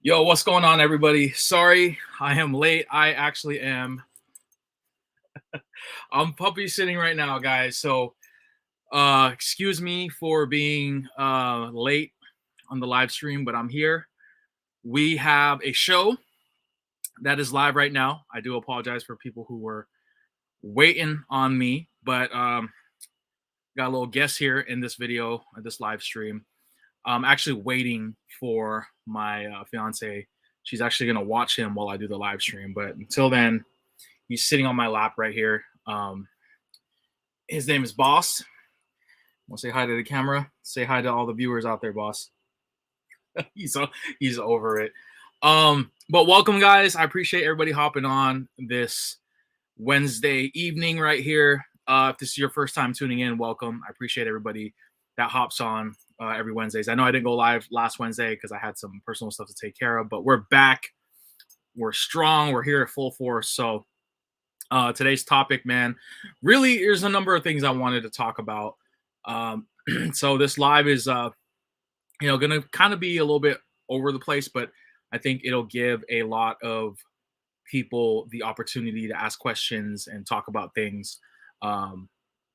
Yo, what's going on, everybody? Sorry, I am late. I actually am. I'm puppy sitting right now, guys. So, excuse me for being late on the live stream, but I'm here. We have a show that is live right now. I do apologize for people who were waiting on me, but got a little guest here in this video, this live stream. I'm actually waiting for my fiance. She's actually going to watch him while I do the live stream. But until then, he's sitting on my lap right here. His name is Boss. Want to say hi to the camera? Say hi to all the viewers out there, Boss. he's over it. But welcome, guys. I appreciate everybody hopping on this Wednesday evening right here. If this is your first time tuning in, welcome. I appreciate everybody that hops on every Wednesdays. I know I didn't go live last Wednesday because I had some personal stuff to take care of, but we're back. We're strong. We're here at full force. So today's topic, man, really there's a number of things I wanted to talk about. So this live is, going to kind of be a little bit over the place, but I think it'll give a lot of people the opportunity to ask questions and talk about things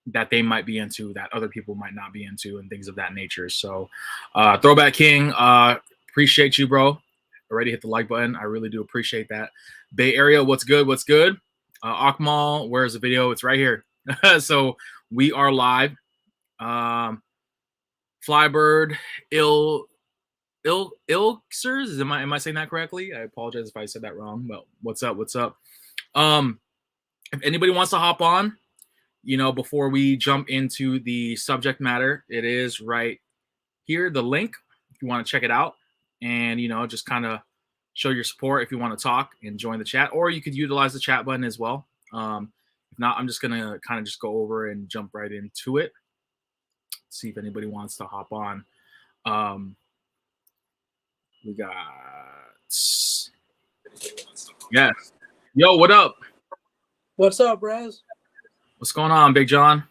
that they might be into, that other people might not be into, and things of that nature. So Throwback King, appreciate you, bro. Already hit the like button. I really do appreciate that. Bay Area, what's good? What's good? Akmal, where's the video? It's right here. So we are live. Flybird, Ilksers, am I saying that correctly? I apologize if I said that wrong, but what's up? What's up? If anybody wants to hop on, before we jump into the subject matter, it is right here, the link, if you want to check it out and, just kind of show your support if you want to talk and join the chat, or you could utilize the chat button as well. If not, I'm just going to kind of just go over and jump right into it. See if anybody wants to hop on. We got, yes. Yo, what up? What's up, Rez? What's going on, Big John?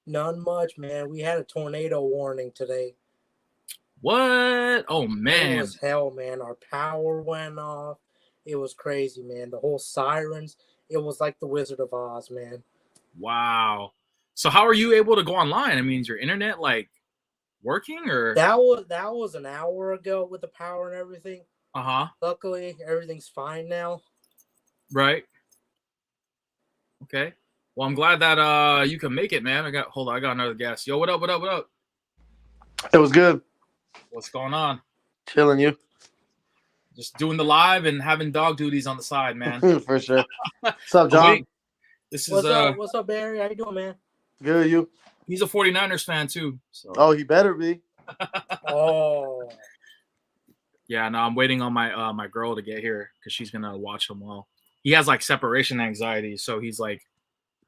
None much, man. We had a tornado warning today. What? Oh, man. It was hell, man. Our power went off. It was crazy, man. The whole sirens. It was like the Wizard of Oz, man. Wow. So how are you able to go online? I mean, is your internet working or? That was an hour ago with the power and everything. Uh-huh. Luckily, everything's fine now. Right. Okay. Well, I'm glad that you can make it, man. I got another guest. Yo, what up? What up? What up? It was good. What's going on? Chilling, you? Just doing the live and having dog duties on the side, man. For sure. What's up, John? Wait. What's up, Barry? How you doing, man? Good, you? He's a 49ers fan too. So. Oh, he better be. Oh. Yeah, no, I'm waiting on my girl to get here because she's gonna watch him well. He has separation anxiety, so he's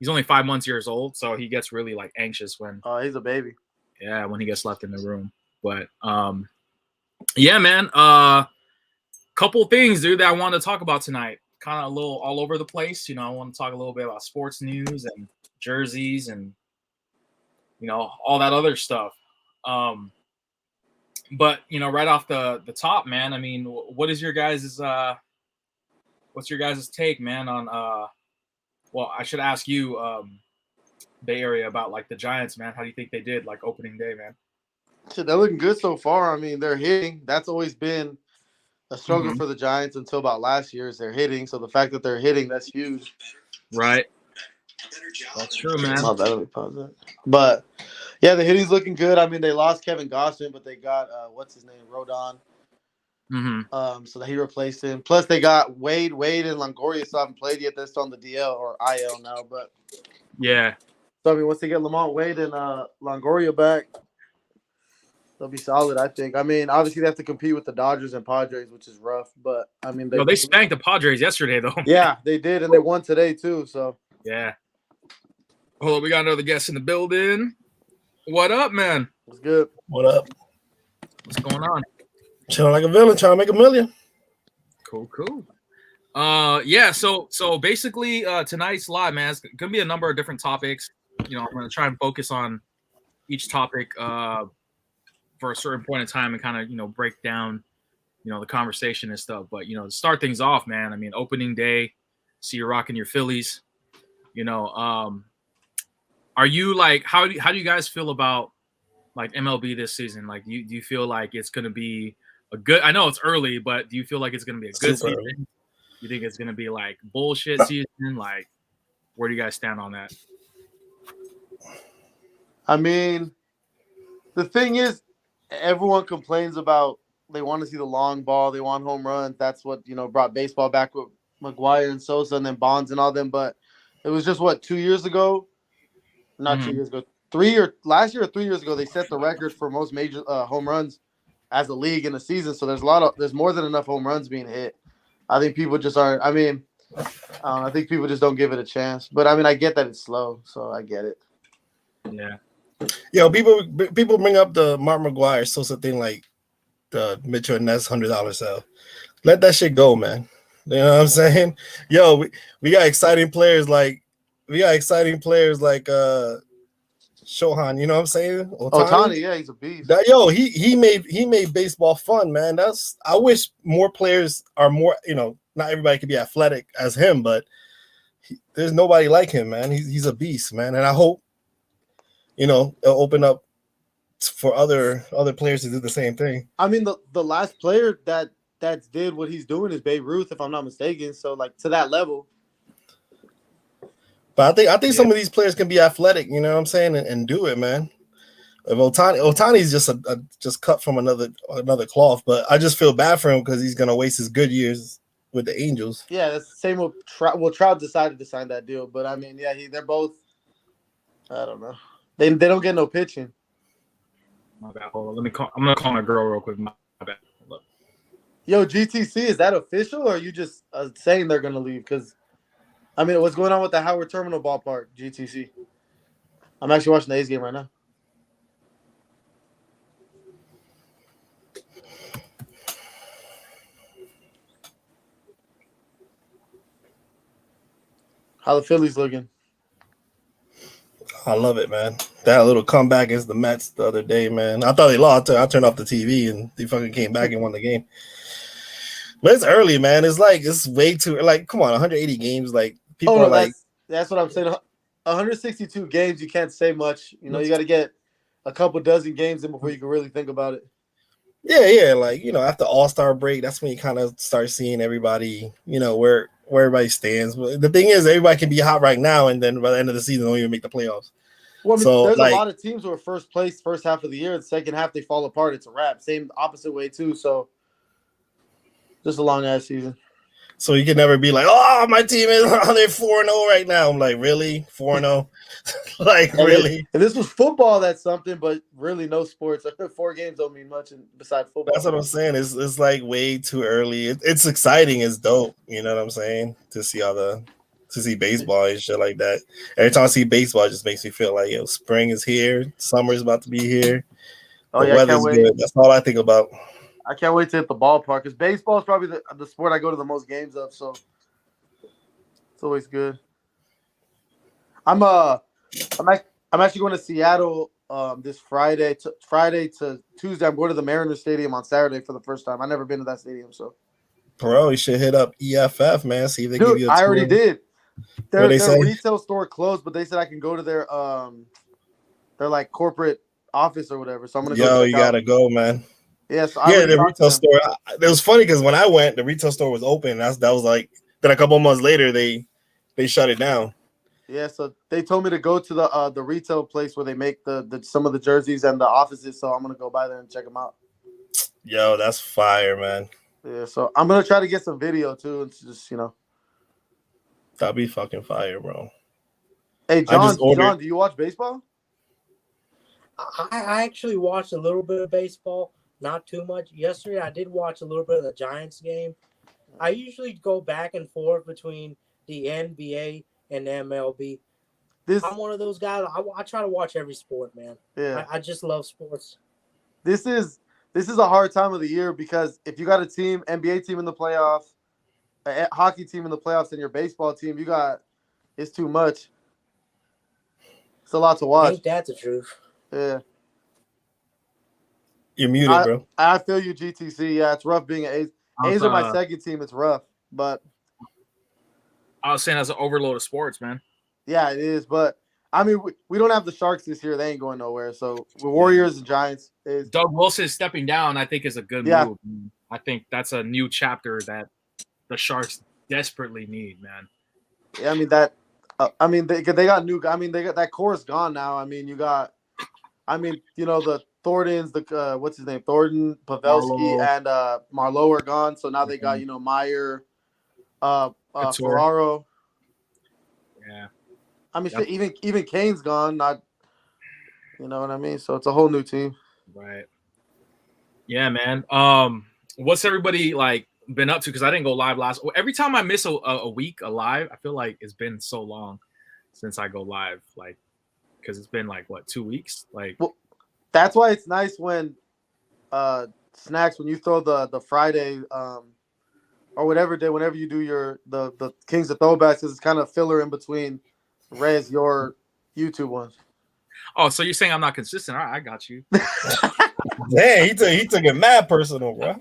only 5 months years old, so he gets really anxious when. Oh, he's a baby. Yeah, when he gets left in the room. But yeah, man. Couple things, dude, that I want to talk about tonight. Kind of a little all over the place. I want to talk a little bit about sports news and jerseys and all that other stuff. But right off the top, man. I mean, what is your guys' what's your guys' take, man, on well, I should ask you, Bay Area, about the Giants, man. How do you think they did opening day, man? Shit, they're looking good so far. I mean, they're hitting. That's always been a struggle for the Giants until about last year. Is they're hitting. So the fact that they're hitting, that's huge. Right. That's true, man. Not bad. Let me pause that. But yeah, the hitting's looking good. I mean, they lost Kevin Gossman, but they got what's his name, Rodon. So that he replaced him. Plus, they got Wade and Longoria still haven't played yet. They're still on the DL or IL now. But yeah. So I mean, once they get Lamont Wade and Longoria back, they'll be solid, I think. I mean, obviously they have to compete with the Dodgers and Padres, which is rough. But I mean, they spanked the Padres yesterday, though. Yeah, they did, and they won today too. So yeah. Hold on, we got another guest in the building. What up, man? What's good? What up? What's going on? Chilling like a villain, trying to make $1 million. Cool. Yeah. So basically, tonight's live, man, it's gonna be a number of different topics. I'm gonna try and focus on each topic for a certain point in time and kind of break down the conversation and stuff. But to start things off, man, I mean, opening day, see you're rocking your Phillies. Are you like how do you guys feel about like MLB this season? Like, do you feel like it's going to be a good? I know it's early, but do you feel like it's going to be a good Super season? early. You think it's going to be like bullshit season? Like, where do you guys stand on that? I mean, the thing is, everyone complains about they want to see the long ball, they want home runs. That's what brought baseball back with McGuire and Sosa and then Bonds and all them. But it was just 2 years ago, not 2 years ago, last year or 3 years ago, they set the record for most major home runs as a league in a season. So there's more than enough home runs being hit. I think people just aren't. I mean, I think people just don't give it a chance. But I mean, I get that it's slow, so I get it. Yeah. Yo, people bring up the Mark McGuire Sosa thing like the Mitchell and Ness $100 sale. Let that shit go, man. You know what I'm saying? Yo, we got exciting players like Shohan. You know what I'm saying? Ohtani, yeah, he's a beast. He made baseball fun, man. I wish more players are more. Not everybody could be athletic as him, but there's nobody like him, man. He's a beast, man. And I hope it'll open up for other players to do the same thing. I mean, the last player that did what he's doing is Babe Ruth, if I'm not mistaken. So like to that level. But I think some of these players can be athletic, you know what I'm saying, and do it, man. If Ohtani's just cut from another cloth, but I just feel bad for him because he's gonna waste his good years with the Angels. Yeah, that's the same with Trout. Well, Trout decided to sign that deal, but I mean, yeah, they're both. I don't know. They don't get no pitching. My bad. Hold on. I'm gonna call my girl real quick. My bad. Look. Yo, GTC, is that official, or are you just saying they're gonna leave? Because, I mean, what's going on with the Howard Terminal ballpark, GTC? I'm actually watching the A's game right now. How the Phillies looking? I love it, man. That little comeback against the Mets the other day, man. I thought they lost. I turned off the TV and they fucking came back and won the game. But it's early, man. It's way too come on, 180 games. Like people are like, that's what I'm saying. 162 games, you can't say much. You got to get a couple dozen games in before you can really think about it. Yeah. Like after All-Star break, that's when you kind of start seeing everybody. Where everybody stands. But the thing is, everybody can be hot right now, and then by the end of the season, they don't even make the playoffs. Well, I mean, there's a lot of teams who are first place first half of the year. The second half, they fall apart. It's a wrap. Same opposite way, too. So, just a long-ass season. So you can never be like, oh, my team is they're 4-0 right now. I'm like, really? 4-0? Like, really? If this was football, that's something, but really no sports. 4 games don't mean much besides football. That's what I'm saying. It's like way too early. It's exciting. It's dope. You know what I'm saying? To see baseball and shit like that. Every time I see baseball, it just makes me feel like, spring is here. Summer is about to be here. The weather's good. That's all I think about. I can't wait to hit the ballpark because baseball is probably the sport I go to the most games of. So it's always good. I'm actually going to Seattle this Friday to Tuesday. I'm going to the Mariners Stadium on Saturday for the first time. I've never been to that stadium, so. Bro, you should hit up EFF, man. See if they give you a tour. I already did. Their retail store closed, but they said I can go to their like corporate office or whatever. So I'm gonna go. You gotta go, man. Yes, the retail store. It was funny because when I went, the retail store was open. That was like. Then a couple months later, they shut it down. Yeah, so they told me to go to the retail place where they make the some of the jerseys and the offices. So I'm gonna go by there and check them out. Yo, that's fire, man. Yeah, so I'm gonna try to get some video too. It's just that'd be fucking fire, bro. Hey, John, do you watch baseball? I actually watched a little bit of baseball, not too much. Yesterday, I did watch a little bit of the Giants game. I usually go back and forth between the NBA and the MLB. I'm one of those guys. I try to watch every sport, man. Yeah, I just love sports. This is a hard time of the year because if you got a team, NBA team in the playoffs, a hockey team in the playoffs, and your baseball team, it's too much. It's a lot to watch. Ain't that the truth? Yeah. You're muted, bro. I feel you, GTC. Yeah, it's rough being an A's. A's are my second team. It's rough, but I was saying that's an overload of sports, man. Yeah, it is. But I mean, we don't have the Sharks this year. They ain't going nowhere. So the Warriors and Giants is Doug Wilson stepping down. I think is a good move. I think that's a new chapter that the Sharks desperately need, man. Yeah, they got new. I mean, they got that core is gone now. I mean, the Thorntons, what's his name, Thornton, Pavelski, and Marlowe are gone. So now they got Meyer, Ferraro. Yeah, I mean, shit, even Kane's gone. Not, you know what I mean. So it's a whole new team. Right. Yeah, man. What's everybody like been up to? Because I didn't go live last. Every time I miss a week alive, I feel like it's been so long since I go live. Like, because it's been like what, 2 weeks? Like, well, that's why it's nice when Snacks, when you throw the Friday or whatever day, whenever you do the Kings of Throwbacks, it's kind of filler in between your YouTube ones. Oh, so you're saying I'm not consistent? All right, I got you. Dang, he took it mad personal, bro.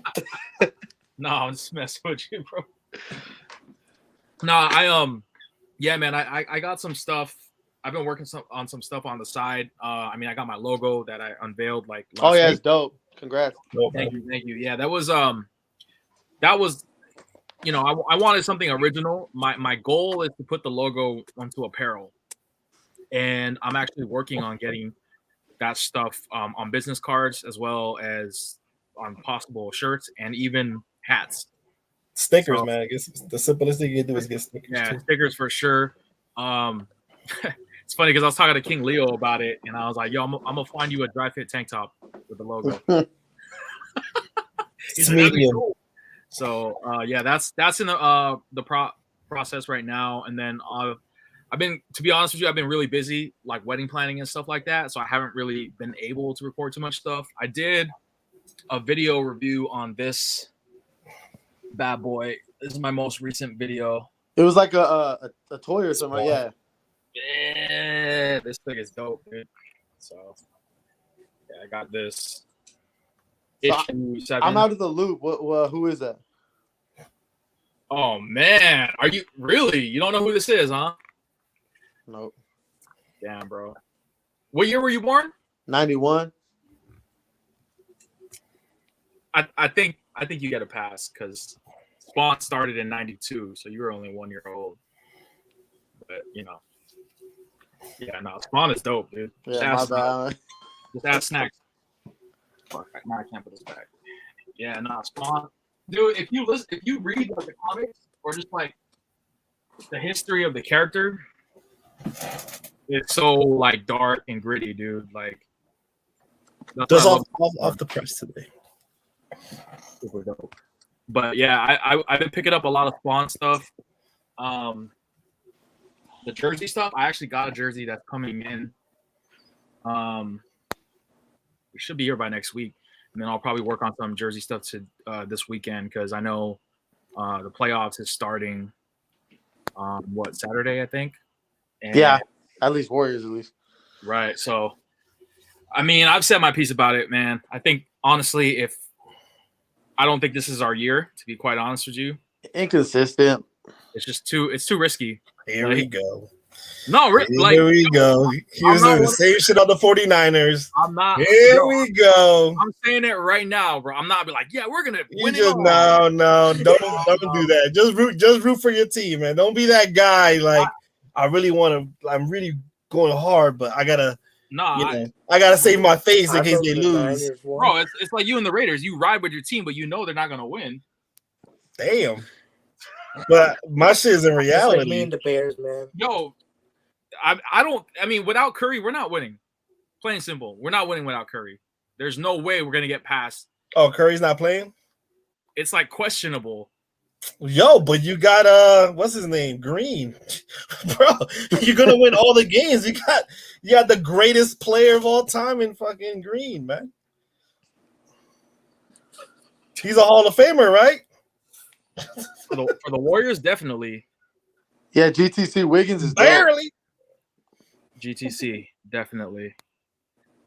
No, I'm just messing with you, bro. No, yeah, man, I got some stuff. I've been working on some stuff on the side. I mean, I got my logo that I unveiled like last week. It's dope. Congrats. Thank you. Yeah, that was you know, I wanted something original. My goal is to put the logo onto apparel, and I'm actually working on getting that stuff on business cards as well as on possible shirts and even hats. Stickers, man. I guess the simplest thing you can do is get stickers. Yeah, stickers for sure. It's funny because I was talking to King Leo about it, and I was like, "Yo, I'm gonna find you a dry fit tank top with the logo." It's medium. Cool. So yeah, that's in the process right now, and then I've been, to be honest with you, I've been really busy, like wedding planning and stuff like that, so I haven't really been able to record too much stuff. I did a video review on this bad boy. This is my most recent video. It was like a toy or something, right? Yeah, this thing is dope, dude. So yeah, I got this. So I'm out of the loop. Who is that? Oh man, are you really? You don't know who this is, huh? Nope. Damn, bro. What year were you born? 91. I think you get a pass because Spawn started in 92, so you were only 1 year old. But you know, yeah, no, Spawn is dope, dude. Yeah, my bad. Just add Snacks. Fuck, now I can't put this back. Yeah, no, Spawn, dude. If you read like the comics or just like the history of the character, it's so like dark and gritty, dude. Like, just off the press today. Super dope. But yeah, I've been picking up a lot of Spawn stuff. The jersey stuff, I actually got a jersey that's coming in. It should be here by next week, and then I'll probably work on some jersey stuff to this weekend because I know the playoffs is starting. Saturday, I think. And, yeah, at least Warriors, at least. Right. So, I mean, I've said my piece about it, man. I think honestly, I don't think this is our year, to be quite honest with you. Inconsistent. It's just too risky. Here we go. No, here we go. He was doing the same shit on the 49ers. I'm not. Here we go. I'm saying it right now, bro. I'm not be like, yeah, we're gonna win. No, don't do that. Just root for your team, man. Don't be that guy. Like, I'm really going hard, but I gotta. I gotta save my face in case they lose. Bro, it's like you and the Raiders. You ride with your team, but you know they're not gonna win. Damn. But my shit is in reality. Like me and the Bears, man. Yo, I don't. I mean, without Curry, we're not winning. Plain and simple, we're not winning without Curry. There's no way we're gonna get past. Oh, Curry's not playing? It's like questionable. Yo, but you got what's his name? Green. Bro, you're gonna win all the games. You got the greatest player of all time in fucking Green, man. He's a Hall of Famer, right? For the Warriors, definitely. Yeah, GTC Wiggins is barely. GTC, definitely.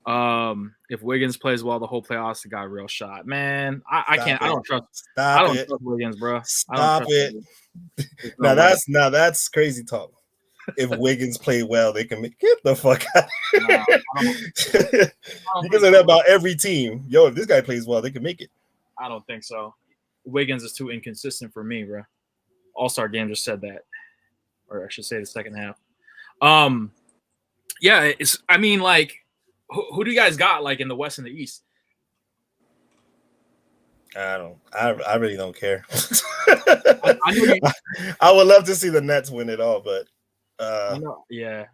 If Wiggins plays well the whole playoffs, the guy real shot. Man, I can't. It. I don't trust. Stop I don't it. trust Wiggins, bro. Stop it. No Now that's crazy talk. If Wiggins play well, they can get the fuck out. You can say that about every team. Yo, if this guy plays well, they can make it. I don't think so. Wiggins is too inconsistent for me, bro. All-Star game just said that, or I should say the second half. Yeah, it's. I mean, like, who do you guys got like in the West and the East? I really don't care. I would love to see the Nets win it all, but yeah,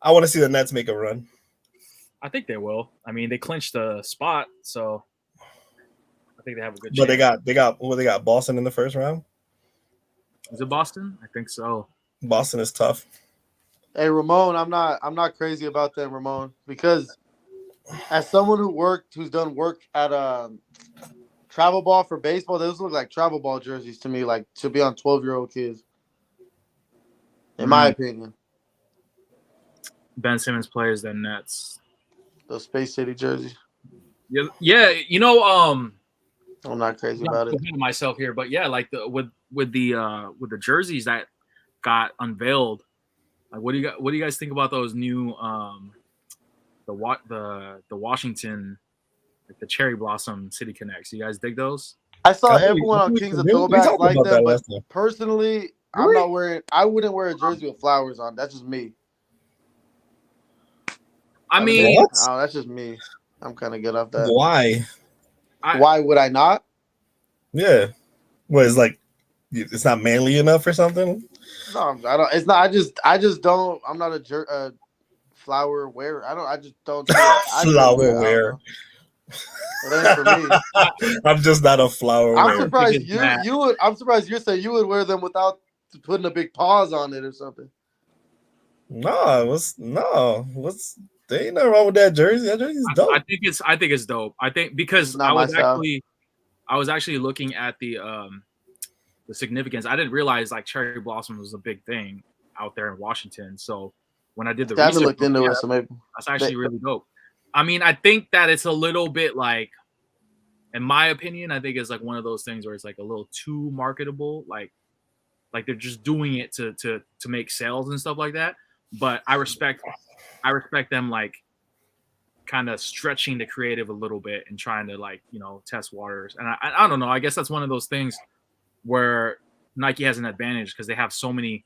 I want to see the Nets make a run. I think they will. I mean, they clinched the spot, so I think they have a good chance. But they got Boston in the first round. Is it Boston? I think so. Boston is tough. Hey Ramon, I'm not crazy about them, Ramon, because as someone who's done work at travel ball for baseball, those look like travel ball jerseys to me, like to be on 12-year-old kids. In my opinion. Ben Simmons plays the Nets. Those Space City jerseys. Yeah, you know, I'm not crazy about it. Myself here, but yeah, like with the jerseys that got unveiled. Like, what do you guys think about those new the Washington, like the cherry blossom City Connects? You guys dig those? I saw everyone on Kings of Throwbacks like them, but personally, really? I wouldn't wear a jersey with flowers on. That's just me. I mean, that's just me. I'm kind of good off that. Why? Why would I not? Yeah. Well, it's like it's not manly enough or something. No, I don't. It's not. I just don't. I'm not a flower wearer. I just don't. Flower wearer. It ain't for me. I'm just not a flower wearer. I'm surprised you would. I'm surprised you said you would wear them without putting a big pause on it or something. What's there ain't nothing wrong with that jersey. That jersey's dope. I think it's dope. I think because I was actually looking at the significance. I didn't realize like cherry blossom was a big thing out there in Washington. So when I did the research, I haven't looked into it, so maybe that's actually really dope. I mean, I think that it's a little bit like, in my opinion, I think it's like one of those things where it's like a little too marketable. Like they're just doing it to make sales and stuff like that. But I respect them like kind of stretching the creative a little bit and trying to like, you know, test waters. And I don't know. I guess that's one of those things where Nike has an advantage because they have so many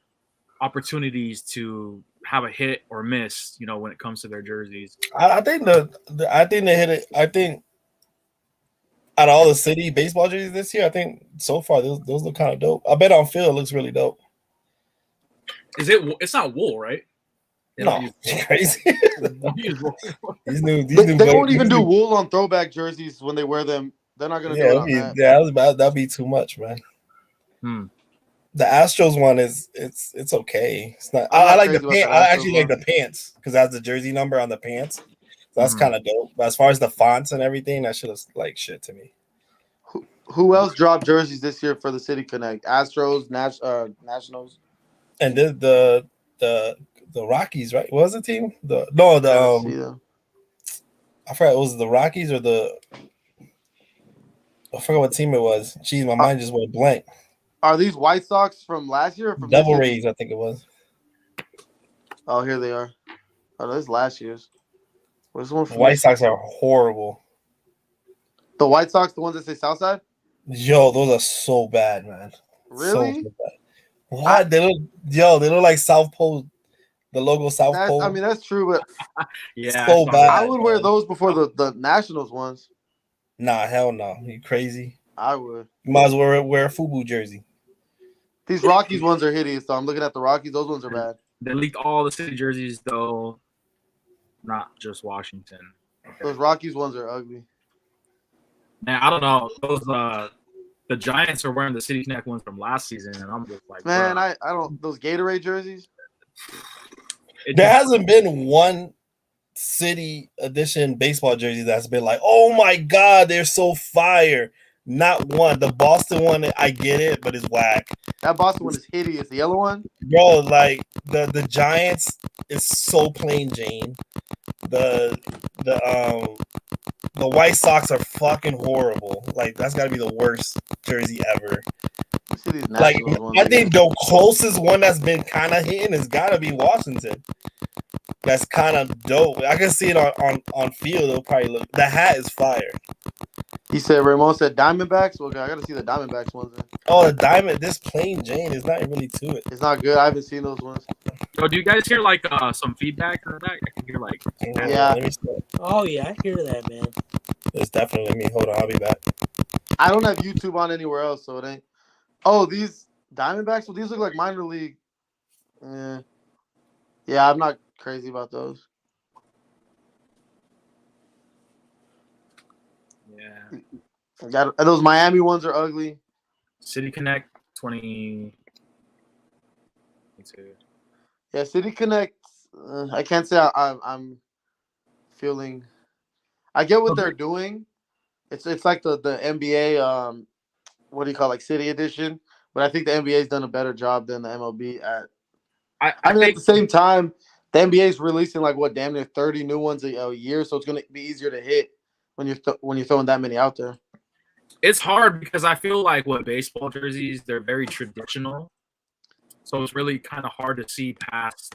opportunities to have a hit or miss, you know, when it comes to their jerseys. I think they hit it. I think out of all the city baseball jerseys this year, I think so far those look kind of dope. I bet on field it looks really dope. Is it? It's not wool, right? No, crazy. these new they won't even do wool on throwback jerseys when they wear them. They're not gonna do it on that. Yeah, that'd be too much, man. The Astros one it's okay. It's not. I like the pants. I actually like the pants because it has the jersey number on the pants. So that's kind of dope. But as far as the fonts and everything, that shit is like shit to me. Who else dropped jerseys this year for the City Connect? Astros, Nationals, and the Rockies, right? What was the team? I forgot it was the Rockies or I forgot what team it was. Jeez, my mind just went blank. Are these White Sox from last year or from Devil Rays? I think it was. Oh, here they are. Oh, this is last year's. Where's the one? White Sox are horrible. The White Sox, the ones that say Southside? Yo, those are so bad, man. Really? So bad. What? They look like South Pole. The logo South Pole. I mean, that's true, but yeah, so bad. I would wear those before the Nationals ones. Nah, hell no. You crazy? I would. You might as well wear a FUBU jersey. These Rockies ones are hideous, though. I'm looking at the Rockies. Those ones are bad. They leaked all the city jerseys, though. Not just Washington. Okay. Those Rockies ones are ugly. Man, I don't know. Those the Giants are wearing the City Connect ones from last season, and I'm just like, man, bro. I don't. Those Gatorade jerseys. There hasn't been one City Edition baseball jersey that's been like, oh my god, they're so fire. Not one. The Boston one, I get it, but it's whack. That Boston one is hideous. The yellow one, bro. Like the Giants is so plain Jane. The the White Sox are fucking horrible. Like that's got to be the worst jersey ever. See these Like Nationals ones I again. think the closest one that's been kind of hitting has got to be Washington. That's kind of dope. I can see it on field. It'll probably look. The hat is fire. He said Ramon said Diamondbacks. Well, I gotta see the Diamondbacks ones. Then. Oh, the diamond. This plain Jane is not really to it. It's not good. I haven't seen those ones. So do you guys hear like some feedback in the back? I can hear like Yeah. Let me see. Oh yeah, I hear that, man. It's definitely me. Hold on, I'll be back. I don't have YouTube on anywhere else, so it ain't. Oh, these Diamondbacks. Well, these look like minor league. Yeah, I'm not crazy about those. Yeah. Those Miami ones are ugly. City Connect 20. Yeah, City Connect. I can't say I'm feeling. I get what they're doing. It's like the NBA. What do you call it, like City Edition? But I think the NBA's done a better job than the MLB at. I mean, at the same time, the NBA's releasing like what, damn near 30 new ones a year, so it's gonna be easier to hit when you're throwing that many out there. It's hard because I feel like with baseball jerseys, they're very traditional. So it's really kind of hard to see past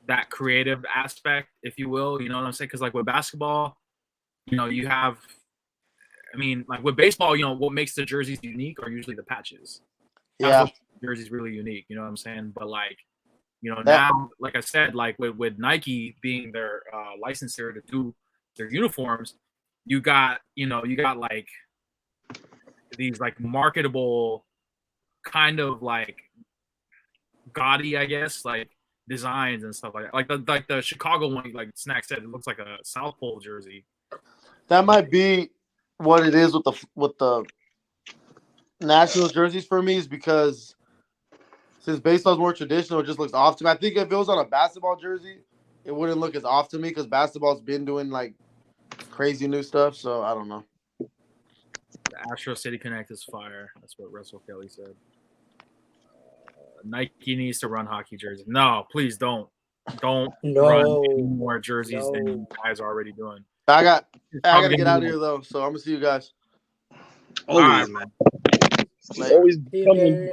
that creative aspect, if you will. You know what I'm saying? Because like with basketball, you have, I mean, like with baseball, what makes the jerseys unique are usually the patches. That's what the jersey's really unique. You know what I'm saying? But like, now, like I said, like with Nike being their licensor to do their uniforms, you got like these like marketable kind of like gaudy, I guess, like designs and stuff like that. Like the Chicago one, like Snack said, it looks like a South Pole jersey. That might be what it is with the national jerseys for me, is because since baseball's more traditional, it just looks off to me. I think if it was on a basketball jersey, it wouldn't look as off to me because basketball's been doing like crazy new stuff. So I don't know. The Astro City Connect is fire. That's what Russell Kelly said. Nike needs to run hockey jerseys. No, please don't. Don't run any more jerseys than you guys are already doing. I gotta get out of here though, so I'm gonna see you guys. Always, man. Always coming.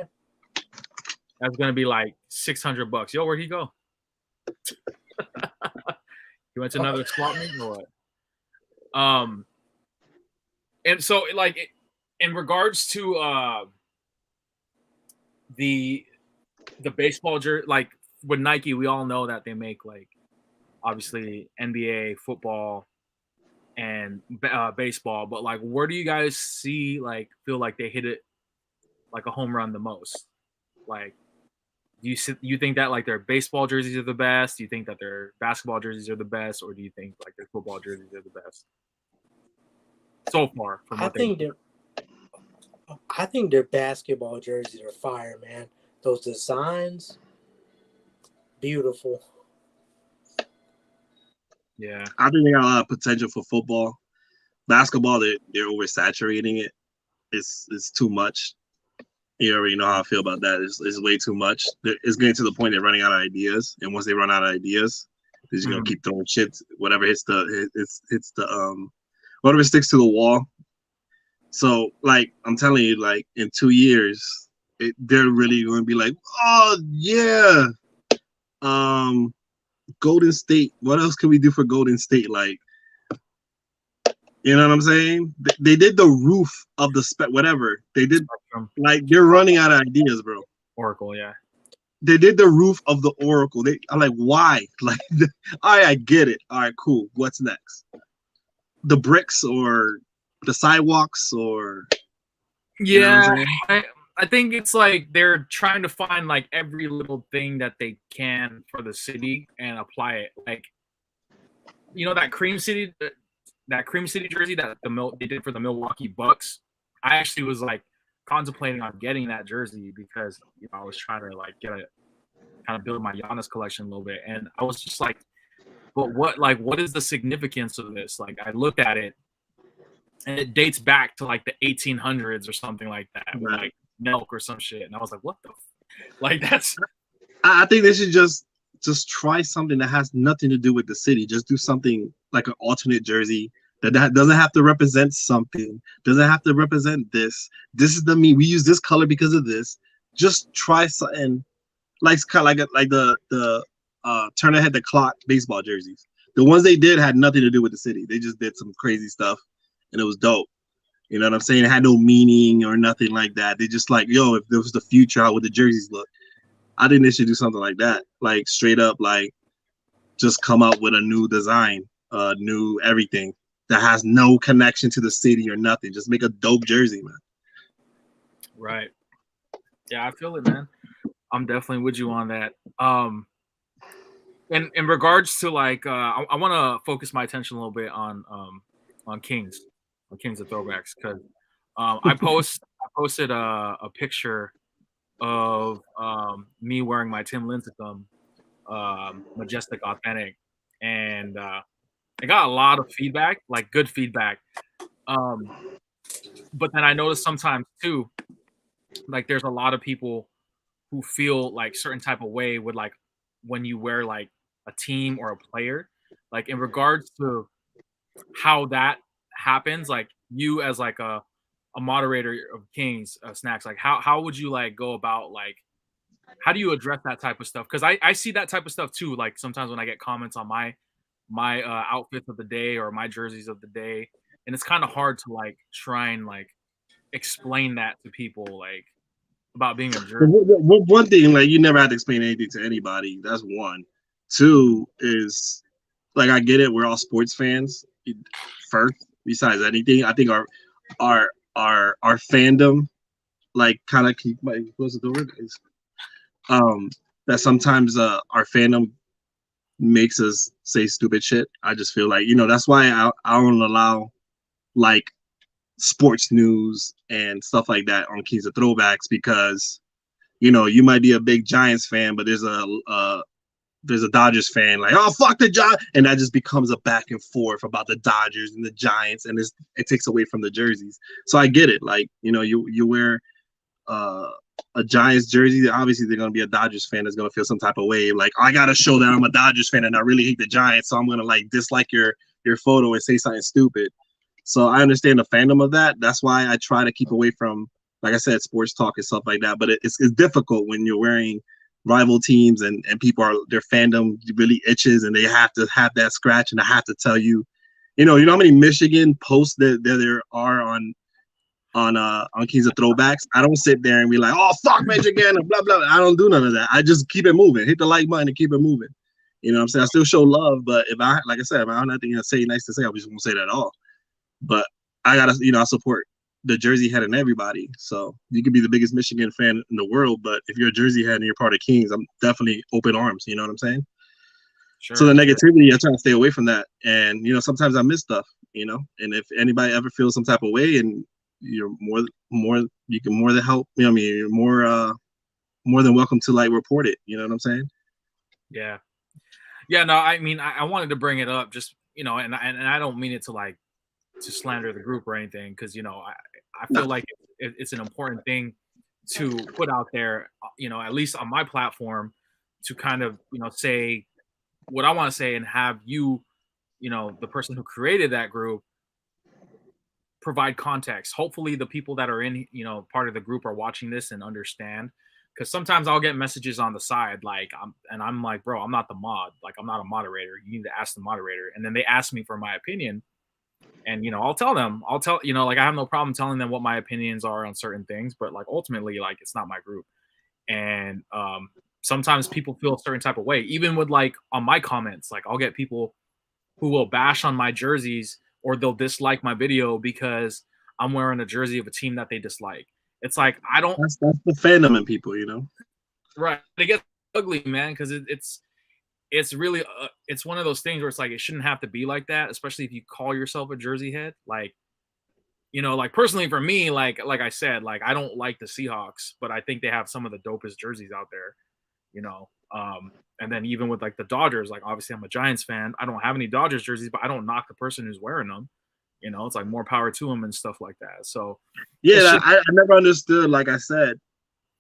That's gonna be like $600. Yo, where'd he go? He went to another swap meet or what? And so like in regards to the baseball jersey, like with Nike, we all know that they make like obviously NBA, football, and baseball. But like, where do you guys feel like they hit it like a home run the most? Like, do you think that like their baseball jerseys are the best? Do you think that their basketball jerseys are the best, or do you think like their football jerseys are the best so far? I think their basketball jerseys are fire, man. Those designs, beautiful. Yeah, I think they got a lot of potential for football. Basketball, they're oversaturating it. It's too much. You already know how I feel about that. It's way too much. It's getting to the point they're running out of ideas, and once they run out of ideas, they're just gonna keep throwing shit. Whatever hits whatever sticks to the wall. So, like, I'm telling you, like, in 2 years, they're really going to be like, oh, yeah. Golden State. What else can we do for Golden State? Like, you know what I'm saying? They did the roof of the whatever. They did, like, they're running out of ideas, bro. Oracle, yeah. They did the roof of the Oracle. I'm like, why? Like, all right, I get it. All right, cool. What's next? The bricks or the sidewalks or you know I think it's like they're trying to find like every little thing that they can for the city and apply it. Like, that Cream City jersey that they did for the Milwaukee Bucks. I actually was like contemplating on getting that jersey because I was trying to like kind of build my Giannis collection a little bit, and I was just like, but what is the significance of this? Like, I looked at it, and it dates back to like the 1800s or something like that, with like milk or some shit. And I was like, what the? Like, that's. I think they should just just try something that has nothing to do with the city. Just do something like an alternate jersey that doesn't have to represent something, doesn't have to represent this. This is the me. We use this color because of this. Just try something like kind of like the turn ahead the clock baseball jerseys. The ones they did had nothing to do with the city. They just did some crazy stuff, and it was dope. You know what I'm saying? It had no meaning or nothing like that. They just like, yo, if there was the future, how would the jerseys look? I think they should do something like that. Like straight up, like just come up with a new design, new everything that has no connection to the city or nothing. Just make a dope jersey, man. Right. Yeah, I feel it, man. I'm definitely with you on that. In regards to like, I want to focus my attention a little bit on Kings of Throwbacks, because I posted a picture of me wearing my Tim Lincecum Majestic Authentic, and I got a lot of feedback, like good feedback. But then I noticed sometimes too, like there's a lot of people who feel like certain type of way with like when you wear like a team or a player, like in regards to how that happens, like you as like a moderator of Kings Snacks, like how would you like go about like how do you address that type of stuff? Because I see that type of stuff too, like sometimes when I get comments on my outfits of the day or my jerseys of the day, and it's kind of hard to like try and like explain that to people, like about being a jersey. One thing, like you never have to explain anything to anybody. That's one. Two is like I get it. We're all sports fans first. Besides anything, I think our fandom, like kind of keep my close the door. Is that sometimes our fandom makes us say stupid shit. I just feel like, you know, that's why I don't allow like sports news and stuff like that on Kings of Throwbacks, because you know you might be a big Giants fan, but there's a Dodgers fan like, oh fuck the Giants, and that just becomes a back and forth about the Dodgers and the Giants, and it takes away from the jerseys. So I get it, like, you know, you wear a Giants jersey, obviously they're gonna be a Dodgers fan that's gonna feel some type of way, like I gotta show that I'm a Dodgers fan and I really hate the Giants, so I'm gonna like dislike your photo and say something stupid. So I understand the fandom of that. That's why I try to keep away from, like I said, sports talk and stuff like that. But it's difficult when you're wearing rival teams and people are, their fandom really itches and they have to have that scratch, and I have to tell you, you know how many Michigan posts that there are on Kings of Throwbacks. I don't sit there and be like, oh fuck Michigan and blah blah. I don't do none of that. I just keep it moving. Hit the like button and keep it moving. You know what I'm saying? I still show love, but if I, like I said, if I don't have anything to say nice to say, I just won't say that at all. But I gotta, you know, I support the Jersey head and everybody. So you could be the biggest Michigan fan in the world, but if you're a Jersey head and you're part of Kings, I'm definitely open arms. You know what I'm saying? Sure, so the negativity, I try to stay away from that. And you know, sometimes I miss stuff. You know, and if anybody ever feels some type of way, and you're you can more than help. You know what I mean? You're more than welcome to like report it. You know what I'm saying? Yeah. No, I mean, I wanted to bring it up, just, you know, and I don't mean it to like to slander the group or anything, because, you know, I feel like it's an important thing to put out there, you know, at least on my platform, to kind of, you know, say what I want to say and have you, you know, the person who created that group, provide context. Hopefully the people that are in, you know, part of the group are watching this and understand, because sometimes I'll get messages on the side like I'm like, bro, I'm not the mod, like I'm not a moderator, you need to ask the moderator. And then they ask me for my opinion, and you know, I'll tell, you know, like I have no problem telling them what my opinions are on certain things, but like ultimately, like it's not my group. And sometimes people feel a certain type of way, even with like on my comments, like I'll get people who will bash on my jerseys, or they'll dislike my video because I'm wearing a jersey of a team that they dislike. It's like, I don't. That's the fandom in people, you know. Right. It gets ugly, man, because it's really it's one of those things where it's like it shouldn't have to be like that, especially if you call yourself a jersey head. Like, you know, like personally for me, like I said, like I don't like the Seahawks, but I think they have some of the dopest jerseys out there, you know. And then even with like the Dodgers, like obviously I'm a Giants fan. I don't have any Dodgers jerseys, but I don't knock the person who's wearing them. You know, it's like more power to them and stuff like that. So yeah, I never understood, like I said,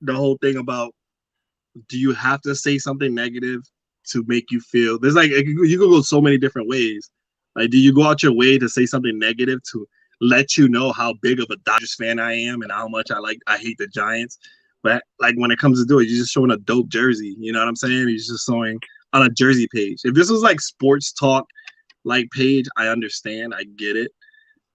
the whole thing about, do you have to say something negative to make you feel. There's like you could go so many different ways. Like, do you go out your way to say something negative to let you know how big of a Dodgers fan I am and how much I hate the Giants? But like when it comes to do it, you're just showing a dope jersey. You know what I'm saying? You're just showing on a jersey page. If this was like sports talk like page, I understand, I get it.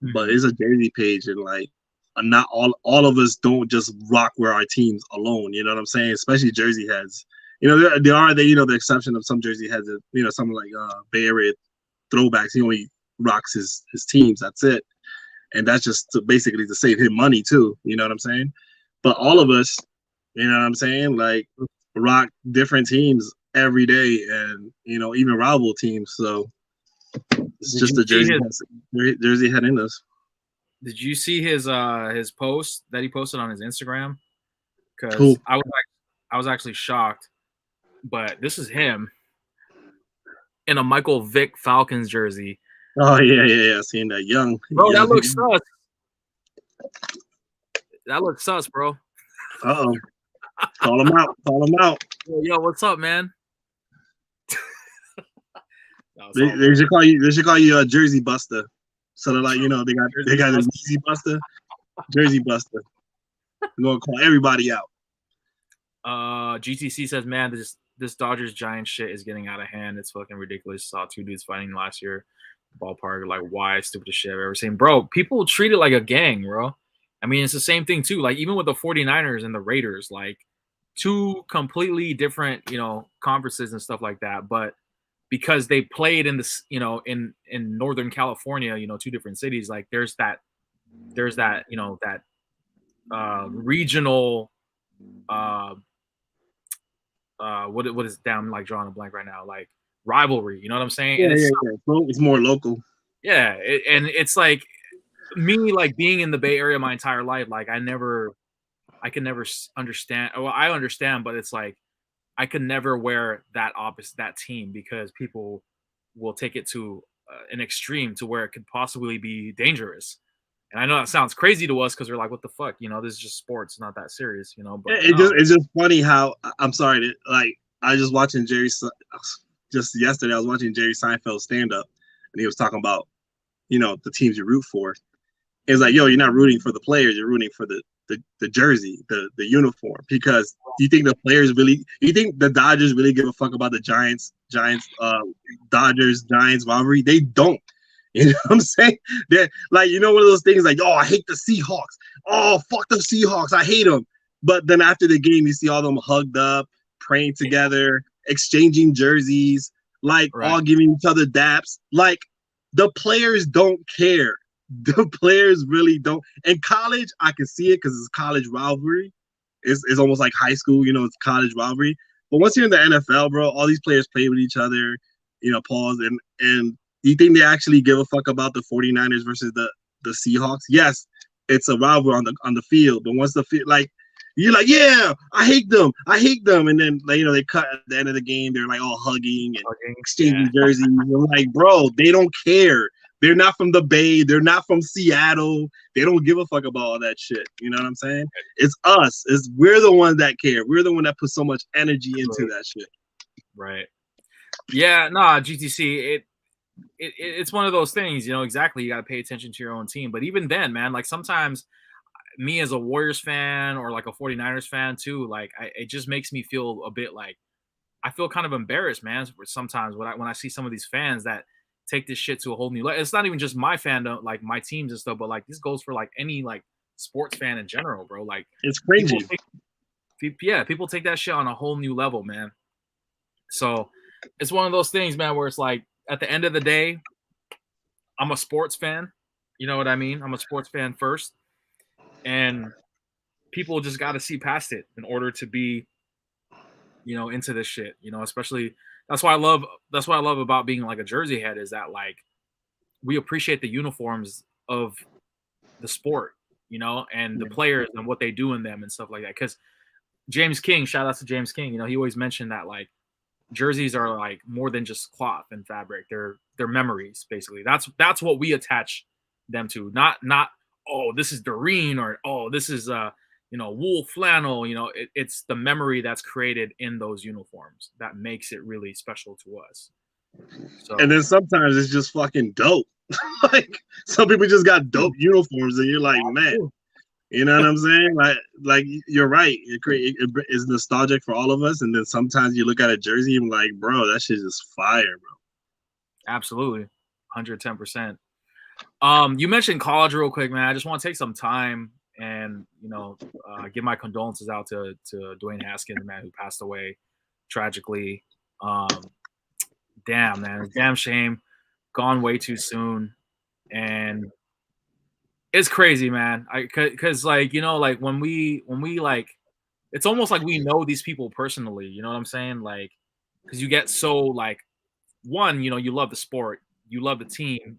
Mm-hmm. But it's a jersey page, and like not all of us don't just rock with our teams alone. You know what I'm saying? Especially jersey heads. You know, there are the exception of some jersey heads. You know, some like Bay Area throwbacks. He only rocks his teams. That's it, and that's just basically to save him money too. You know what I'm saying? But all of us, you know what I'm saying, like rock different teams every day, and you know, even rival teams. So it's just a jersey head in us. Did you see his post that he posted on his Instagram? Because I was actually shocked. But this is him in a Michael Vick Falcons jersey. Oh yeah. Seeing that young. Bro, that looks sus. That looks sus, bro. Uh-oh. Call him out. Yo, what's up, man? They should call you a Jersey Buster. So they're like, you know, they got a Jersey Buster. Jersey Buster. We're gonna call everybody out. GTC says, man, this Dodgers Giants shit is getting out of hand. It's fucking ridiculous. Saw two dudes fighting last year. Ballpark, like, why? Stupidest shit I've ever seen. Bro, people treat it like a gang, bro. I mean, it's the same thing too. Like, even with the 49ers and the Raiders, like two completely different, you know, conferences and stuff like that. But because they played in this, you know, in Northern California, you know, two different cities, like there's that, you know, that regional what is down, like drawing a blank right now, like rivalry, you know what I'm saying? Yeah, it's more local. Yeah, and it's like me, like being in the Bay Area my entire life, like I could never understand. Well, I understand, but it's like I could never wear that team because people will take it to an extreme to where it could possibly be dangerous. And I know that sounds crazy to us because we're like, what the fuck? You know, this is just sports, not that serious, you know. But it's just funny how, I'm sorry, like I was just watching just yesterday, I was watching Jerry Seinfeld stand up, and he was talking about, you know, the teams you root for. It's like, yo, you're not rooting for the players, you're rooting for the jersey, the uniform, because you think the Dodgers really give a fuck about the Dodgers Giants rivalry? They don't. You know what I'm saying? They're like, you know, one of those things like, oh, I hate the Seahawks. Oh, fuck the Seahawks. I hate them. But then after the game, you see all them hugged up, praying together, exchanging jerseys, like all giving each other daps. Like the players don't care. The players really don't. In college, I can see it because it's college rivalry. It's almost like high school, you know, it's college rivalry. But once you're in the NFL, bro, all these players play with each other, you know, pause. And you think they actually give a fuck about the 49ers versus the Seahawks? Yes, it's a rivalry on the field. But once the field, like, you're like, yeah, I hate them. And then, like, you know, they cut at the end of the game. They're like all hugging and exchanging jerseys. You're like, bro, they don't care. They're not from the Bay. They're not from Seattle. They don't give a fuck about all that shit. You know what I'm saying? It's us. We're the ones that care. We're the one that put so much energy into that shit. Right. Yeah. Nah, GTC. It's one of those things. You know exactly. You got to pay attention to your own team. But even then, man, like sometimes me as a Warriors fan or like a 49ers fan too, like it just makes me feel a bit like I feel kind of embarrassed, man. Sometimes when I see some of these fans that take this shit to a whole new level. It's not even just my fandom, like my teams and stuff, but like this goes for like any like sports fan in general, bro. Like it's crazy. People take that shit on a whole new level, man. So it's one of those things, man, where it's like at the end of the day, I'm a sports fan. You know what I mean? I'm a sports fan first. And people just got to see past it in order to be, you know, into this shit, you know, especially that's what I love about being like a Jersey head is that like we appreciate the uniforms of the sport, you know, and the players and what they do in them and stuff like that. Because James King, shout out to James King, you know, he always mentioned that like jerseys are like more than just cloth and fabric. They're memories, basically. That's what we attach them to. Not oh, this is Doreen or oh, this is you wool flannel. It's the memory that's created in those uniforms that makes it really special to us. So, and then sometimes it's just fucking dope. Like some people just got dope uniforms, and you're like, man, you know what I'm saying? Like you're right. It's nostalgic for all of us, and then sometimes you look at a jersey and like, bro, that shit is fire, bro. Absolutely, 110%. You mentioned college real quick, man. I just want to take some time and give my condolences out to Dwayne Haskins, the man who passed away tragically. Damn, man, damn shame. Gone way too soon, and it's crazy, man. Because like when we like, it's almost like we know these people personally. You know what I'm saying? Like, because you get so like, one, you love the sport, you love the team,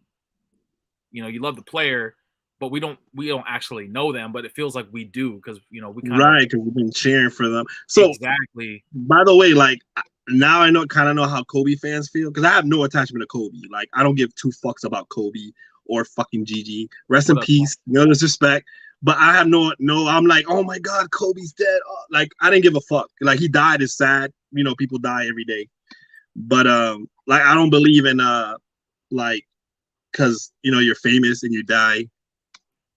you love the player, but we don't actually know them, but it feels like we do because we right, because we've been cheering for them. So exactly. By the way, like now I kind of know how Kobe fans feel because I have no attachment to Kobe. Like I don't give two fucks about Kobe or fucking Gigi. Rest in peace. No disrespect. But I have no. I'm like, oh my god, Kobe's dead. Oh, like I didn't give a fuck. Like he died is sad. People die every day. But like I don't believe in like because you're famous and you die.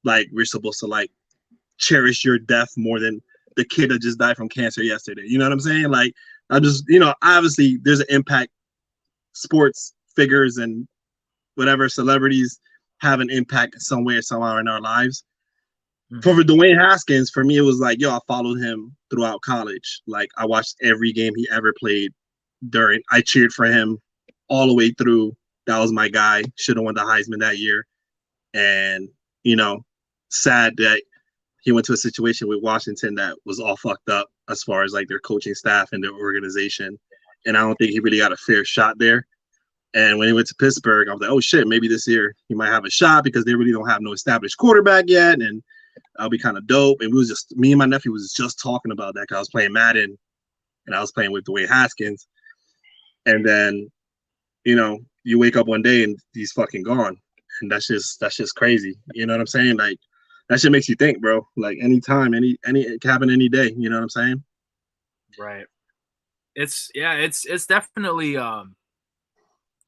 Like we're supposed to like cherish your death more than the kid that just died from cancer yesterday. You know what I'm saying? Like I just obviously there's an impact. Sports figures and whatever celebrities have an impact in some way or somehow in our lives. Mm-hmm. For Dwayne Haskins, for me, it was like, I followed him throughout college. Like I watched every game he ever played I cheered for him all the way through. That was my guy. Should have won the Heisman that year. And, sad that he went to a situation with Washington that was all fucked up as far as like their coaching staff and their organization. And I don't think he really got a fair shot there. And when he went to Pittsburgh, I was like, oh shit, maybe this year he might have a shot because they really don't have no established quarterback yet. And that'll be kind of dope. And me and my nephew was just talking about that because I was playing Madden and I was playing with Dwayne Haskins. And then, you wake up one day and he's fucking gone. And that's just crazy. You know what I'm saying? Like that shit makes you think, bro. Like anytime, it can happen any day. You know what I'm saying? Right. It's definitely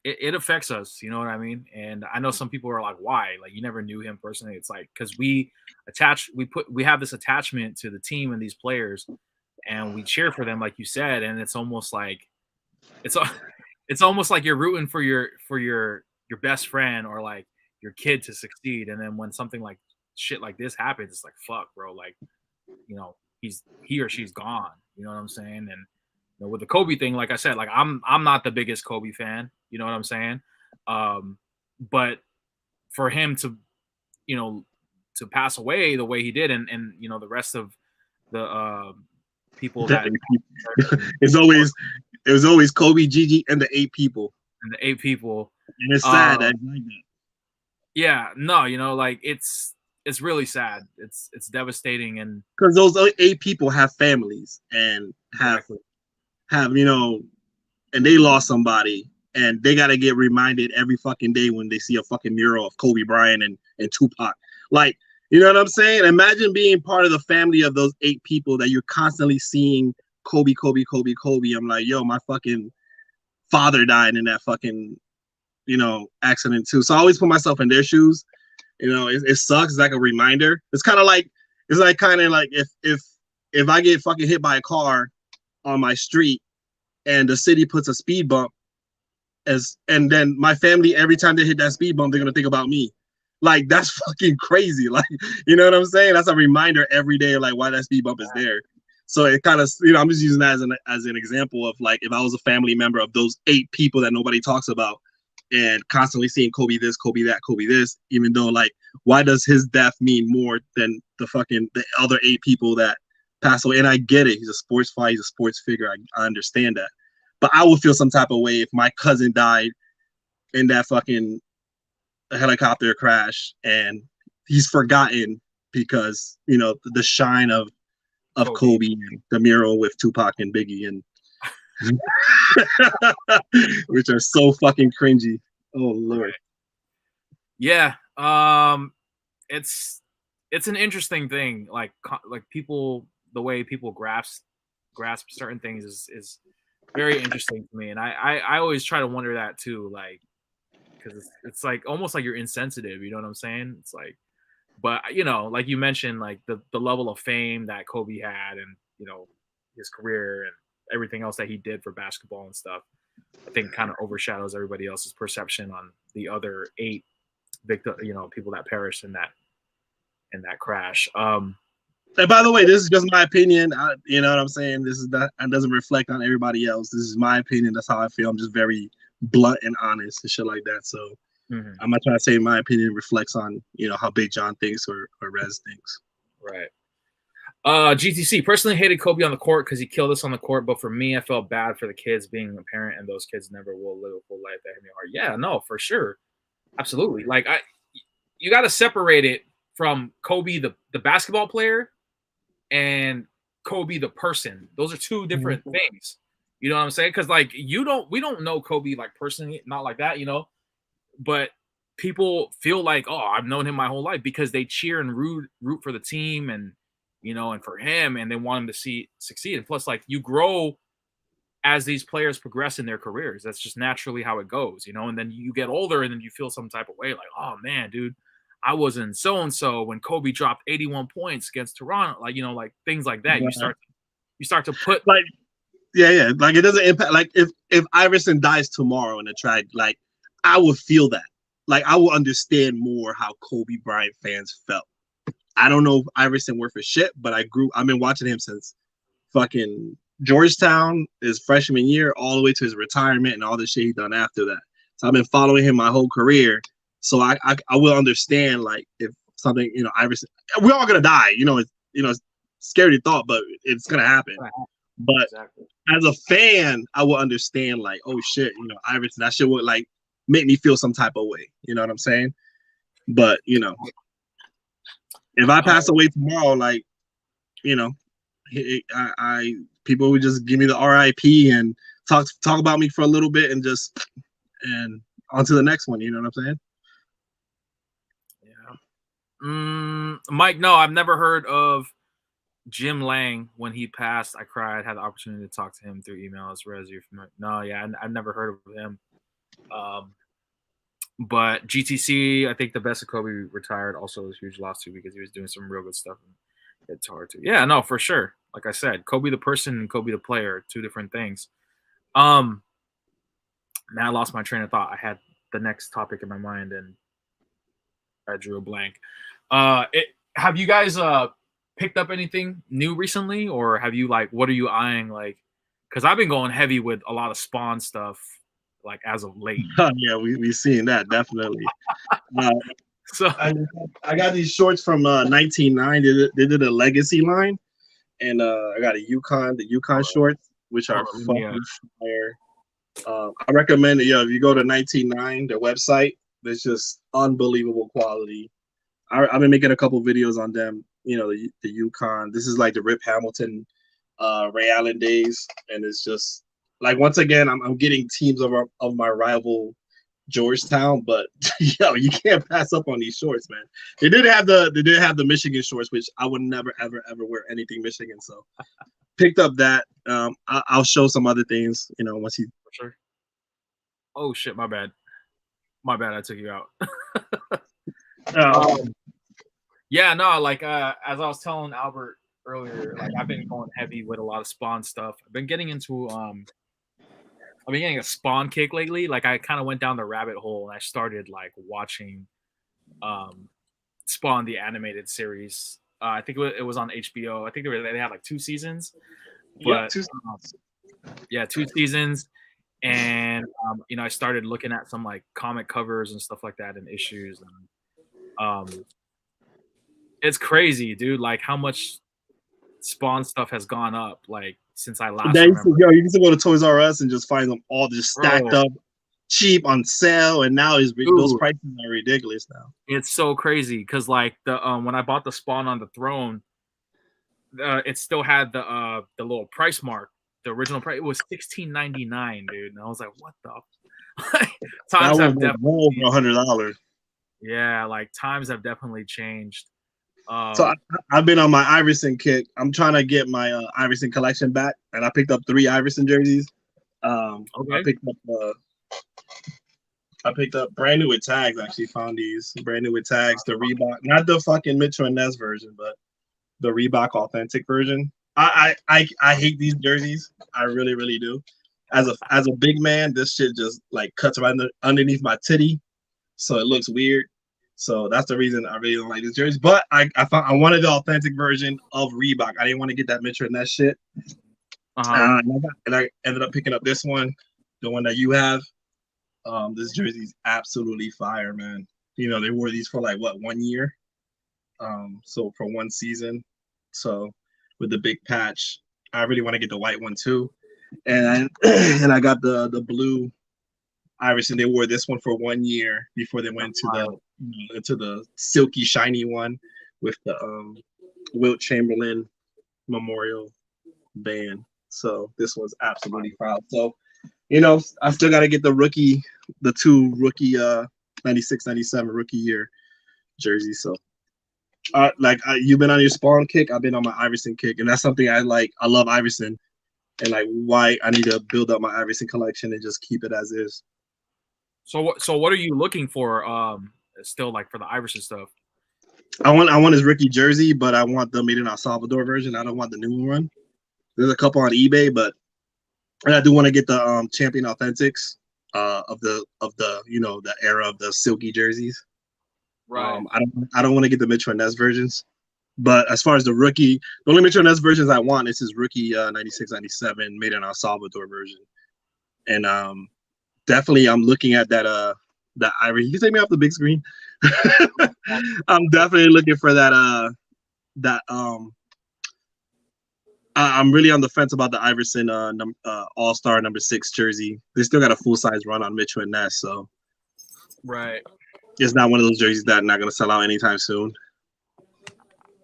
it affects us, you know what I mean? And I know some people are like, why? Like you never knew him personally. It's like because we have this attachment to the team and these players, and we cheer for them, like you said, and it's almost like it's almost like you're rooting for your best friend or like your kid to succeed, and then when something like shit like this happens, it's like fuck, bro. Like he or she's gone. You know what I'm saying? And with the Kobe thing, like I said, like I'm not the biggest Kobe fan. You know what I'm saying? But for him to, to pass away the way he did, and the rest of the people that it was always Kobe, Gigi, and the 8 people. And the 8 people. And it's sad that like that. Yeah, no, like it's really sad. It's devastating, and because those 8 people have families and have and they lost somebody, and they got to get reminded every fucking day when they see a fucking mural of Kobe Bryant and Tupac. Like, you know what I'm saying? Imagine being part of the family of those 8 people that you're constantly seeing Kobe, Kobe, Kobe, Kobe. I'm like, yo, my fucking father died in that fucking, accident too. So I always put myself in their shoes. It sucks. It's like a reminder. It's kind of like if I get fucking hit by a car on my street and the city puts a speed bump and then my family, every time they hit that speed bump, they're going to think about me. Like, that's fucking crazy. Like, you know what I'm saying? That's a reminder every day, like why that speed bump is there. So it kind of, I'm just using that as an example of like, if I was a family member of those 8 people that nobody talks about and constantly seeing Kobe this, Kobe that, Kobe this, even though like, why does his death mean more than the other 8 people that pass away? And I get it. He's a sports fighter. He's a sports figure. I understand that. But I would feel some type of way if my cousin died in that fucking helicopter crash and he's forgotten because, the shine of Kobe and the mural with Tupac and Biggie and which are so fucking cringy. Oh Lord. Yeah. It's it's an interesting thing. Like people, the way people grasp certain things is very interesting to me, and I always try to wonder that too, like because it's like almost like you're insensitive. You know what I'm saying? It's like, but you know, like you mentioned, like the level of fame that Kobe had, and you know his career and everything else that he did for basketball and stuff. I think kind of overshadows everybody else's perception on the other 8 victim, you know, people that perished in that crash. And by the way, this is just my opinion. You know what I'm saying? This is not, it doesn't reflect on everybody else. This is my opinion. That's how I feel. I'm just very blunt and honest and shit like that. So I'm not trying to say my opinion reflects on, you know, how Big John thinks or Rez thinks. Right. GTC personally hated Kobe on the court because he killed us on the court, but for me, I felt bad for the kids being a parent, and those kids never will live a full life. That hit me hard. Yeah, no, for sure, absolutely. Like you got to separate it from Kobe the basketball player and Kobe the person. Those are 2 different things. You know what I'm saying? Because like we don't know Kobe like personally, not like that, you know. But people feel like, oh, I've known him my whole life because they cheer and root for the team and. You know, and for him, and they want him to succeed. And plus, like, you grow as these players progress in their careers. That's just naturally how it goes, you know. And then you get older, and then you feel some type of way, like, oh man, dude, I was in so and so when Kobe dropped 81 points against Toronto, like, you know, like things like that. You start to put like, yeah, like it doesn't impact. Like if Iverson dies tomorrow in a track, like I would feel that. Like I will understand more how Kobe Bryant fans felt. I don't know if Iverson worth a shit, but I've been watching him since fucking Georgetown, his freshman year, all the way to his retirement and all the shit he done after that. So I've been following him my whole career. So I will understand, like, if something, you know, Iverson, we're all gonna die, you know, it's scary thought, but it's gonna happen. But as a fan, I will understand, like, oh shit, you know, Iverson, that shit would like make me feel some type of way. You know what I'm saying? But you know. If I pass away tomorrow, like, you know, I people would just give me the RIP and talk about me for a little bit and on to the next one. You know what I'm saying? Yeah. Mike, no, I've never heard of Jim Lang. When he passed, I cried. Had the opportunity to talk to him through emails. Rez, you're familiar? No, yeah, I've never heard of him. But GTC, I think the best of Kobe retired also was a huge loss too because he was doing some real good stuff. And it's hard to. Yeah, no, for sure. Like I said, Kobe the person and Kobe the player are 2 different things. Man, I lost my train of thought. I had the next topic in my mind and I drew a blank. Have you guys picked up anything new recently, or have you like what are you eyeing? Like, because I've been going heavy with a lot of Spawn stuff. Like as of late. Yeah, we seen that definitely. So I got these shorts from 1990. They did a legacy line, and I got the Yukon shorts, which are fucking fire. I recommend it. Yeah, if you go to 1990, their website, there's just unbelievable quality. I've been making a couple videos on them. You know, the Yukon. This is like the Rip Hamilton, Ray Allen days, and it's just. Like once again, I'm getting teams of my rival Georgetown, but yo, you can't pass up on these shorts, man. They did have the Michigan shorts, which I would never ever wear anything Michigan. So picked up that. I'll show some other things, you know, once he. For sure. Oh shit, my bad. I took you out. Yeah, no, like as I was telling Albert earlier, like I've been going heavy with a lot of Spawn stuff. I've been getting into I've been getting a Spawn kick lately. Like I kind of went down the rabbit hole and I started like watching Spawn the animated series. I think it was on HBO. I think they had like 2 seasons. But yeah, 2 seasons. And you know, I started looking at some like comic covers and stuff like that and issues, and it's crazy, dude, like how much Spawn stuff has gone up like since I last remember. You used to go to Toys R Us and just find them all just stacked up cheap on sale, and now those prices are ridiculous now. It's so crazy because like the when I bought the Spawn on the Throne, it still had the little price mark. The original price, it was $16.99, dude, and I was like, "What the?" Times have definitely $100. Yeah, like times have definitely changed. So I've been on my Iverson kick. I'm trying to get my Iverson collection back, and I picked up 3 Iverson jerseys. Okay. I picked up brand new with tags. Actually, found these brand new with tags. The Reebok, not the fucking Mitchell and Ness version, but the Reebok authentic version. I hate these jerseys. I really, really do. As a big man, this shit just like cuts right underneath my titty, so it looks weird. So that's the reason I really don't like this jersey. But I wanted the authentic version of Reebok. I didn't want to get that Mitchell and Ness shit. And I ended up picking up this one, the one that you have. This jersey's absolutely fire, man. You know, they wore these for like what, 1 year? So for 1 season. So with the big patch, I really want to get the white one too. And I got the blue Iverson. They wore this one for 1 year before they went into the silky shiny one with the Wilt Chamberlain Memorial band. So this one's absolutely proud. So, you know, I still got to get the 2 rookie 96, 97 rookie year jerseys. So you've been on your Spawn kick, I've been on my Iverson kick, and that's something I like. I love Iverson, and like why I need to build up my Iverson collection and just keep it as is. So what are you looking for? Still like for the Iverson stuff. I want his rookie jersey, but I want the made in El Salvador version. I don't want the new one. There's a couple on eBay, but I do want to get the Champion Authentics of the you know, the era of the silky jerseys. Right. I don't want to get the Mitchell and Ness versions, but as far as the rookie, the only Mitchell and Ness versions I want is his rookie 96, 97 made in El Salvador version, and definitely I'm looking at that Ivory. You can take me off the big screen. I'm definitely looking for that I'm really on the fence about the Iverson All-Star number 6 jersey. They still got a full-size run on Mitchell and Ness, so right. It's not one of those jerseys that are not going to sell out anytime soon.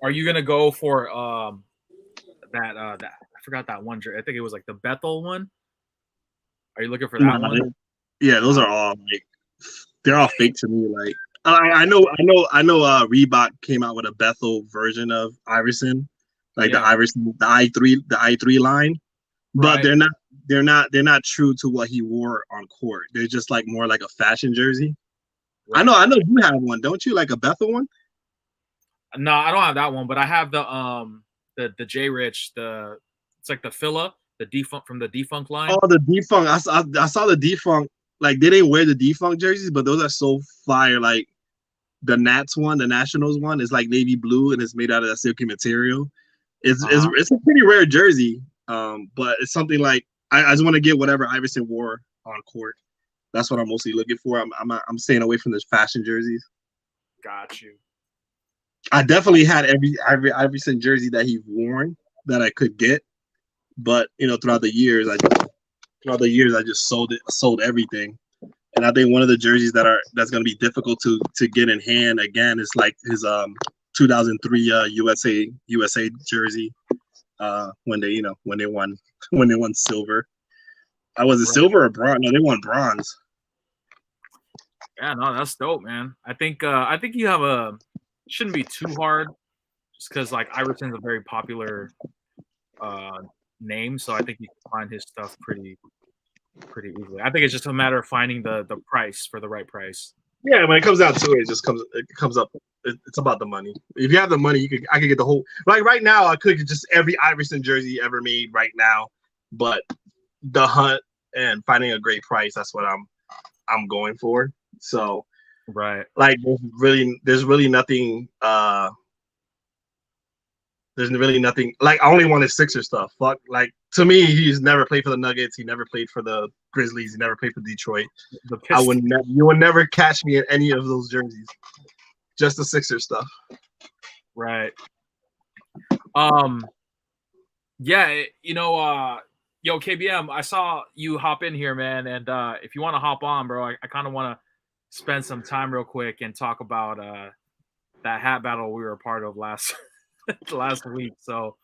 Are you going to go for that I forgot that one jersey. I think it was like the Bethel one. Are you looking for that one? Yeah, those are all like they're all fake to me. Like I know Reebok came out with a Bethel version of Iverson, like the Iverson, the I3 line, but they're not true to what he wore on court. They're just like more like a fashion jersey. Right. I know you have one, don't you? Like a Bethel one? No, I don't have that one, but I have the J Rich, it's like the Filla, the defunct from the defunct line. Oh, the defunct. I saw the defunct. Like they didn't wear the defunct jerseys, but those are so fire. Like the Nats one, the Nationals one, is like navy blue and it's made out of that silky material. It's a pretty rare jersey. But it's something like I just want to get whatever Iverson wore on court. That's what I'm mostly looking for. I'm staying away from the fashion jerseys. Got you. I definitely had every Iverson jersey that he's worn that I could get, but you know, throughout the years, I just sold everything. And I think one of the jerseys that's going to be difficult to get in hand again is like his 2003 USA jersey when they won silver. Was it silver or bronze? No, they won bronze. Yeah, no, that's dope, man. I think you have shouldn't be too hard, just because like Iverson's a very popular name, so I think you can find his stuff pretty easily. I think it's just a matter of finding the price for the right price. Yeah, when it comes down to it, it comes up. It's about the money. If you have the money, I could get the whole. Like right now, I could get just every Iverson jersey ever made right now, but the hunt and finding a great price, that's what I'm going for. So right, like there's really nothing like I only wanted Sixer stuff. Fuck, like to me, he's never played for the Nuggets, he never played for the Grizzlies, he never played for Detroit. You would never catch me in any of those jerseys. Just the Sixer stuff. Right. Yeah, yo, KBM, I saw you hop in here, man, and if you want to hop on, bro, I kind of want to spend some time real quick and talk about that hat battle we were a part of last week. So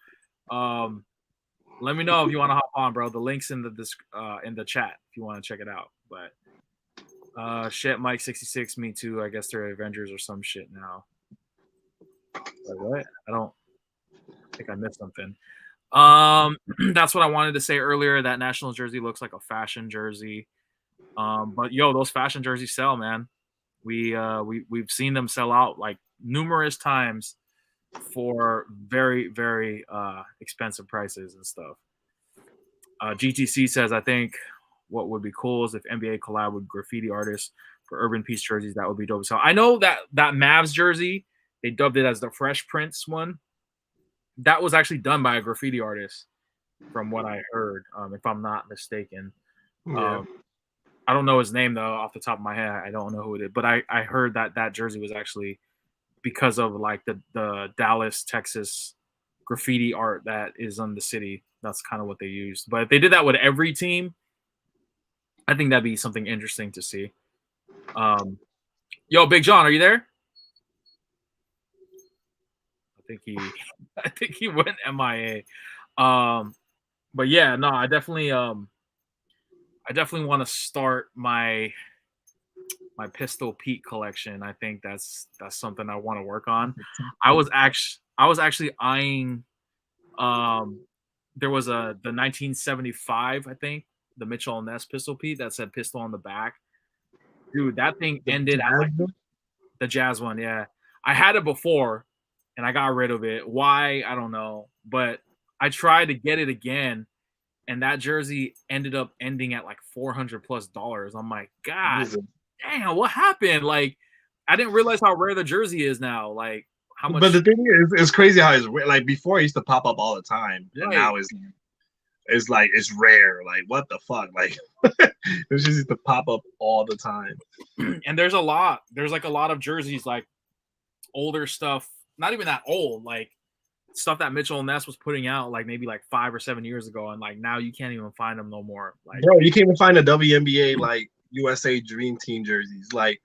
let me know if you want to hop on, bro. The link's in the chat if you want to check it out. But shit, Mike 66, me too. I guess they're Avengers or some shit now. Like, what? I think I missed something. That's what I wanted to say earlier. That national jersey looks like a fashion jersey. But yo, those fashion jerseys sell, man. We've seen them sell out like numerous times for very, very expensive prices and stuff. GTC says, I think what would be cool is if NBA collab with graffiti artists for Urban Peace jerseys. That would be dope. So I know that Mavs jersey, they dubbed it as the Fresh Prince one. That was actually done by a graffiti artist, from what I heard, if I'm not mistaken. Yeah. I don't know his name, though, off the top of my head. I don't know who it is. But I heard that jersey was actually because of like the Dallas, Texas graffiti art that is on the city. That's kind of what they used. But if they did that with every team, I think that'd be something interesting to see. Yo, Big John, are you there? I think he went MIA. But yeah, no, I definitely want to start my Pistol Pete collection. I think that's something I want to work on. I was actually eyeing there was the 1975, I think, the Mitchell and Ness Pistol Pete that said pistol on the back. Dude, that thing ended at like the Jazz one, yeah. I had it before and I got rid of it. Why? I don't know. But I tried to get it again, and that jersey ended up ending at like $400+. I'm like, God damn, what happened? Like, I didn't realize how rare the jersey is now. Like, how much? But the thing is, it's crazy how it's like before it used to pop up all the time, and now it's like it's rare. Like, what the fuck? Like, it's just used to pop up all the time. And there's like a lot of jerseys, like older stuff, not even that old, like stuff that Mitchell and Ness was putting out like maybe like 5 or 7 years ago, and like now you can't even find them no more. Like, bro, you can't even find a WNBA like USA Dream Team jerseys, like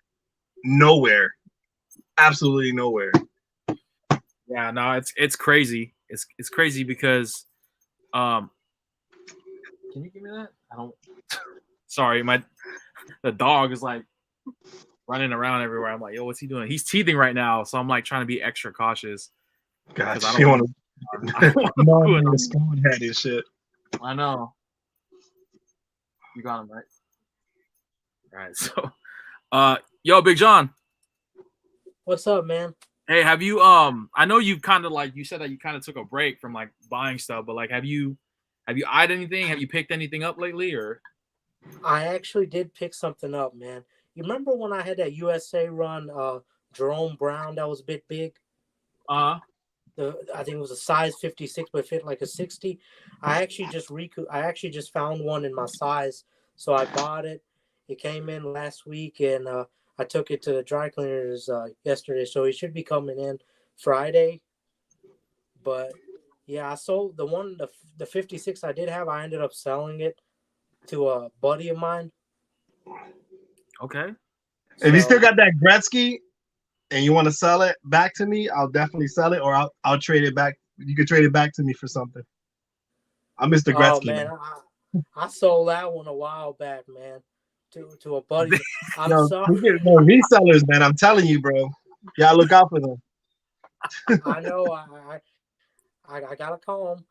nowhere, absolutely nowhere. Yeah, no, it's crazy. It's crazy because, can you give me that? I don't. Sorry, the dog is like running around everywhere. I'm like, yo, what's he doing? He's teething right now, so I'm like trying to be extra cautious. God, I don't want to the spoon head and shit. I know. You got him right. All right, so, yo, Big John. What's up, man? Hey, have you I know you kind of like you said that you kind of took a break from like buying stuff, but like have you eyed anything? Have you picked anything up lately, or? I actually did pick something up, man. You remember when I had that USA run, Jerome Brown that was a bit big? I think it was a size 56, but fit like a 60. I actually just found one in my size, so I bought it. It came in last week, and I took it to the dry cleaners yesterday, so it should be coming in Friday. But yeah, I sold the 56 I did have. I ended up selling it to a buddy of mine. Okay. If you still got that Gretzky and you want to sell it back to me, I'll definitely sell it, or I'll trade it back. You can trade it back to me for something. I'm Mr. Gretzky. Oh man, I sold that one a while back, man, to a buddy. I'm sorry. Resellers, man. I'm telling you, bro. Yeah, look out for them. I know. I gotta call him.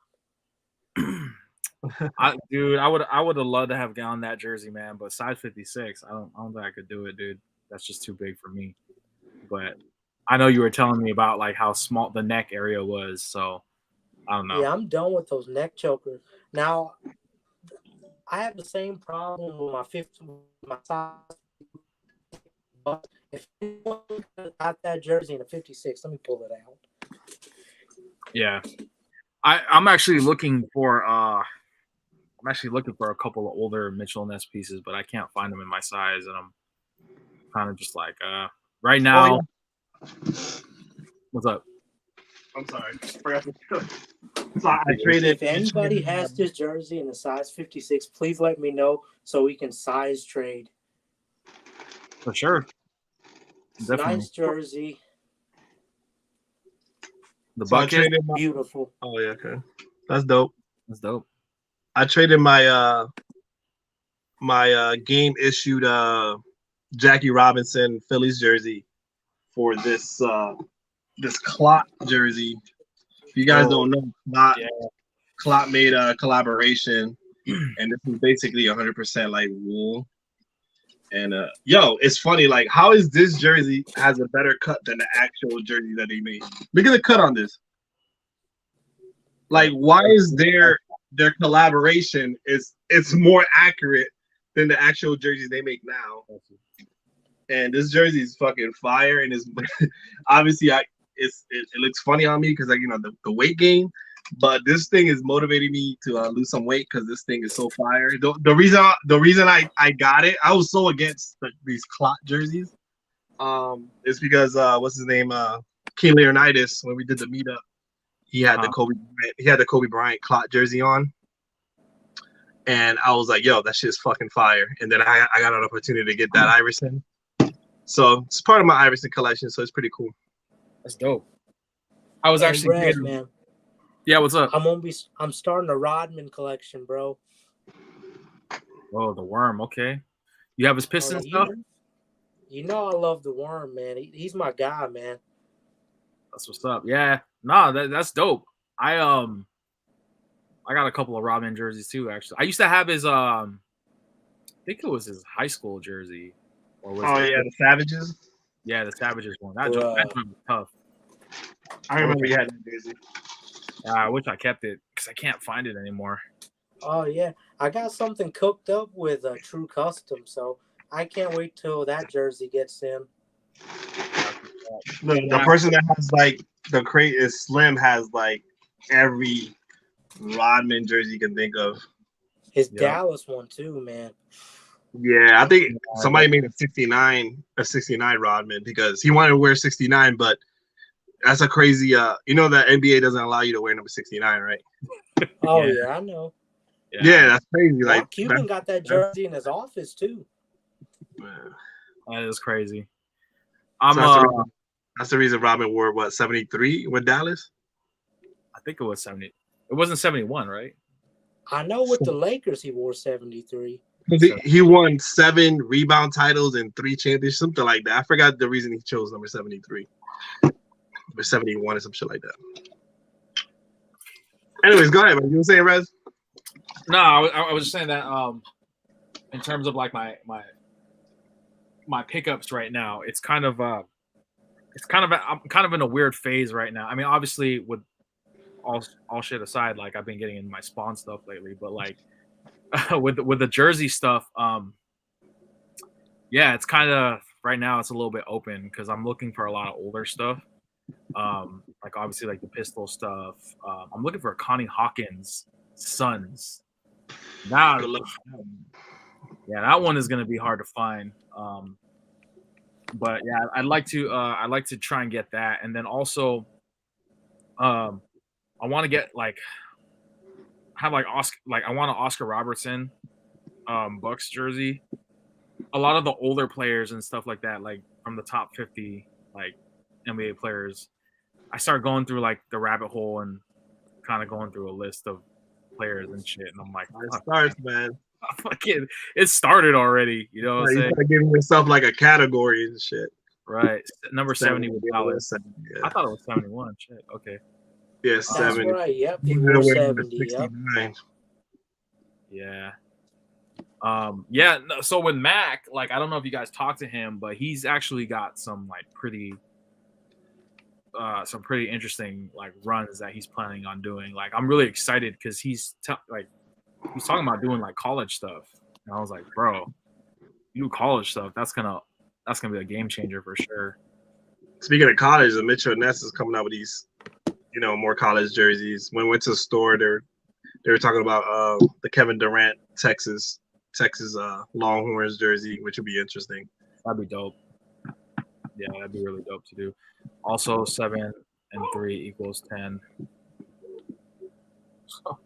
Dude, I would have loved to have gotten that jersey, man. But size 56, I don't think I could do it, dude. That's just too big for me. But I know you were telling me about like how small the neck area was, so I don't know. Yeah, I'm done with those neck chokers. Now, I have the same problem with my size. But if anyone got that jersey in a 56, let me pull it out. Yeah, I'm actually looking for a couple of older Mitchell Ness pieces, but I can't find them in my size, and I'm kind of just like right now. What's up? I'm sorry. So I traded. If anybody has this jersey in a size 56, please let me know so we can size trade. For sure. Definitely. Nice jersey. The bucket, beautiful. Oh yeah, okay, that's dope. That's dope. I traded my game issued Jackie Robinson Phillies jersey for this this Clot jersey. If you guys don't know, Clot made a collaboration, and this is basically 100% like wool. And yo, it's funny. Like, how is this jersey has a better cut than the actual jersey that they made? Look at the cut on this. Like, why is their collaboration it's more accurate than the actual jerseys they make now? And this jersey is fucking fire, and is obviously it looks funny on me because, like, you know, the weight gain, but this thing is motivating me to lose some weight because this thing is so fire. The reason I got it, I was so against these Clot jerseys, is because what's his name, King Leonidas, when we did the meetup, he had the Kobe Bryant Clot jersey on, and I was like, yo, that shit's fucking fire. And then I got an opportunity to get that Iverson, so it's part of my Iverson collection, so it's pretty cool. That's dope. I was actually man. Yeah, what's up? I'm starting a Rodman collection, bro. Oh, the Worm. Okay, you have his Piston stuff. You know I love the Worm, man. He's my guy, man. That's what's up. Yeah, nah, that's dope. I got a couple of Rodman jerseys too. Actually, I used to have his I think it was his high school jersey. Or was the Savages. Yeah, the Savages one. That one was tough. I remember you had that jersey. I wish I kept it because I can't find it anymore. Oh yeah, I got something cooked up with a True Custom, so I can't wait till that jersey gets in. The person that has like the crate is Slim has like every Rodman jersey you can think of. His Dallas one too, man. Yeah, I think somebody made a 69 Rodman because he wanted to wear 69, but that's a crazy you know that NBA doesn't allow you to wear number 69, right? Oh yeah, I know. Yeah, that's crazy. Like Cuban got that jersey in his office too. That is crazy. That's the reason Rodman wore what 73 with Dallas. I think it was 70. It wasn't 71, right? I know with the Lakers he wore 73. He won 7 rebound titles and 3 championships, something like that. I forgot the reason he chose number 73. Number 71 or some shit like that. Anyways, go ahead, man. You were saying, Rez? No, I was just saying that in terms of like my pickups right now, it's kind of I'm kind of in a weird phase right now. I mean, obviously with all shit aside, like I've been getting in my Spawn stuff lately, but like with the jersey stuff, yeah, it's kind of right now it's a little bit open because I'm looking for a lot of older stuff. Like obviously like the pistol stuff. I'm looking for Connie Hawkins Sons. Now, yeah, that one is gonna be hard to find. But yeah, I'd like to try and get that, and then also, I want to get like have like Oscar, like I want an Oscar Robertson, Bucks jersey. A lot of the older players and stuff like that, like from the top 50 like NBA players, I start going through like the rabbit hole and kind of going through a list of players and shit, and I'm like, it starts, man. Fucking, it started already. You know what I'm saying? You gotta give yourself like a category and shit. Right. Number 70 was Dallas. Yeah. I thought it was 71. Shit. Okay. Yeah, 70. That's right. Yep. He wore 70. Yep. Yeah. Yeah. No, so with Mac, like, I don't know if you guys talked to him, but he's actually got some like pretty interesting like runs that he's planning on doing. Like, I'm really excited because he's talking about doing like college stuff, and I was like, bro, you do college stuff, that's gonna be a game changer for sure. Speaking of college, the Mitchell Ness is coming out with these, you know, more college jerseys. When we went to the store, they were talking about the Kevin Durant Texas Longhorns jersey, which would be interesting. That'd be dope. Yeah, that'd be really dope to do. Also, 7 and 3 equals 10. So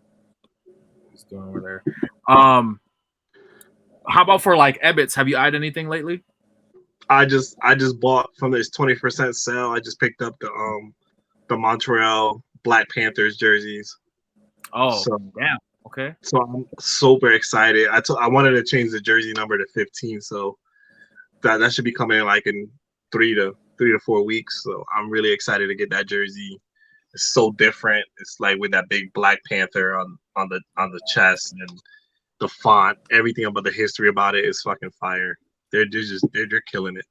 he's doing over there. How about for like Ebbets? Have you eyed anything lately? I just bought from this 20% sale. I just picked up the Montreal Black Panthers jerseys. Oh, so, damn. Okay. So I'm super excited. I wanted to change the jersey number to 15, so that should be coming in like in 3 to 3 to 4 weeks. So I'm really excited to get that jersey. It's so different. It's like with that big Black Panther on the chest and the font, everything about the history about it is fucking fire. They're killing it.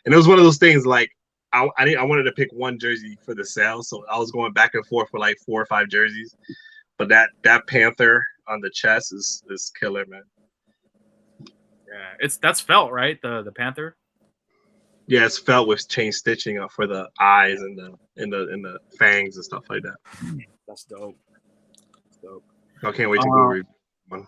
And it was one of those things like I wanted to pick one jersey for the sale, so I was going back and forth for like 4 or 5 jerseys. But that Panther on the chest is killer, man. Yeah, that's felt, right? The Panther. Yeah, it's felt with chain stitching up for the eyes and the fangs and stuff like that. That's dope. That's dope. I can't wait to go read one.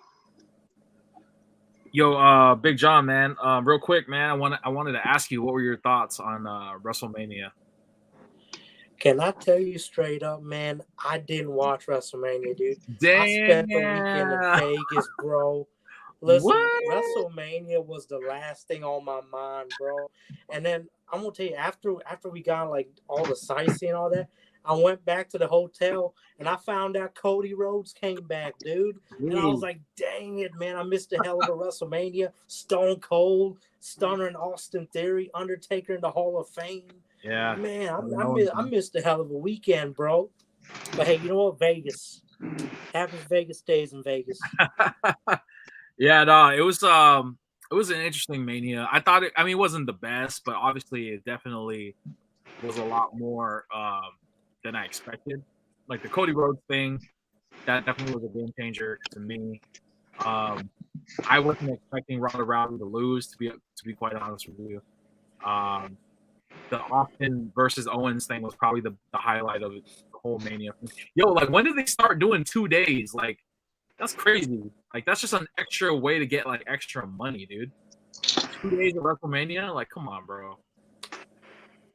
Yo, Big John, man. Real quick, man. I wanted to ask you, what were your thoughts on WrestleMania? Can I tell you straight up, man? I didn't watch WrestleMania, dude. Damn. I spent the weekend in Vegas, bro. Listen, WrestleMania was the last thing on my mind, bro. And then I'm gonna tell you, after we got like all the sightseeing and all that, I went back to the hotel and I found out Cody Rhodes came back, dude. And I was like, dang it, man, I missed a hell of a WrestleMania. Stone Cold, Stunner and Austin Theory, Undertaker in the Hall of Fame. Yeah, man, I missed a hell of a weekend, bro. But hey, you know what? Vegas. Happy Vegas days in Vegas. Yeah, no, it was an interesting Mania. I thought it wasn't the best, but obviously it definitely was a lot more than I expected. Like the Cody Rhodes thing, that definitely was a game changer to me. I wasn't expecting Ronda Rousey to lose, to be quite honest with you. The Austin versus Owens thing was probably the highlight of the whole Mania. Yo, like, when did they start doing 2 days? Like, that's crazy. Like, that's just an extra way to get like extra money, dude. 2 days of WrestleMania? Like, come on, bro.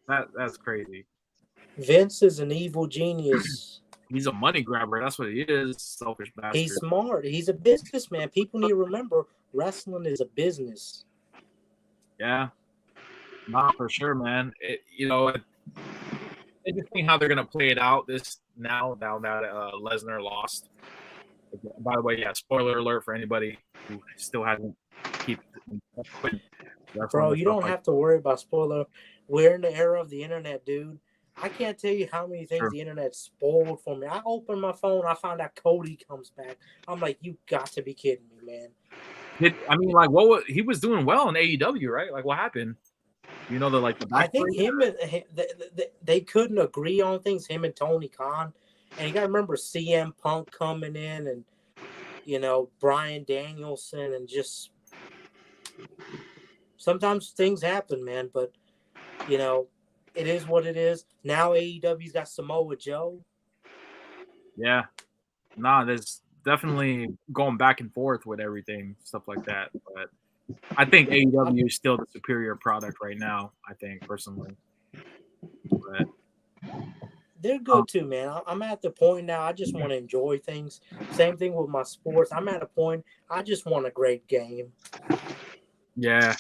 That's crazy. Vince is an evil genius. He's a money grabber. That's what he is. Selfish bastard. He's smart. He's a businessman. People need to remember wrestling is a business. Yeah. Not for sure, man. Interesting how they're gonna play it out now that Lesnar lost. By the way, yeah, spoiler alert for anybody who still hasn't quit. Bro, you don't have to worry about spoiler. We're in the era of the internet, dude. I can't tell you how many things the internet spoiled for me. I opened my phone, I found out Cody comes back. I'm like, you got to be kidding me, man. He was doing well in AEW, right? Like, what happened? You know, I think they couldn't agree on things, him and Tony Khan. And you got to remember CM Punk coming in and, you know, Bryan Danielson, and just sometimes things happen, man. But, you know, it is what it is. Now AEW's got Samoa Joe. Yeah. Nah, there's definitely going back and forth with everything, stuff like that. But I think AEW is still the superior product right now, I think, personally. But they're good too, man. I'm at the point now, I just want to enjoy things. Same thing with my sports. I'm at a point, I just want a great game. Yeah.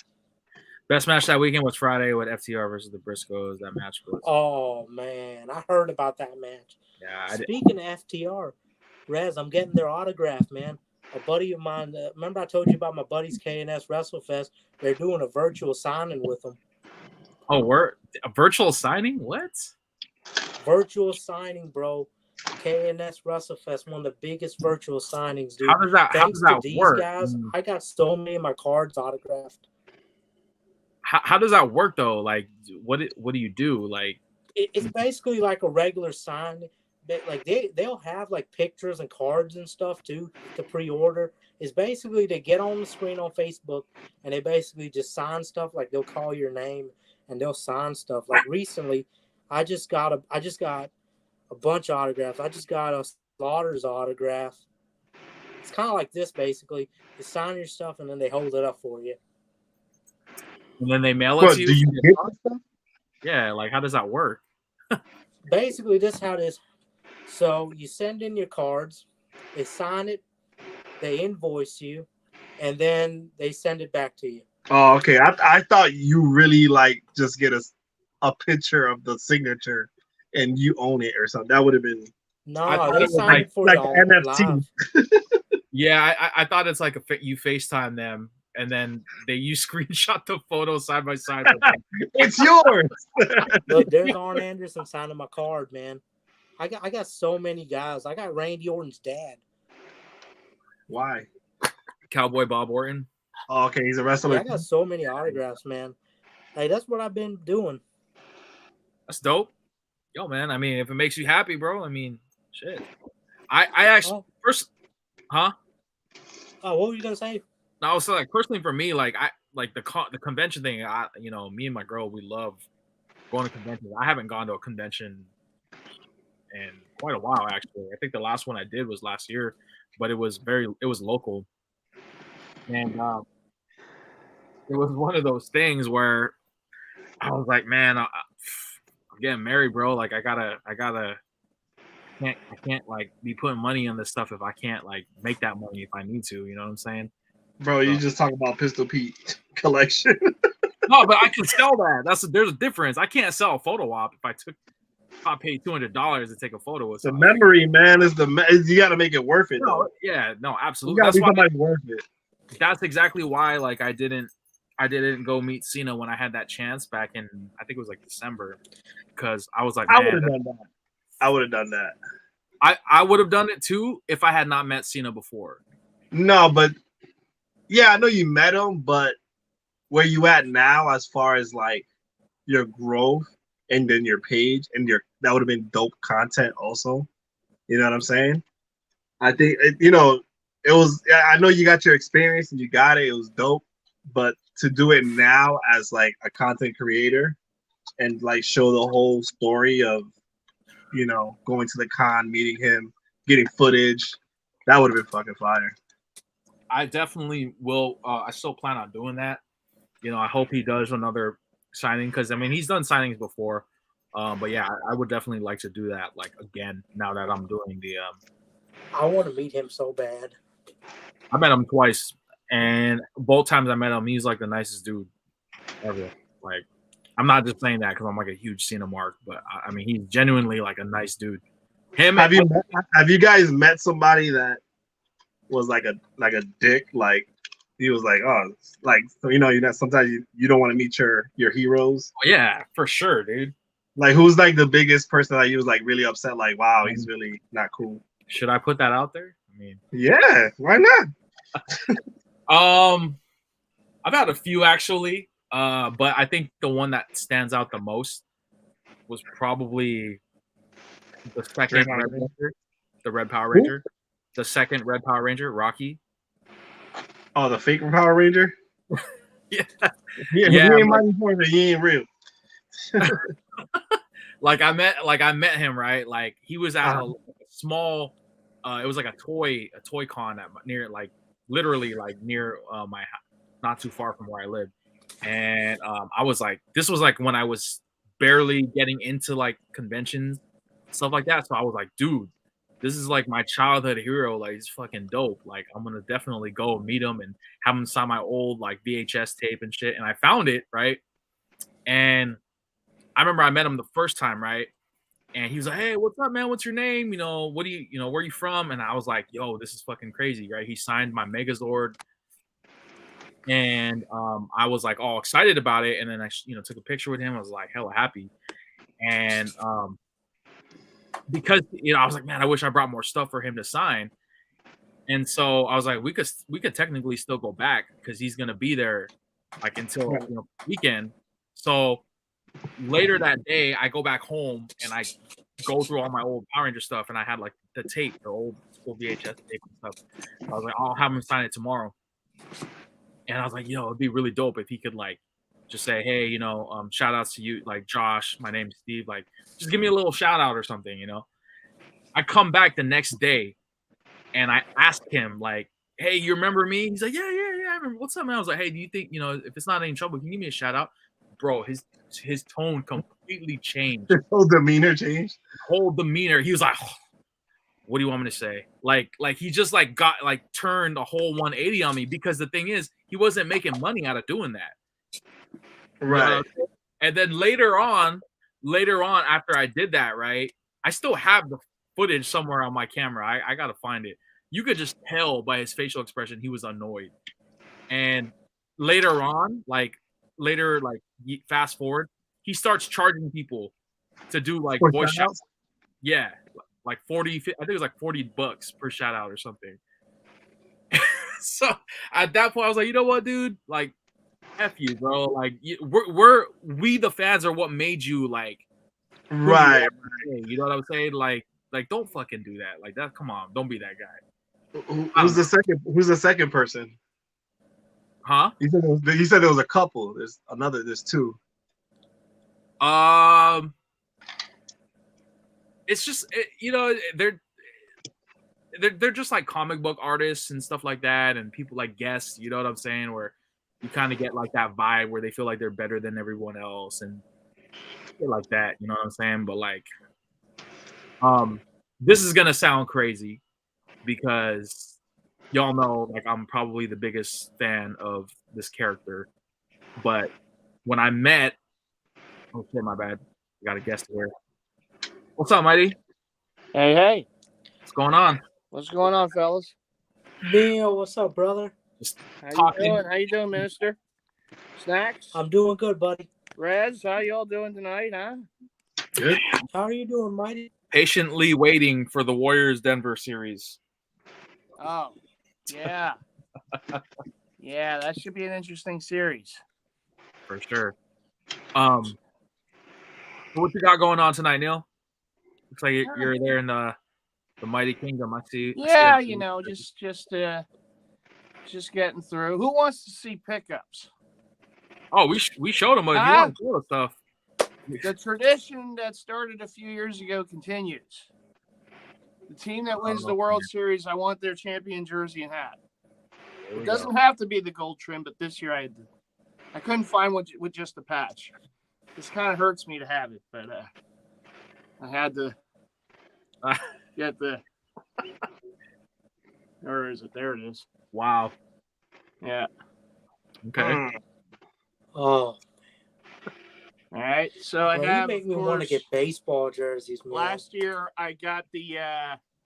Best match that weekend was Friday with FTR versus the Briscoes. That match was. Oh, man. I heard about that match. Yeah. Speaking of FTR, Rez, I'm getting their autograph, man. A buddy of mine, remember I told you about my buddies KNS WrestleFest? They're doing a virtual signing with them. Oh, a virtual signing? What? Virtual signing, bro. KNS WrestleFest, one of the biggest virtual signings, dude. How does that these work? guys, I got so many of my cards autographed. How does that work though? Like, what do you do? Like, it's basically like a regular sign. Like they'll have like pictures and cards and stuff too to pre-order. It's basically they get on the screen on Facebook and they basically just sign stuff. Like they'll call your name and they'll sign stuff. Like recently, I just got a bunch of autographs. I just got a Slaughter's autograph. It's kind of like this basically. You sign your stuff and then they hold it up for you. And then they mail it to you? Do you get stuff? Yeah, like how does that work? Basically, this is how it is. So you send in your cards, they sign it, they invoice you, and then they send it back to you. Oh, okay. I thought you really like just get a picture of the signature and you own it or something. That would have been. No, they sign it for like you NFT. live. Yeah, I thought it's like you FaceTime them and then you screenshot the photo side by side. It's yours. Look, there's Arn Anderson signing my card, man. I got so many guys. I got Randy Orton's dad. Why? Cowboy Bob Orton. Oh, okay, he's a wrestler. Yeah, I got so many autographs, man. Hey, that's what I've been doing. That's dope. Yo, man. I mean, if it makes you happy, bro. I mean, shit. I actually first, huh? Oh, what were you gonna say? No, I was like personally for me, like I like the convention thing. Me and my girl, we love going to conventions. I haven't gone to a convention in quite a while, actually. I think the last one I did was last year, but it was local, and it was one of those things where I was like, man, I'm getting married, bro. Like I can't like be putting money on this stuff if I can't like make that money if I need to. You know what I'm saying? Bro, you just talk about Pistol Pete collection. No, but I can sell that. There's a difference. I can't sell a photo op if I paid $200 to take a photo with the somebody. memory, man, you got to make it worth it. No, yeah, no, absolutely. You got to be somebody worth it. That's exactly why, like, I didn't go meet Cena when I had that chance back in, I think it was like December, because I was like, I would have done that. I would have done that. I would have done it too if I had not met Cena before. No, but yeah, I know you met him, but where you at now as far as like your growth and then your page and that would have been dope content also. You know what I'm saying? I think it was. I know you got your experience and you got it. It was dope, but to do it now as like a content creator and like show the whole story of going to the con, meeting him, getting footage, that would have been fucking fire. I definitely will. I still plan on doing that. I hope he does another signing because I mean he's done signings before, but yeah, I would definitely like to do that like again now that I'm doing the. I want to meet him so bad. I met him twice, and both times I met him, he's like the nicest dude ever. Like, I'm not just saying that because I'm like a huge Cena mark, but I mean he's genuinely like a nice dude. Have you guys met somebody that was like a dick? Like he was like, oh, like so sometimes you don't want to meet your heroes. Oh, yeah, for sure, dude. Like who's like the biggest person that you was like really upset? Like, wow, he's really not cool. Should I put that out there? I mean, yeah, why not? I've had a few actually, but I think the one that stands out the most was probably the second Red Ranger, the Red Power Ranger, the second Red Power Ranger, Rocky. Oh, the fake Power Ranger. Yeah, He ain't mighty point, but he ain't real. Like I met him, right? Like he was at a small, it was like a toy con near like literally like near my not too far from where I live, and I was like, this was like when I was barely getting into like conventions, stuff like that. So I was like, dude, this is like my childhood hero. Like he's fucking dope. Like I'm gonna definitely go meet him and have him sign my old like VHS tape and shit. And I found it right, and I remember I met him the first time, right? And he was like, hey, what's up, man? What's your name? What do you, where are you from? And I was like, yo, this is fucking crazy, right? He signed my Megazord. And I was like all excited about it. And then I, took a picture with him. I was like hella happy. And because, I was like, man, I wish I brought more stuff for him to sign. And so I was like, we could technically still go back because he's going to be there like until weekend. So later that day, I go back home and I go through all my old Power Ranger stuff, and I had like the tape, the old school VHS tape and stuff. I was like, I'll have him sign it tomorrow. And I was like, yo, it'd be really dope if he could like just say, hey, shout outs to you, like Josh, my name's Steve, like just give me a little shout out or something, I come back the next day and I asked him like, hey, you remember me? He's like, yeah, I remember. What's up, man? I was like, hey, do you think, if it's not any trouble, can you give me a shout out? Bro, his tone completely changed. His whole demeanor changed. He was like, oh, what do you want me to say? Like he just like got like turned a whole 180 on me because the thing is he wasn't making money out of doing that. Right. And then later on after I did that, right, I still have the footage somewhere on my camera. I gotta find it. You could just tell by his facial expression he was annoyed. And later on, like fast forward, he starts charging people to do like For voice shout-outs? shouts. Yeah, like 40, I think it was like $40 per shout out or something. So at that point, I was like, you know what, dude? Like, F you, bro. Like, we the fans are what made you like who you Right. are today, you know what I'm saying? Like don't fucking do that. Like that. Come on, don't be that guy. Who's the second person? Huh? You said there was a couple. There's two. It's just they're just like comic book artists and stuff like that, and people like guests. You know what I'm saying? Where you kind of get like that vibe where they feel like they're better than everyone else and shit like that. You know what I'm saying? But like, this is gonna sound crazy because y'all know like I'm probably the biggest fan of this character, but when I met, oh shit, my bad, I got a guest here. What's up, Mighty? Hey, What's going on? what's going on, fellas? Neil, what's up, brother? Just How you talking. doing? How you doing, Minister? Snacks? I'm doing good, buddy. Reds, how y'all doing tonight, huh? Good. How are you doing, Mighty? Patiently waiting for the Warriors Denver series. Oh, yeah. Yeah, that should be an interesting series. For sure. What you got going on tonight, Neil? Looks like you're there in the Mighty Kingdom. I see. Yeah, just getting through. Who wants to see pickups? Oh, we showed them, but if you want to show us stuff. The tradition that started a few years ago continues. The team that wins the World Series, I want their champion jersey and hat. It doesn't have to be the gold trim, but this year I couldn't find one with just the patch. This kind of hurts me to have it, but I had to get the. Or is it? There it is. Wow. Yeah. Okay. Oh. All right, so I have. You make me want to get baseball jerseys, man. Last year, I got the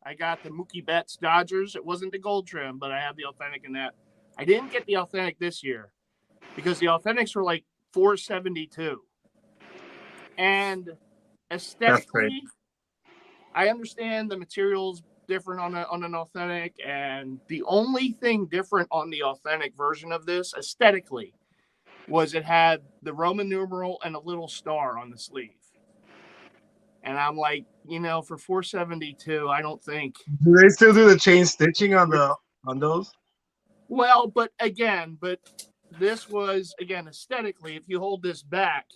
Mookie Betts Dodgers. It wasn't the gold trim, but I have the authentic in that. I didn't get the authentic this year because the authentics were like $472, and aesthetically, I understand the materials different on an authentic, and the only thing different on the authentic version of this aesthetically was it had the Roman numeral and a little star on the sleeve. And I'm like, for $472, I don't think. Do they still do the chain stitching on those? Well, but this was aesthetically. If you hold this back,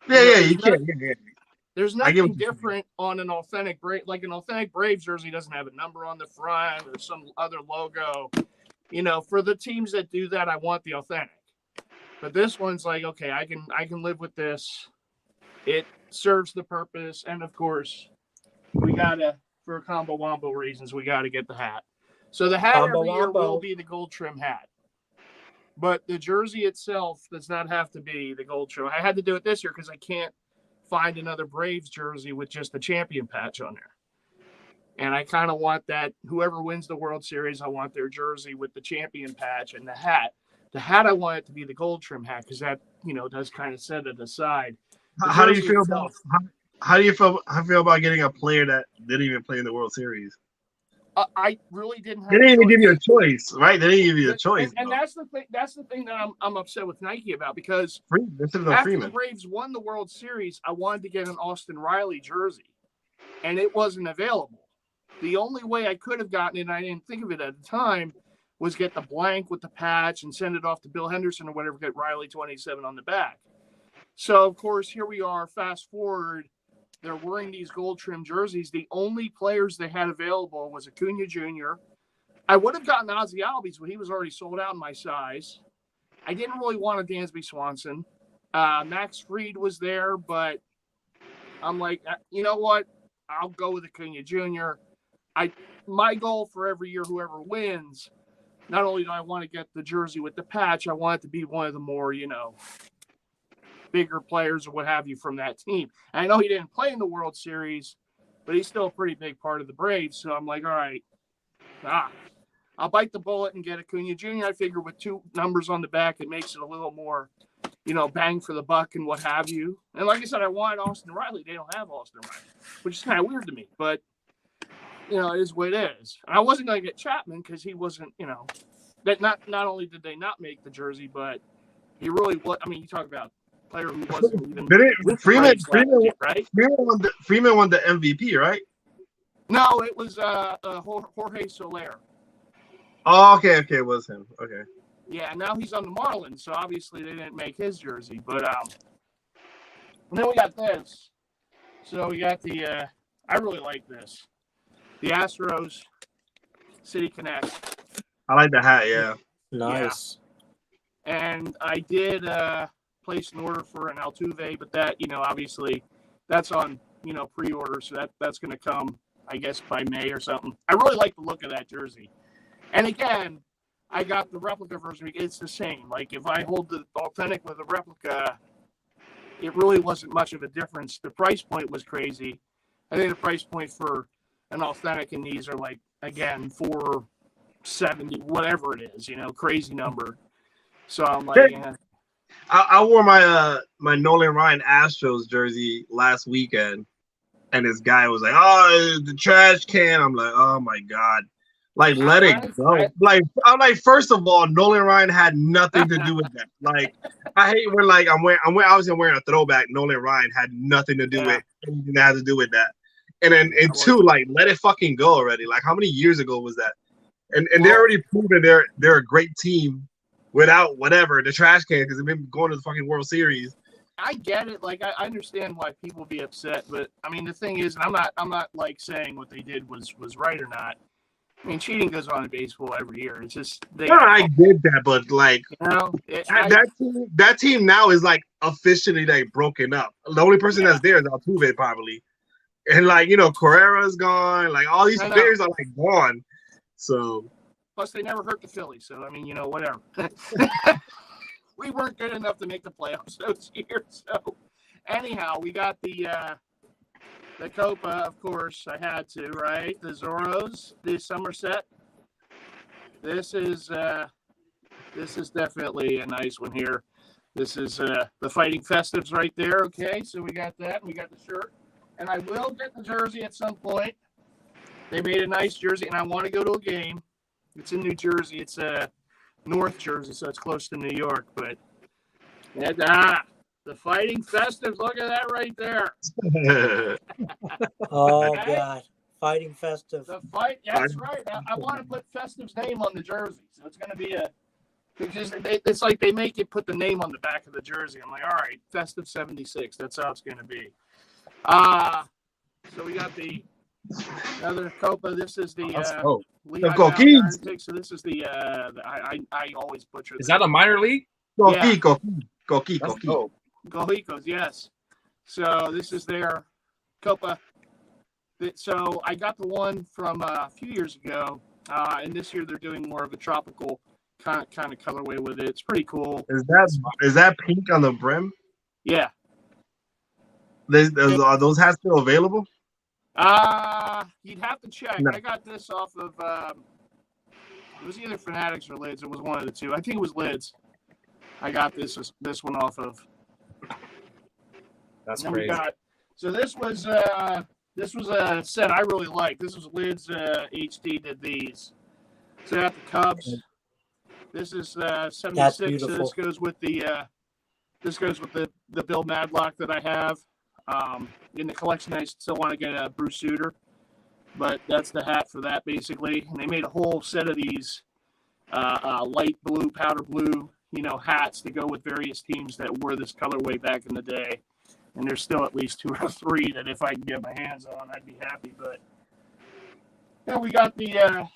you can. Yeah. There's nothing different on an authentic Brave. Like an authentic Braves jersey doesn't have a number on the front or some other logo. For the teams that do that, I want the authentic. But this one's like, okay, I can live with this. It serves the purpose, and of course, we gotta, for combo wombo reasons, we gotta get the hat. So the hat every year will be the gold trim hat, but the jersey itself does not have to be the gold trim. I had to do it this year because I can't find another Braves jersey with just the champion patch on there, and I kind of want that. Whoever wins the World Series, I want their jersey with the champion patch and the hat. The hat, I want it to be the gold trim hat because that, does kind of set it aside. How do you feel about how do you feel about getting a player that didn't even play in the World Series? I really didn't have. They didn't even give you a choice, right? They didn't give you a choice. And that's the thing. That's the thing that I'm upset with Nike about because after the Braves won the World Series, I wanted to get an Austin Riley jersey, and it wasn't available. The only way I could have gotten it, and I didn't think of it at the time, was get the blank with the patch and send it off to Bill Henderson or whatever, get Riley 27 on the back. So, of course, here we are, fast forward, they're wearing these gold trim jerseys. The only players they had available was Acuna Jr. I would have gotten Ozzie Albies, but he was already sold out in my size. I didn't really want a Dansby Swanson. Max Fried was there, but I'm like, you know what? I'll go with Acuna Jr. My goal for every year, whoever wins, not only do I want to get the jersey with the patch, I want it to be one of the more, bigger players or what have you from that team. And I know he didn't play in the World Series, but he's still a pretty big part of the Braves. So I'm like, all right. I'll bite the bullet and get Acuna Jr. I figure with 2 numbers on the back, it makes it a little more, bang for the buck and what have you. And like I said, I wanted Austin Riley. They don't have Austin Riley, which is kind of weird to me. But, it is what it is. And I wasn't going to get Chapman because he wasn't, that not only did they not make the jersey, but he really was. I mean, you talk about a player who wasn't even. Freeman won the MVP, right? No, it was Jorge Soler. Oh, okay, it was him. Okay. Yeah, now he's on the Marlins, so obviously they didn't make his jersey. But and then we got this. So we got the I really like this. The Astros City Connect. I like the hat, yeah. Nice. Yeah. And I did place an order for an Altuve, but that, obviously that's on, pre-order, so that's going to come, I guess, by May or something. I really like the look of that jersey. And again, I got the replica version. It's the same. Like, if I hold the authentic with a replica, it really wasn't much of a difference. The price point was crazy. I think the price point for an authentic in these are like, again, $470, whatever it is, crazy number. So I'm like, yeah. I wore my my Nolan Ryan Astros jersey last weekend, and this guy was like, "Oh, the trash can." I'm like, "Oh my god." Like, let it go. I'm like, first of all, Nolan Ryan had nothing to do with that. Like, I hate when obviously I'm wearing a throwback. Nolan Ryan had nothing to do with anything that had to do with that. And then two, like, let it fucking go already. Like, how many years ago was that? And they already proved that they're a great team without whatever the trash can because they've been going to the fucking World Series. I get it. Like, I understand why people be upset, but I mean, the thing is, and I'm not like saying what they did was right or not. I mean, cheating goes on in baseball every year. It's just I get that, but like, that team now is like officially like broken up. The only person that's there is Altuve probably, and like Carrera's gone. Like all these players are like gone. So plus they never hurt the Phillies. So I mean, whatever. We weren't good enough to make the playoffs those years. So anyhow, we got the Copa, of course, I had to, right? The Zorros, the Somerset. This is definitely a nice one here. This is the Fighting Festives right there, okay? So we got that, we got the shirt. And I will get the jersey at some point. They made a nice jersey, and I want to go to a game. It's in New Jersey. It's North Jersey, so it's close to New York. But, the Fighting Festives, look at that right there. Oh, God. Fighting Festive. That's right. I want to put Festive's name on the jersey. So it's going to be it's like they make you put the name on the back of the jersey. I'm like, all right, Festive 76. That's how it's going to be. So we got the other Copa. This is the Lehigh Valley. So this is the I always butcher Is that a minor league? Gojicos, yes. So this is their Copa. So I got the one from a few years ago, and this year they're doing more of a tropical kind of colorway with it. It's pretty cool. Is that pink on the brim? Yeah. Are those hats still available? You'd have to check. No. I got this off of it was either Fanatics or Lids. It was one of the two. I think it was Lids. I got this one off of. That's crazy. So this was a set I really liked. This was Lids HD did these. So I got the Cubs. This is 76. So this goes with the Bill Madlock that I have. In the collection, I still want to get a Bruce Sutter, but that's the hat for that basically. And they made a whole set of these light blue, powder blue, hats to go with various teams that wore this colorway back in the day. And there's still at least 2 or 3 that if I can get my hands on, I'd be happy. But we got the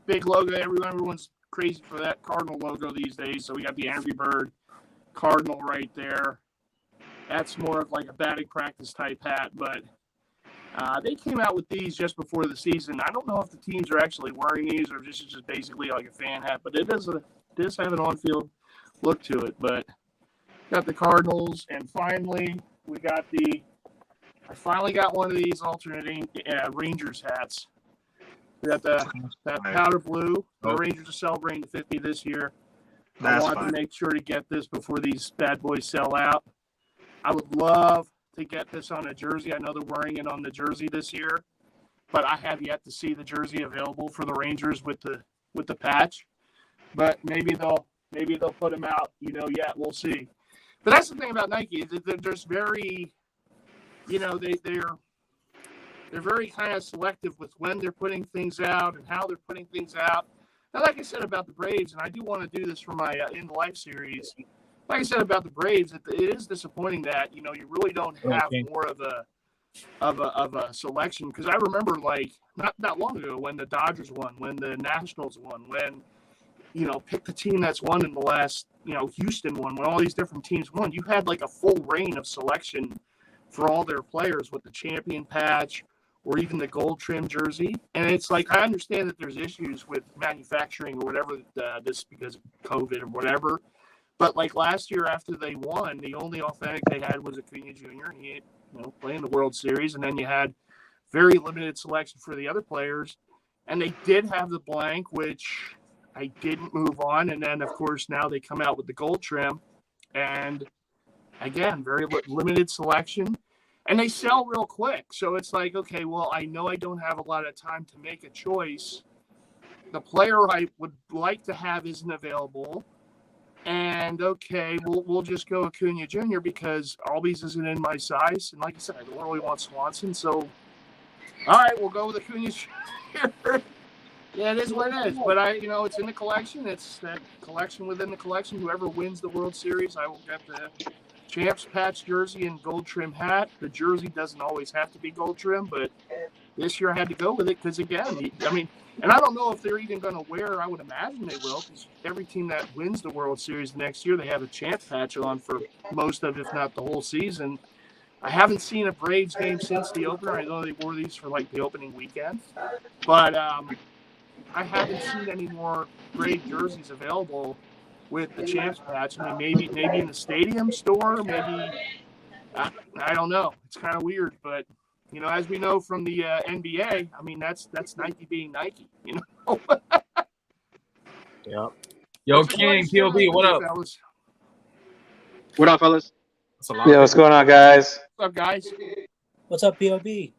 big logo. Everyone's crazy for that Cardinal logo these days. So we got the Angry Bird Cardinal right there. That's more of like a batting practice type hat, but they came out with these just before the season. I don't know if the teams are actually wearing these or this is just basically like a fan hat, but it does have an on-field look to it. But got the Cardinals, and finally I finally got one of these alternating Rangers hats. We got that powder blue. The Rangers are celebrating 50 this year. I wanted to make sure to get this before these bad boys sell out. I would love to get this on a jersey. I know they're wearing it on the jersey this year, but I have yet to see the jersey available for the Rangers with the patch. But maybe they'll put them out. Yet we'll see. But that's the thing about Nike. They're just very, they're very kind of selective with when they're putting things out and how they're putting things out. Now, like I said about the Braves, and I do want to do this for my In the Life series. Like I said about the Braves, it is disappointing that you really don't have more of a selection. Because I remember not that long ago when the Dodgers won, when the Nationals won, when pick the team that's won in the last Houston won, when all these different teams won. You had a full reign of selection for all their players with the champion patch or even the gold trim jersey. And it's I understand that there's issues with manufacturing or whatever this because of COVID or whatever. But last year after they won, the only authentic they had was Acuna Jr. He playing the World Series. And then you had very limited selection for the other players. And they did have the blank, which I didn't move on. And then, of course, now they come out with the gold trim. And, again, very limited selection. And they sell real quick. So it's okay, well, I know I don't have a lot of time to make a choice. The player I would like to have isn't available. And, okay, we'll just go Acuna Jr. because Albies isn't in my size. And like I said, I don't really want Swanson. So, all right, we'll go with Acuna Jr. Yeah, it is what it is. But, it's in the collection. It's that collection within the collection. Whoever wins the World Series, I will get the Champs patch jersey and gold trim hat. The jersey doesn't always have to be gold trim, but this year I had to go with it because, again, and I don't know if they're even going to wear, I would imagine they will, because every team that wins the World Series next year, they have a Champs patch on for most of, if not the whole season. I haven't seen a Braves game since the opener. I know they wore these for the opening weekend, but I haven't seen any more Brave jerseys available with the Champs patch. Maybe in the stadium store, maybe I don't know. It's kind of weird, but as we know from the NBA, that's Nike being Nike. Yeah. Yo, King, POB, what up? Fellas? What up, fellas? Yeah, what's going on, guys? What's up, guys? What's up, POB?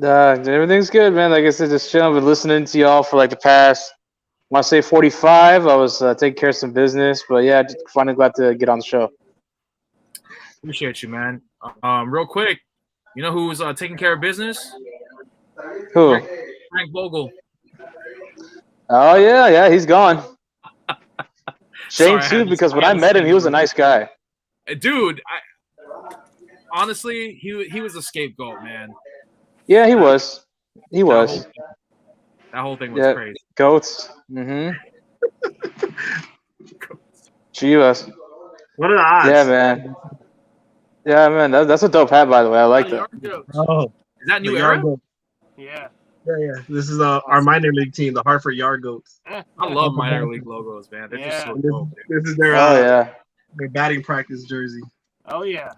Everything's good, man. Like I said, just chilling, been listening to y'all for the past, I want to say 45. I was taking care of some business, but yeah, just finally glad to get on the show. Appreciate you, man. Real quick, you know who's taking care of business? Who? Frank Vogel. Oh yeah, he's gone. Shame too, because when I met him, he was a nice guy. Dude, honestly, he was a scapegoat, man. Yeah, he was. He was. That whole thing was crazy. Goats. Mm-hmm. Chivas. What are the odds? Yeah, man. Yeah, man. That's a dope hat, by the way. I like that. Oh, is that new era? Yeah. Yeah. This is our minor league team, the Hartford Yard Goats. I love minor league logos, man. They're just so dope. This is their their batting practice jersey. Oh yeah.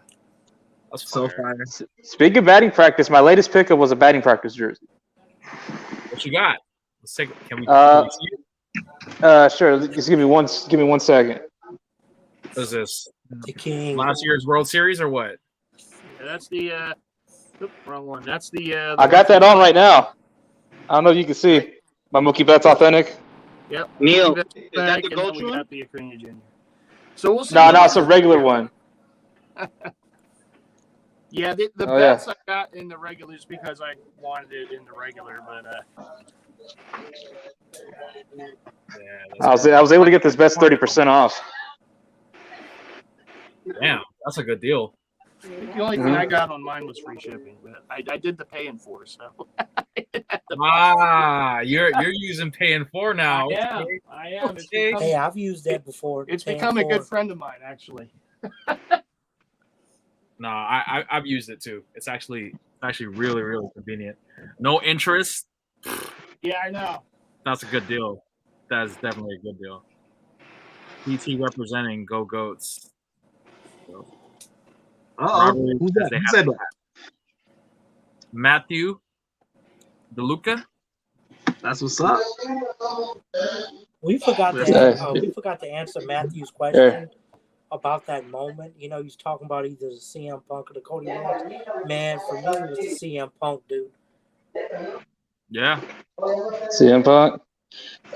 That's so fire. Speaking of batting practice, my latest pickup was a batting practice jersey. What you got? Let's take. Can we see it? Sure. Just give me one second. What is this? The King. Last year's World Series or what? Yeah, that's the wrong one. That's the I got that on right now. I don't know if you can see. My Mookie Betts authentic. Yep. Neil, is that the gold one? So we'll see. No, it's a regular one. Yeah, the bets I got in the regular is because I wanted it in the regular, but I was able to get this best 30% off. Damn, that's a good deal. The only thing I got on mine was free shipping, but I did the paying for, so. You're using paying for now. I am. Hey, I've used that before. It's become a good friend of mine, actually. No, I've used it too. It's actually really, really convenient. No interest. Yeah, I know. That's a good deal. That is definitely a good deal. PT representing Go Goats. So, who's that? Who said that? Matthew DeLuca. That's what's up. We forgot to answer Matthew's question about that moment. You know, he's talking about either the CM Punk or the Cody Rhodes. Man, for me, it was the CM Punk, dude. Yeah. CM Punk.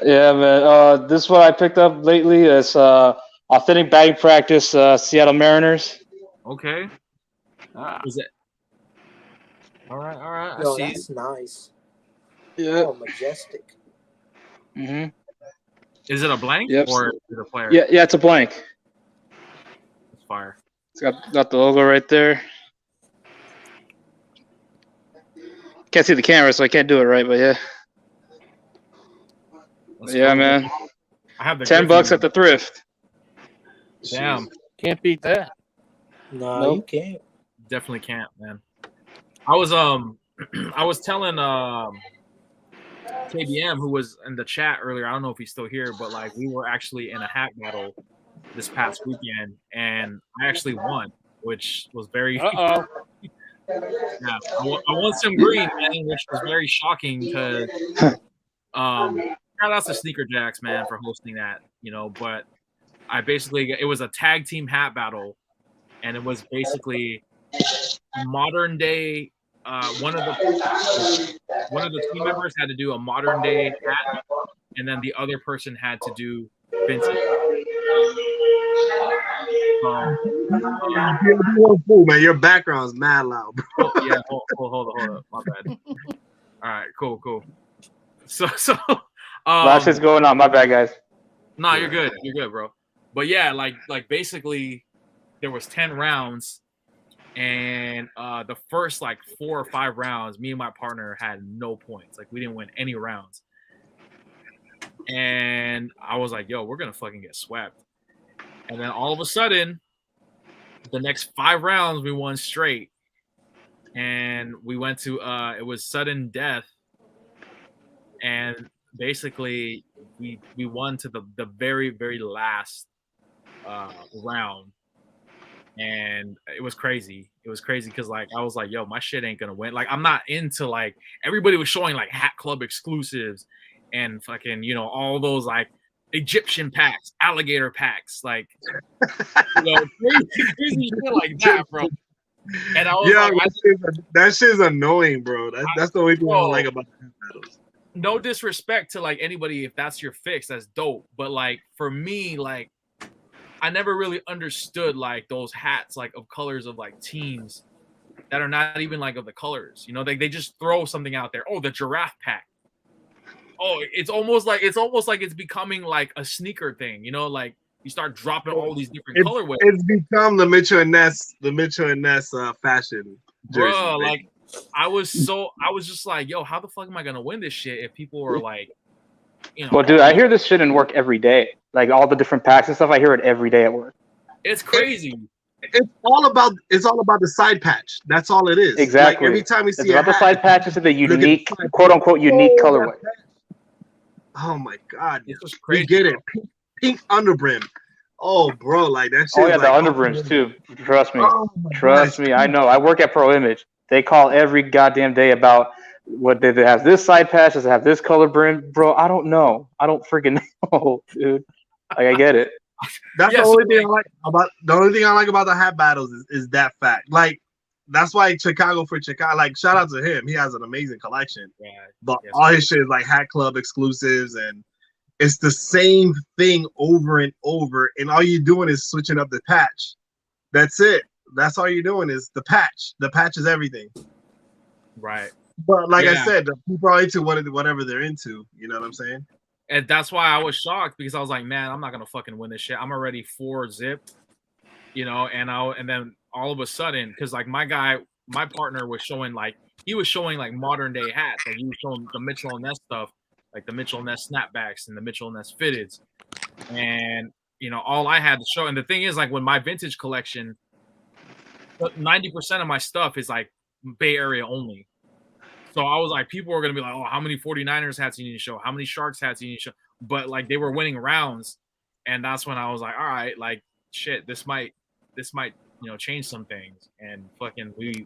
Yeah, man. This is what I picked up lately. It's authentic batting practice. Seattle Mariners. Okay. Is it? All right. Yo, that's nice. Yeah. Oh, majestic. Mm-hmm. Is it a blank or is it a player? Yeah, it's a blank. It's fire. It's got the logo right there. Can't see the camera, so I can't do it right, but yeah. Yeah, man. I have the $10 at the thrift. Damn. Can't beat that. No, you can't. Definitely can't, man. I was telling KBM, who was in the chat earlier, I don't know if he's still here, but like we were actually in a hat battle this past weekend, and I actually won, which was very. Uh-oh. Yeah, I won some green, man, which was very shocking because shout out to Sneaker Jacks, man, for hosting that, you know. But it was a tag team hat battle, and it was basically modern day. One of the team members had to do a modern day hat, and then the other person had to do vintage. Man, your background's mad loud, bro. Oh, yeah, hold on, my bad. All right, cool. So Last shit's going on. My bad, guys. No, you're good, bro. But yeah, like basically, there was 10 rounds, and the first like 4 or 5 rounds, me and my partner had no points. Like we didn't win any rounds, and I was like, "Yo, we're gonna fucking get swept." And then all of a sudden, the next 5 rounds we won straight, and we went to it was sudden death, and basically we won to the very, very last round, and it was crazy. It was crazy because like I was like, yo, my shit ain't gonna win. Like I'm not into like everybody was showing like Hat Club exclusives and fucking, you know, all those like Egyptian packs, alligator packs, like you know, crazy shit like that, bro. And I was that shit's annoying, bro. That's the only thing I don't like about the battles. No disrespect to like anybody, if that's your fix, that's dope. But like for me, like I never really understood like those hats like of colors of like teams that are not even like of the colors. You know, they just throw something out there. Oh, the giraffe pack. Oh, it's almost like it's becoming like a sneaker thing, you know, like you start dropping all these different colorways. It's become the Mitchell and Ness fashion jersey. Bro, like I was just like, yo, how the fuck am I gonna win this shit if people are like, you know? Well, dude, I hear this shit in work every day. Like all the different packs and stuff, I hear it every day at work. It's crazy. It's all about the side patch. That's all it is. Exactly. Like every time we see it's about the side patches of the unique, quote unquote, unique colorway. Oh my god, this was crazy. We get it. Pink underbrim. Oh, bro, like that shit. Oh yeah, the underbrims too. Trust me. Trust me. I know. I work at Pro Image. They call every goddamn day about what they have. This side patch, does it have this color brim, bro? I don't know. I don't freaking know, dude. Like I get it. That's the only thing I like about the hat battles is that fact. Like that's why Chicago, like shout out to him. He has an amazing collection. Yeah, but all his shit is like Hat Club exclusives, and it's the same thing over and over. And all you're doing is switching up the patch. That's it. That's all you're doing is the patch. The patch is everything. Right. But like I said, the people are into whatever they're into. You know what I'm saying? And that's why I was shocked because I was like, man, I'm not gonna fucking win this shit. I'm already 4-zip, you know, and then all of a sudden, because like my partner was showing like modern day hats. Like he was showing the Mitchell and Ness stuff, like the Mitchell and Ness snapbacks and the Mitchell and Ness fitteds. And you know, all I had to show, and the thing is, like when my vintage collection, 90% of my stuff is like Bay Area only. So I was like, people were gonna be like, oh, how many 49ers hats you need to show? How many Sharks hats you need to show? But like they were winning rounds, and that's when I was like, all right, like shit, this might, you know, change some things. And fucking we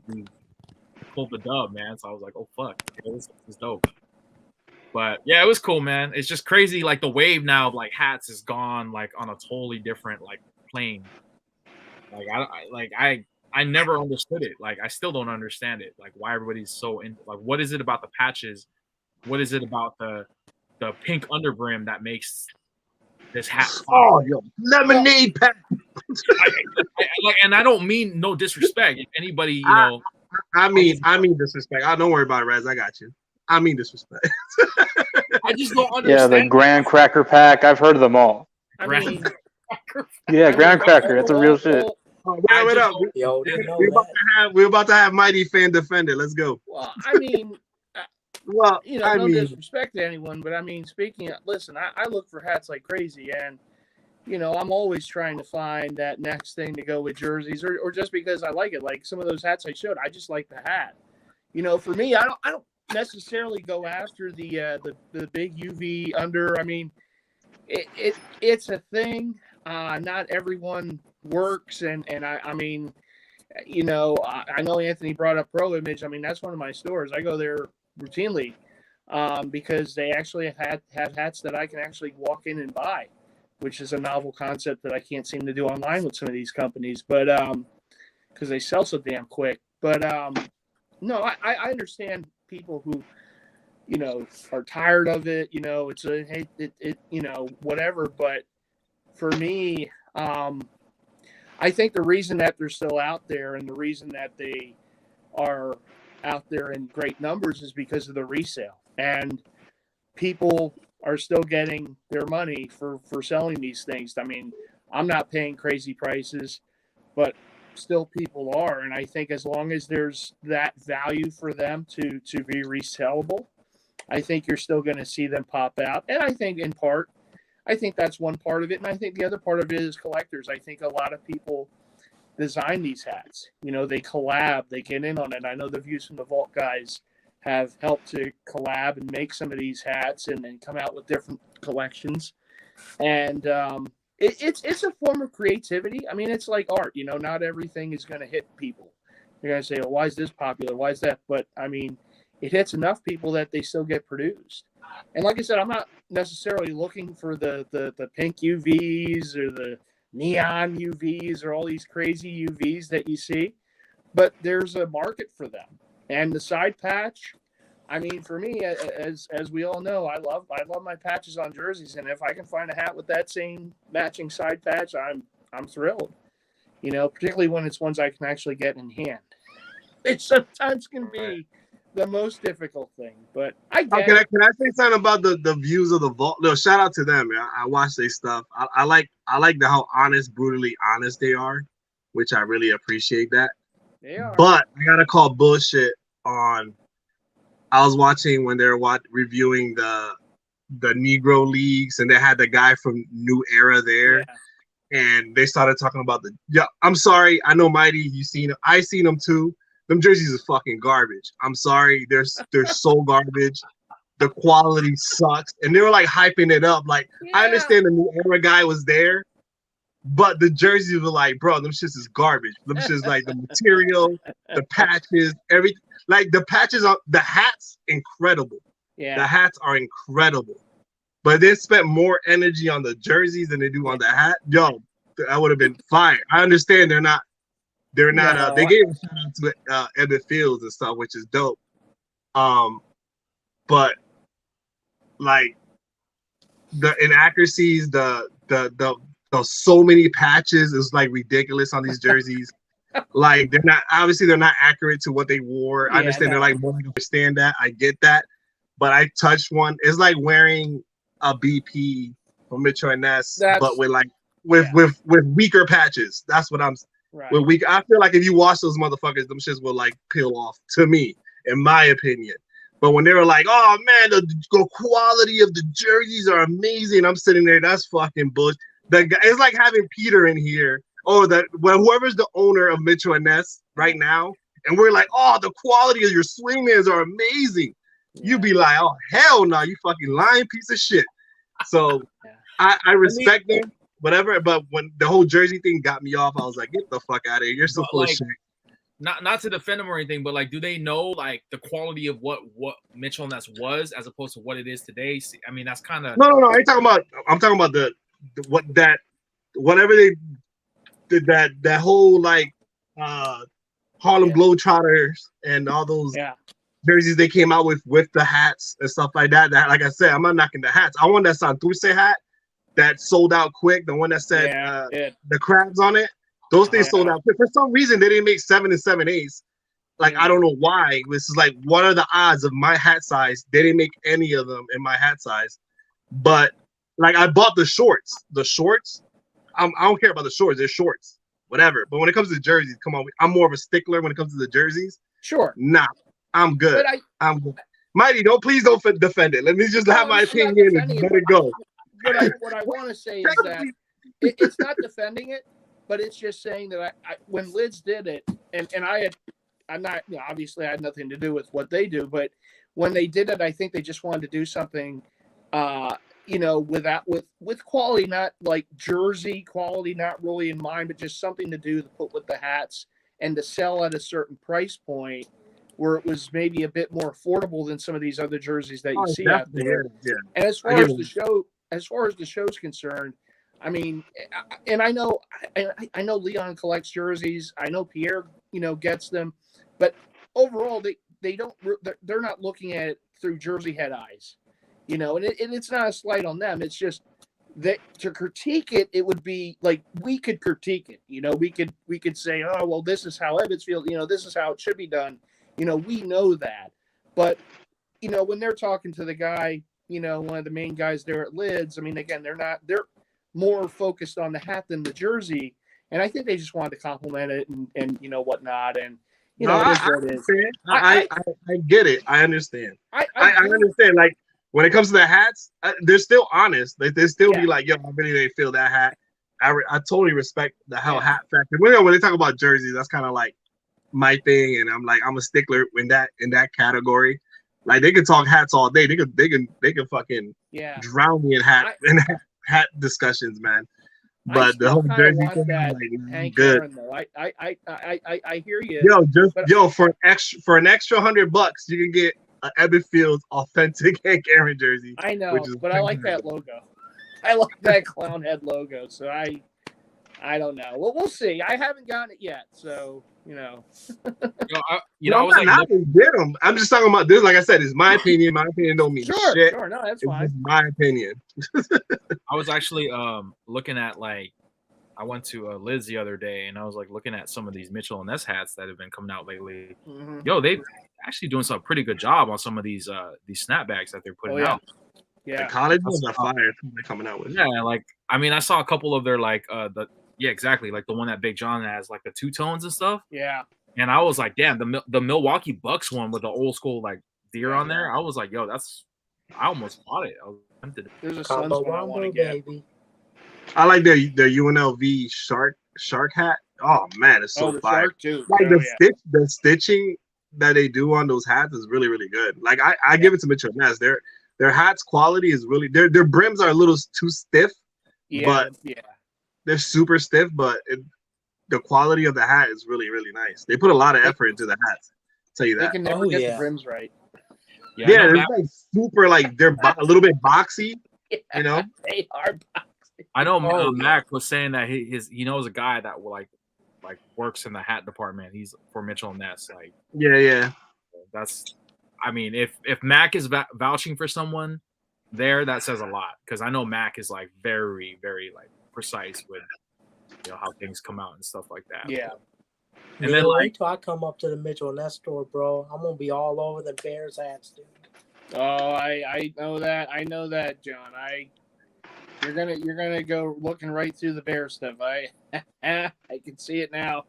pulled the dub, man. So I was like, oh fuck, this is dope. But yeah, it was cool, man. It's just crazy. Like the wave now of like hats is gone like on a totally different like plane. Like I never understood it. Like I still don't understand it. Like why everybody's so into like what is it about the patches? What is it about the pink underbrim that makes this hat? Oh, yo, lemonade pack. And I don't mean no disrespect. If anybody, you know, I mean disrespect. Don't worry about it, Rez. I got you. I mean disrespect. I just don't understand. Yeah, the Graham Cracker Pack. I've heard of them all. I mean, yeah, Graham Cracker. That's a real shit. Wait up. We're about to have Mighty Fan Defender. Let's go. Well, I mean, well, you know, no disrespect to anyone, but I mean, listen, I look for hats like crazy, and you know, I'm always trying to find that next thing to go with jerseys, or just because I like it. Like some of those hats I showed, I just like the hat. You know, for me, I don't necessarily go after the big UV under. I mean, it's a thing. Not everyone works, and I mean, you know, I know Anthony brought up Pro Image. I mean, that's one of my stores. I go there routinely because they actually have hats that I can actually walk in and buy, which is a novel concept that I can't seem to do online with some of these companies, but because they sell so damn quick. But no, I understand people who, you know, are tired of it. You know, it's you know, whatever. But for me, I think the reason that they're still out there and the reason that they are out there in great numbers is because of the resale, and people are still getting their money for selling these things. I mean, I'm not paying crazy prices, but still people are. And I think as long as there's that value for them to be resellable, I think you're still going to see them pop out. And I think in part, I think that's one part of it. And I think the other part of it is collectors. I think a lot of people design these hats. You know, they collab, they get in on it. I know the Views from the Vault guys have helped to collab and make some of these hats and then come out with different collections. And it's a form of creativity. I mean, it's like art, you know, not everything is going to hit people. You're going to say, well, why is this popular? Why is that? But I mean, it hits enough people that they still get produced. And like I said, I'm not necessarily looking for the pink UVs or the neon UVs or all these crazy UVs that you see, but there's a market for them. And the side patch, I mean, for me, as we all know, I love my patches on jerseys, and if I can find a hat with that same matching side patch, I'm thrilled. You know, particularly when it's ones I can actually get in hand. It sometimes can be the most difficult thing, but I get it. Can I say something about the Views of the Vault? No, shout out to them, man. I watch their stuff. I like how brutally honest they are, which I really appreciate that. They are. But I gotta call bullshit on. I was watching when they were reviewing the Negro leagues, and they had the guy from New Era there, and they started talking about I'm sorry, I know Mighty, you seen him. I seen him too. Them jerseys is fucking garbage. I'm sorry, they're so garbage. The quality sucks, and they were like hyping it up. Like I understand the New Era guy was there, but the jerseys were like, bro, them shits is garbage. Them shits like the material, the patches, everything. Like the patches on the hats, incredible. Yeah, the hats are incredible. But they spent more energy on the jerseys than they do on the hat. Yo, that would have been fire. I understand they're not. They gave a shout out to Emmett Fields and stuff, which is dope. But like the inaccuracies, the so many patches is like ridiculous on these jerseys. Like they're not accurate to what they wore. I understand they're like more to understand that. I get that. But I touched one. It's like wearing a BP from Mitchell and Ness, but with weaker patches. That's what I'm with weak. I feel like if you wash those motherfuckers, them shits will like peel off, to me, in my opinion. But when they were like, oh man, the quality of the jerseys are amazing, I'm sitting there, that's fucking bullshit. The guy, it's like having Peter in here. Whoever's the owner of Mitchell and Ness right now, and we're like, oh, the quality of your swingmans are amazing. You'd be like, oh, hell no, you fucking lying piece of shit. So I respect them, whatever. But when the whole jersey thing got me off, I was like, get the fuck out of here. You're so full of shit. not to defend them or anything, but like, do they know like the quality of what Mitchell and Ness was as opposed to what it is today? See, I mean, that's kind of no. I'm talking about the whatever they did that whole like Harlem Globetrotters and all those jerseys they came out with the hats and stuff like that. That, like I said, I'm not knocking the hats. I want that Santurce hat that sold out quick. The one that said the crabs on it. Those things sold out quick. For some reason, they didn't make 7 and 7/8. Like, I don't know why. This is like, what are the odds of my hat size? They didn't make any of them in my hat size. But like, I bought the shorts. The shorts, I don't care about the shorts. They're shorts, whatever. But when it comes to jerseys, come on, I'm more of a stickler when it comes to the jerseys. Sure. Nah, I'm good. I'm good. Mighty, please don't defend it. Let me just have my opinion and let it go. What I want to say is that it's not defending it, but it's just saying that I when Lids did it, and I'm not, obviously I had nothing to do with what they do, but when they did it, I think they just wanted to do something, with quality, not like jersey quality, not really in mind, but just something to do to put with the hats and to sell at a certain price point where it was maybe a bit more affordable than some of these other jerseys that you see out there. Yeah. And as far as the show's concerned, I mean, and I know Leon collects jerseys. I know Pierre, gets them, but overall they're not looking at it through jersey head eyes, and it's not a slight on them. It's just that to critique it, it would be like we could critique it. We could say, oh well, this is how Evans feels. This is how it should be done. We know that, but when they're talking to the guy, one of the main guys there at Lids, I mean, again, they're more focused on the hat than the jersey, and I think they just wanted to compliment it and whatnot, and I get it. I understand. I understand. Like when it comes to the hats, they're still honest. They still be like, yo, I really didn't feel that hat. I totally respect the hell hat factor. When they talk about jerseys, that's kind of like my thing, and I'm a stickler in that category. Like they can talk hats all day. They can fucking drown me in hat discussions, man. But the whole jersey thing, like, good. Aaron, though. I hear you. For an extra $100, you can get an Ebbet Fields authentic Hank Aaron jersey. I know, but I like that logo. I like that clown head logo. So I don't know. Well, we'll see. I haven't gotten it yet, so I was like, get them. I'm just talking about this. Like I said, it's my opinion. My opinion don't mean shit. Sure, no, that's fine. It's my opinion. I was actually looking at I went to Liz the other day, and I was like looking at some of these Mitchell and Ness hats that have been coming out lately. Mm-hmm. Yo, they've actually doing some pretty good job on some of these snapbacks that they're putting out. Yeah, the college ones are fire. They're coming out with. Yeah, I saw a couple of their exactly, like the one that Big John has, like the two tones and stuff. Yeah. And I was like, damn, the Milwaukee Bucks one with the old school like deer on there. I was like, yo, I almost bought it. I was tempted. There's a Suns one I want to get. I like their UNLV shark hat. Oh man, it's so fire. Too. Like the stitching that they do on those hats is really, really good. Like I give it to Mitchell Ness. Their hats quality is really their brims are a little too stiff. Yeah, they're super stiff, but the quality of the hat is really, really nice. They put a lot of effort into the hats. I'll tell you that. They can never get the brims right. Yeah, they're like super, like they're a little bit boxy. They are boxy. I know Mac was saying that he knows a guy that will like works in the hat department. He's for Mitchell and Ness. Like that's. I mean, if Mac is vouching for someone there, that says a lot, because I know Mac is like very, very like precise with how things come out and stuff like that. Yeah. And then wait till I come up to the Mitchell and Ness store, bro. I'm gonna be all over the Bears hats, dude. Oh, I know that. I know that, John. You're gonna go looking right through the Bear stuff. I can see it now.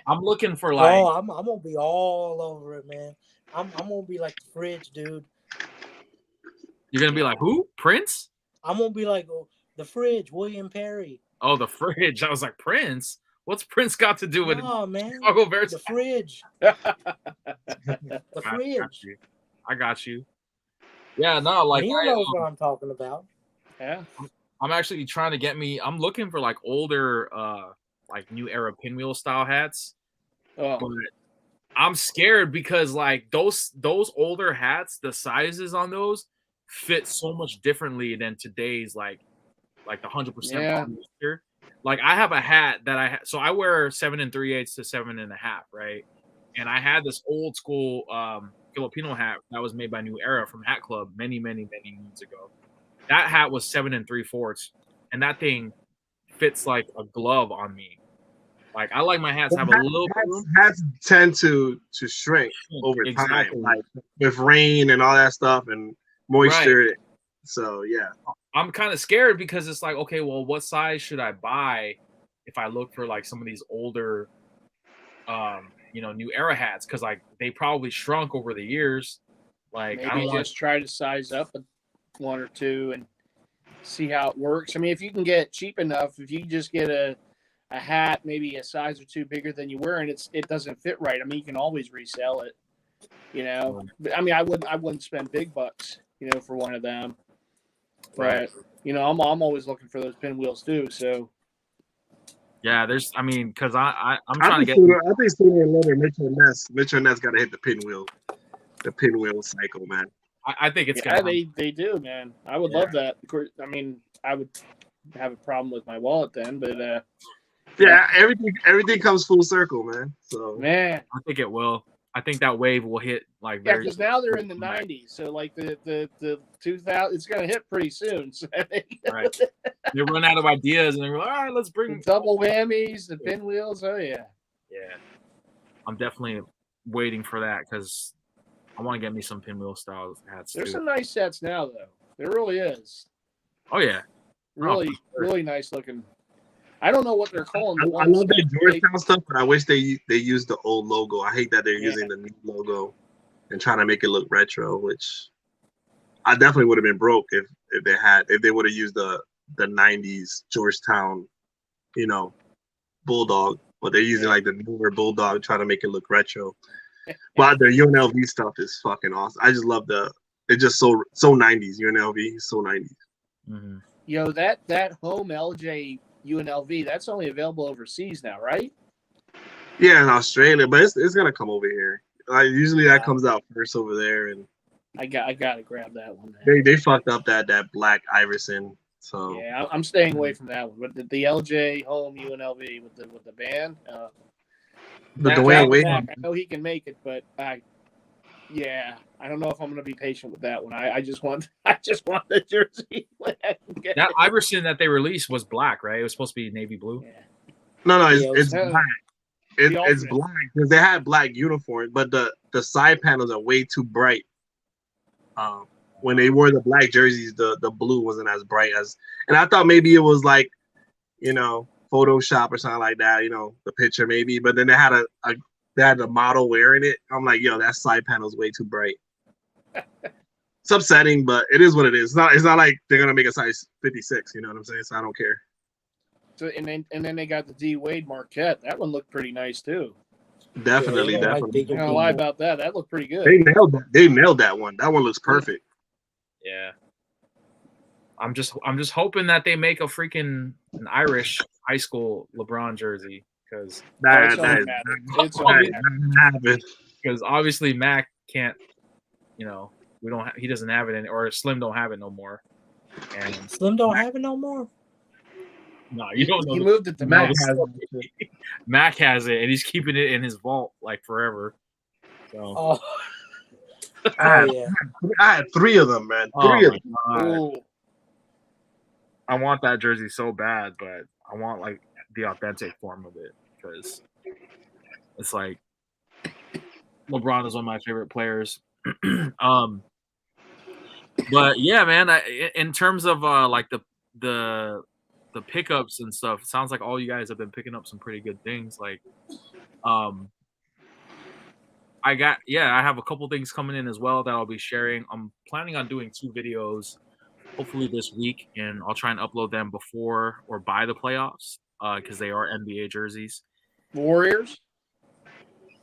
I'm looking for I'm gonna be all over it, man. I'm gonna be like the Fridge, dude. You're gonna be like who? Prince? I'm gonna be like the Fridge, William Perry. Oh, the Fridge. I was like, Prince? What's Prince got to do with it? Oh man, Chicago Bears? The Fridge. The Fridge. I got you. Yeah, no, like he knows what I'm talking about. Yeah. I'm actually trying to get I'm looking for like older like new era pinwheel style hats. Oh. But I'm scared because like those older hats, the sizes on those fit so much differently than today's like the 100% polyester. Like I have a hat that so I wear 7 3/8 to 7 1/2, right? And I had this old school Filipino hat that was made by New Era from Hat Club many moons ago. That hat was 7 3/4, and that thing fits like a glove on me. Like I like my hats have a little hats tend to shrink over time, like with rain and all that stuff and moisture. Right. So yeah, I'm kind of scared because it's like, okay, well, what size should I buy if I look for like some of these older, New Era hats? Because like they probably shrunk over the years. Like maybe I don't just try to size up one or two and see how it works. I mean, if you can get cheap enough, if you just get a hat maybe a size or two bigger than you were and it doesn't fit right, I mean, you can always resell it. But I mean, I wouldn't spend big bucks, for one of them. But I'm always looking for those pinwheels too. So yeah, because I'm trying to get. I think sooner or later Mitchell Ness got to hit the pinwheel cycle, man. I think it's they do, man. I would love that. Of course, I mean, I would have a problem with my wallet then, but everything comes full circle, man. So man, I think it will. I think that wave will hit like because now they're in the 90s, so like the 2000, it's gonna hit pretty soon. So right, they run out of ideas and they're like, all right, let's bring the double whammies, the pinwheels. Oh yeah. I'm definitely waiting for that because I want to get me some pinwheel style hats. There's some nice sets now, though. There really is. Oh yeah, really nice looking. I don't know what they're calling. I love that Georgetown stuff, but I wish they used the old logo. I hate that they're using the new logo and trying to make it look retro, which I definitely would have been broke if they would have used the 90s Georgetown, Bulldog, but they're using like the newer Bulldog trying to make it look retro. But the UNLV stuff is fucking awesome. I just love it's just so 90s. UNLV is so 90s. Mm-hmm. Yo, that home LJ UNLV, that's only available overseas now, right? Yeah, in Australia, but it's gonna come over here. Like usually that comes out first over there, and I gotta grab that one. Man. They fucked up that black Iverson. So yeah, I'm staying away from that one. But the LJ home UNLV with the band, the Dwayne Wade. I know he can make it, but I don't know if I'm gonna be patient with that one. I just want the jersey. That Iverson that they released was black, right? It was supposed to be navy blue. Yeah. No, it's black. It's black because they had black uniforms, but the side panels are way too bright. When they wore the black jerseys, the blue wasn't as bright as, and I thought maybe it was like, Photoshop or something like that, the picture maybe, but then they had a model wearing it. I'm like, yo, that side panel's way too bright. It's upsetting, but it is what it is. It's not like they're gonna make a size 56, you know what I'm saying? So I don't care. So and then they got the D Wade Marquette. That one looked pretty nice too. Definitely. I'm not gonna lie about that. That looked pretty good. They nailed that one. That one looks perfect. Yeah. I'm just hoping that they make an Irish high school LeBron jersey because because obviously Mac can't, he doesn't have it or Slim don't have it no more. And Slim don't have it no more. No, you don't know. He moved it to Mac. Mac has it, and he's keeping it in his vault like forever. So. I had 3 of them, man. 3 of them. I want that jersey so bad, but I want like the authentic form of it because it's like LeBron is one of my favorite players. But yeah, man. In terms of like the pickups and stuff, it sounds like all you guys have been picking up some pretty good things. Like, I have a couple things coming in as well that I'll be sharing. I'm planning on doing 2 videos, hopefully this week, and I'll try and upload them before or by the playoffs because they are NBA jerseys. Warriors?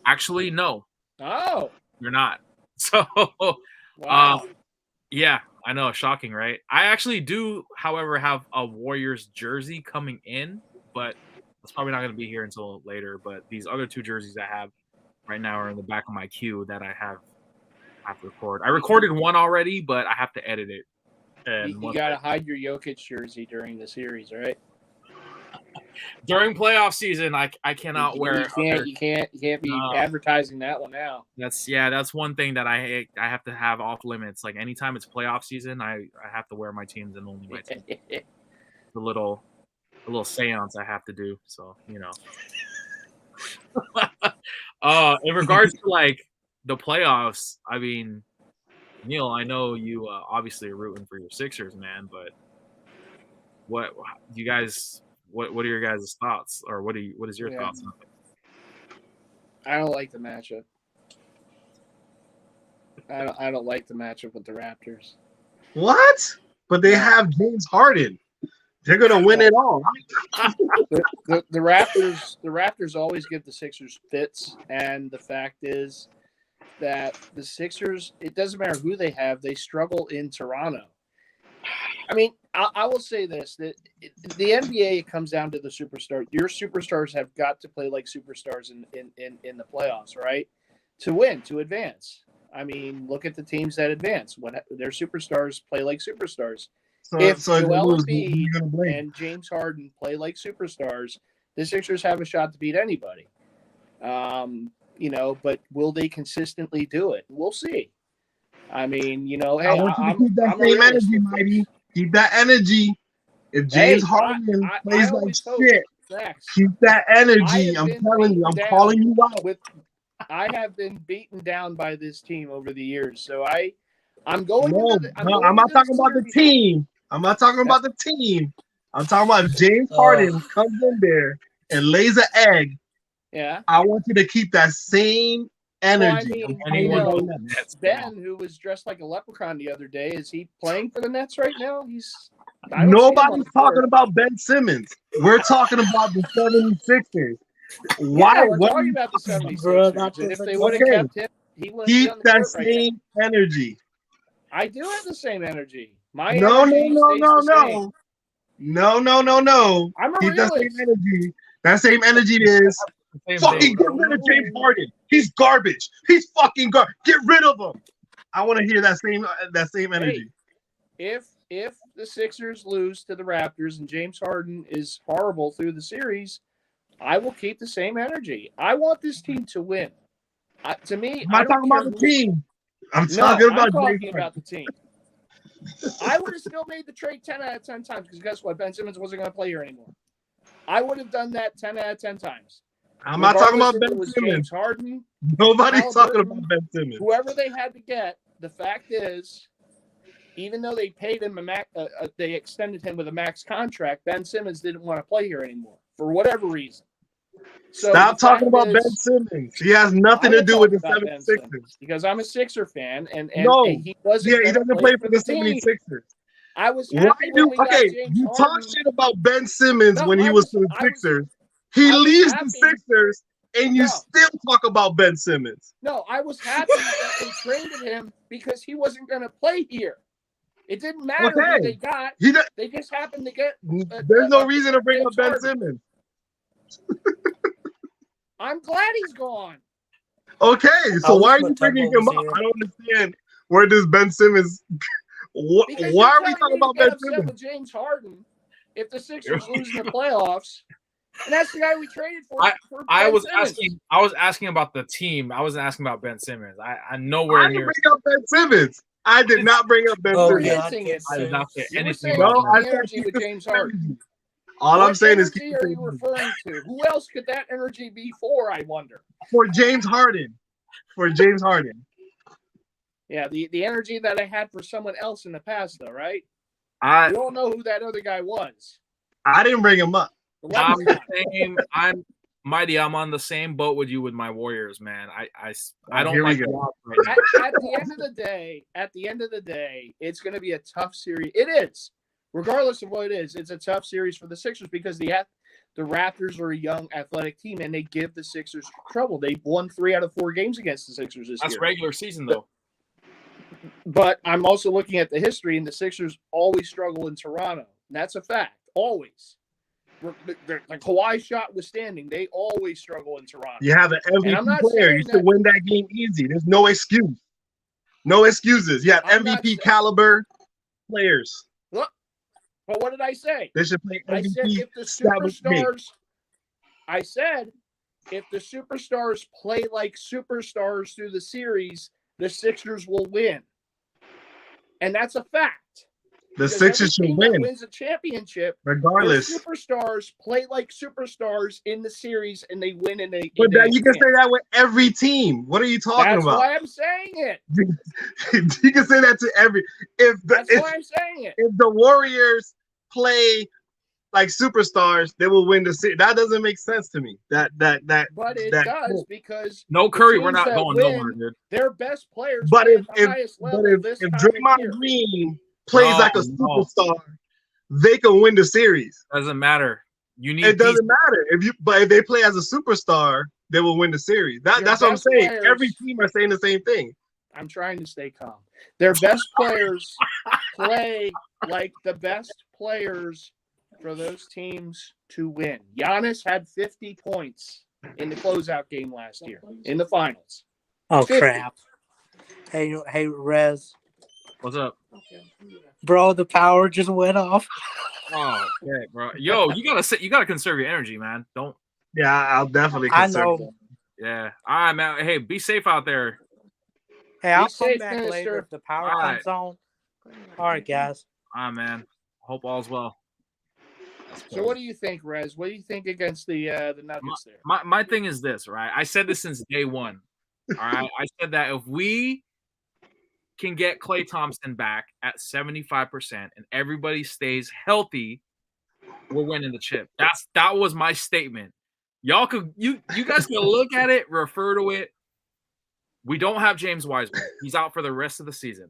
Actually, no. Oh, they're not. So, wow. Yeah, I know, shocking, right? I actually do, however, have a Warriors jersey coming in, but it's probably not going to be here until later. But these other 2 jerseys I have right now are in the back of my queue that I have to record. I recorded one already, but I have to edit it. And you got to hide your Jokic jersey during the series, right? During playoff season, I cannot wear it. You can't be advertising that one now. That's one thing that I have to have off limits. Like anytime it's playoff season, I have to wear my teams and only my team. a little seance I have to do. So, you know. In regards to like the playoffs, I mean, Neil, I know you obviously are rooting for your Sixers, man, but what do you guys what are your guys' thoughts, or what is your thoughts on it? I don't like the matchup. I don't like the matchup with the Raptors. What? But they have James Harden. They're gonna win it all. The Raptors always give the Sixers fits, and the fact is that the Sixers, it doesn't matter who they have, they struggle in Toronto. I mean, I will say this, that the NBA, it comes down to the superstar. Your superstars have got to play like superstars in the playoffs, right? To win, to advance. I mean, look at the teams that advance. When their superstars play like superstars. If Joel Embiid and James Harden play like superstars, the Sixers have a shot to beat anybody. You know, but will they consistently do it? We'll see. I mean, you know, hey, I want you to keep that same energy, Mighty. Keep that energy. If James Harden plays like shit, keep that energy. I'm telling you, I'm calling you out. I have been beaten down by this team over the years, so I'm going. I'm not talking about the team. I'm not talking about the team. I'm talking about if James Harden comes in there and lays an egg. Yeah. I want you to keep that same energy. Well, I mean, Ben, who was dressed like a leprechaun the other day, is he playing for the Nets right now? Nobody's talking about Ben Simmons. We're talking about the 76ers. Why? We're talking about the 76ers. And if they would have kept him, he wouldn't be on the court right now. Keep that same energy. I do have the same energy. No. I'm a Keep realist. that same energy. That same energy is fucking get rid of James Harden. He's garbage. He's fucking garbage. Get rid of him. I want to hear that same energy. Hey, if the Sixers lose to the Raptors and James Harden is horrible through the series, I will keep the same energy. I want this team to win. To me, I'm not talking about the team. I'm talking about the team. I would have still made the trade 10 out of 10 times because guess what? Ben Simmons wasn't going to play here anymore. I would have done that 10 out of 10 times. I'm not talking about Ben Simmons. James Harden. Nobody's talking about Ben Simmons. Whoever they had to get, the fact is, even though they paid him they extended him with a max contract, Ben Simmons didn't want to play here anymore for whatever reason. So stop talking about Ben Simmons. He has nothing to do with the 76ers. Because I'm a Sixer fan, and no, he wasn't. Yeah, he doesn't play for the 76ers. I was. You talk shit about Ben Simmons when he was for the Sixers. He leaves the Sixers, and you still talk about Ben Simmons. No, I was happy that they traded him because he wasn't going to play here. It didn't matter who they got. They just happened to get. There's no reason to bring up Ben Simmons. I'm glad he's gone. Okay, so why are you bringing him up? I don't understand where does Ben Simmons. Why are we talking about Ben Simmons? With James Harden, if the Sixers lose in the playoffs, and that's the guy we traded for. I was asking about the team. I wasn't asking about Ben Simmons. I nowhere near. I didn't bring up Ben Simmons. I did not bring up Ben Simmons. I did not say anything. No, I said with James Harden. All I'm saying is, keep are you referring to? Who else could that energy be for? I wonder. For James Harden. Yeah, the energy that I had for someone else in the past, though, right? You don't know who that other guy was. I didn't bring him up. I'm Mighty. I'm on the same boat with you with my Warriors, man. I don't like at the end of the day, it's going to be a tough series. It is. Regardless of what it is, it's a tough series for the Sixers because the Raptors are a young, athletic team, and they give the Sixers trouble. They won 3 out of 4 games against the Sixers this year. That's regular season, though. But I'm also looking at the history, and the Sixers always struggle in Toronto. And that's a fact, always. the Kawhi shot withstanding, they always struggle in Toronto. You have an MVP player. You should win that game easy. There's no excuse. No excuses. You have MVP caliber players. Look, but what did I say? They should play MVP. I said if the superstars. I said if the superstars play like superstars through the series, the Sixers will win, and that's a fact. The Sixers should win. Wins a championship regardless. The superstars play like superstars in the series, and they win. And they. But you can say that with every team. What are you talking about? That's why I'm saying it. You can say that to every. That's why I'm saying it. If the Warriors play like superstars, they will win the series. That doesn't make sense to me. But it does because no Curry, we're not going nowhere, dude. Their best players. But if Draymond Green plays like a superstar, they can win the series. Doesn't matter. It doesn't matter if they play as a superstar, they will win the series. That's what I'm saying. Every team are saying the same thing. I'm trying to stay calm. Their best players play like the best players for those teams to win. Giannis had 50 points in the closeout game last year in the finals. Oh 50. Crap! Hey, Rez. What's up? Bro, the power just went off. Oh, okay, bro. Yo, you gotta conserve your energy, man. Don't. Yeah, I'll definitely conserve. I know. Yeah. All right, man. Hey, be safe out there. Hey, I'll come back later if the power comes on. All right, guys. All right, man. Hope all's well. So what do you think, Rez? What do you think against the Nuggets there? My thing is this, right? I said this since day one. All right. I said that if we can get Klay Thompson back at 75% and everybody stays healthy, we're winning the chip. That was my statement. Y'all could you guys can look at it, refer to it. We don't have James Wiseman. He's out for the rest of the season.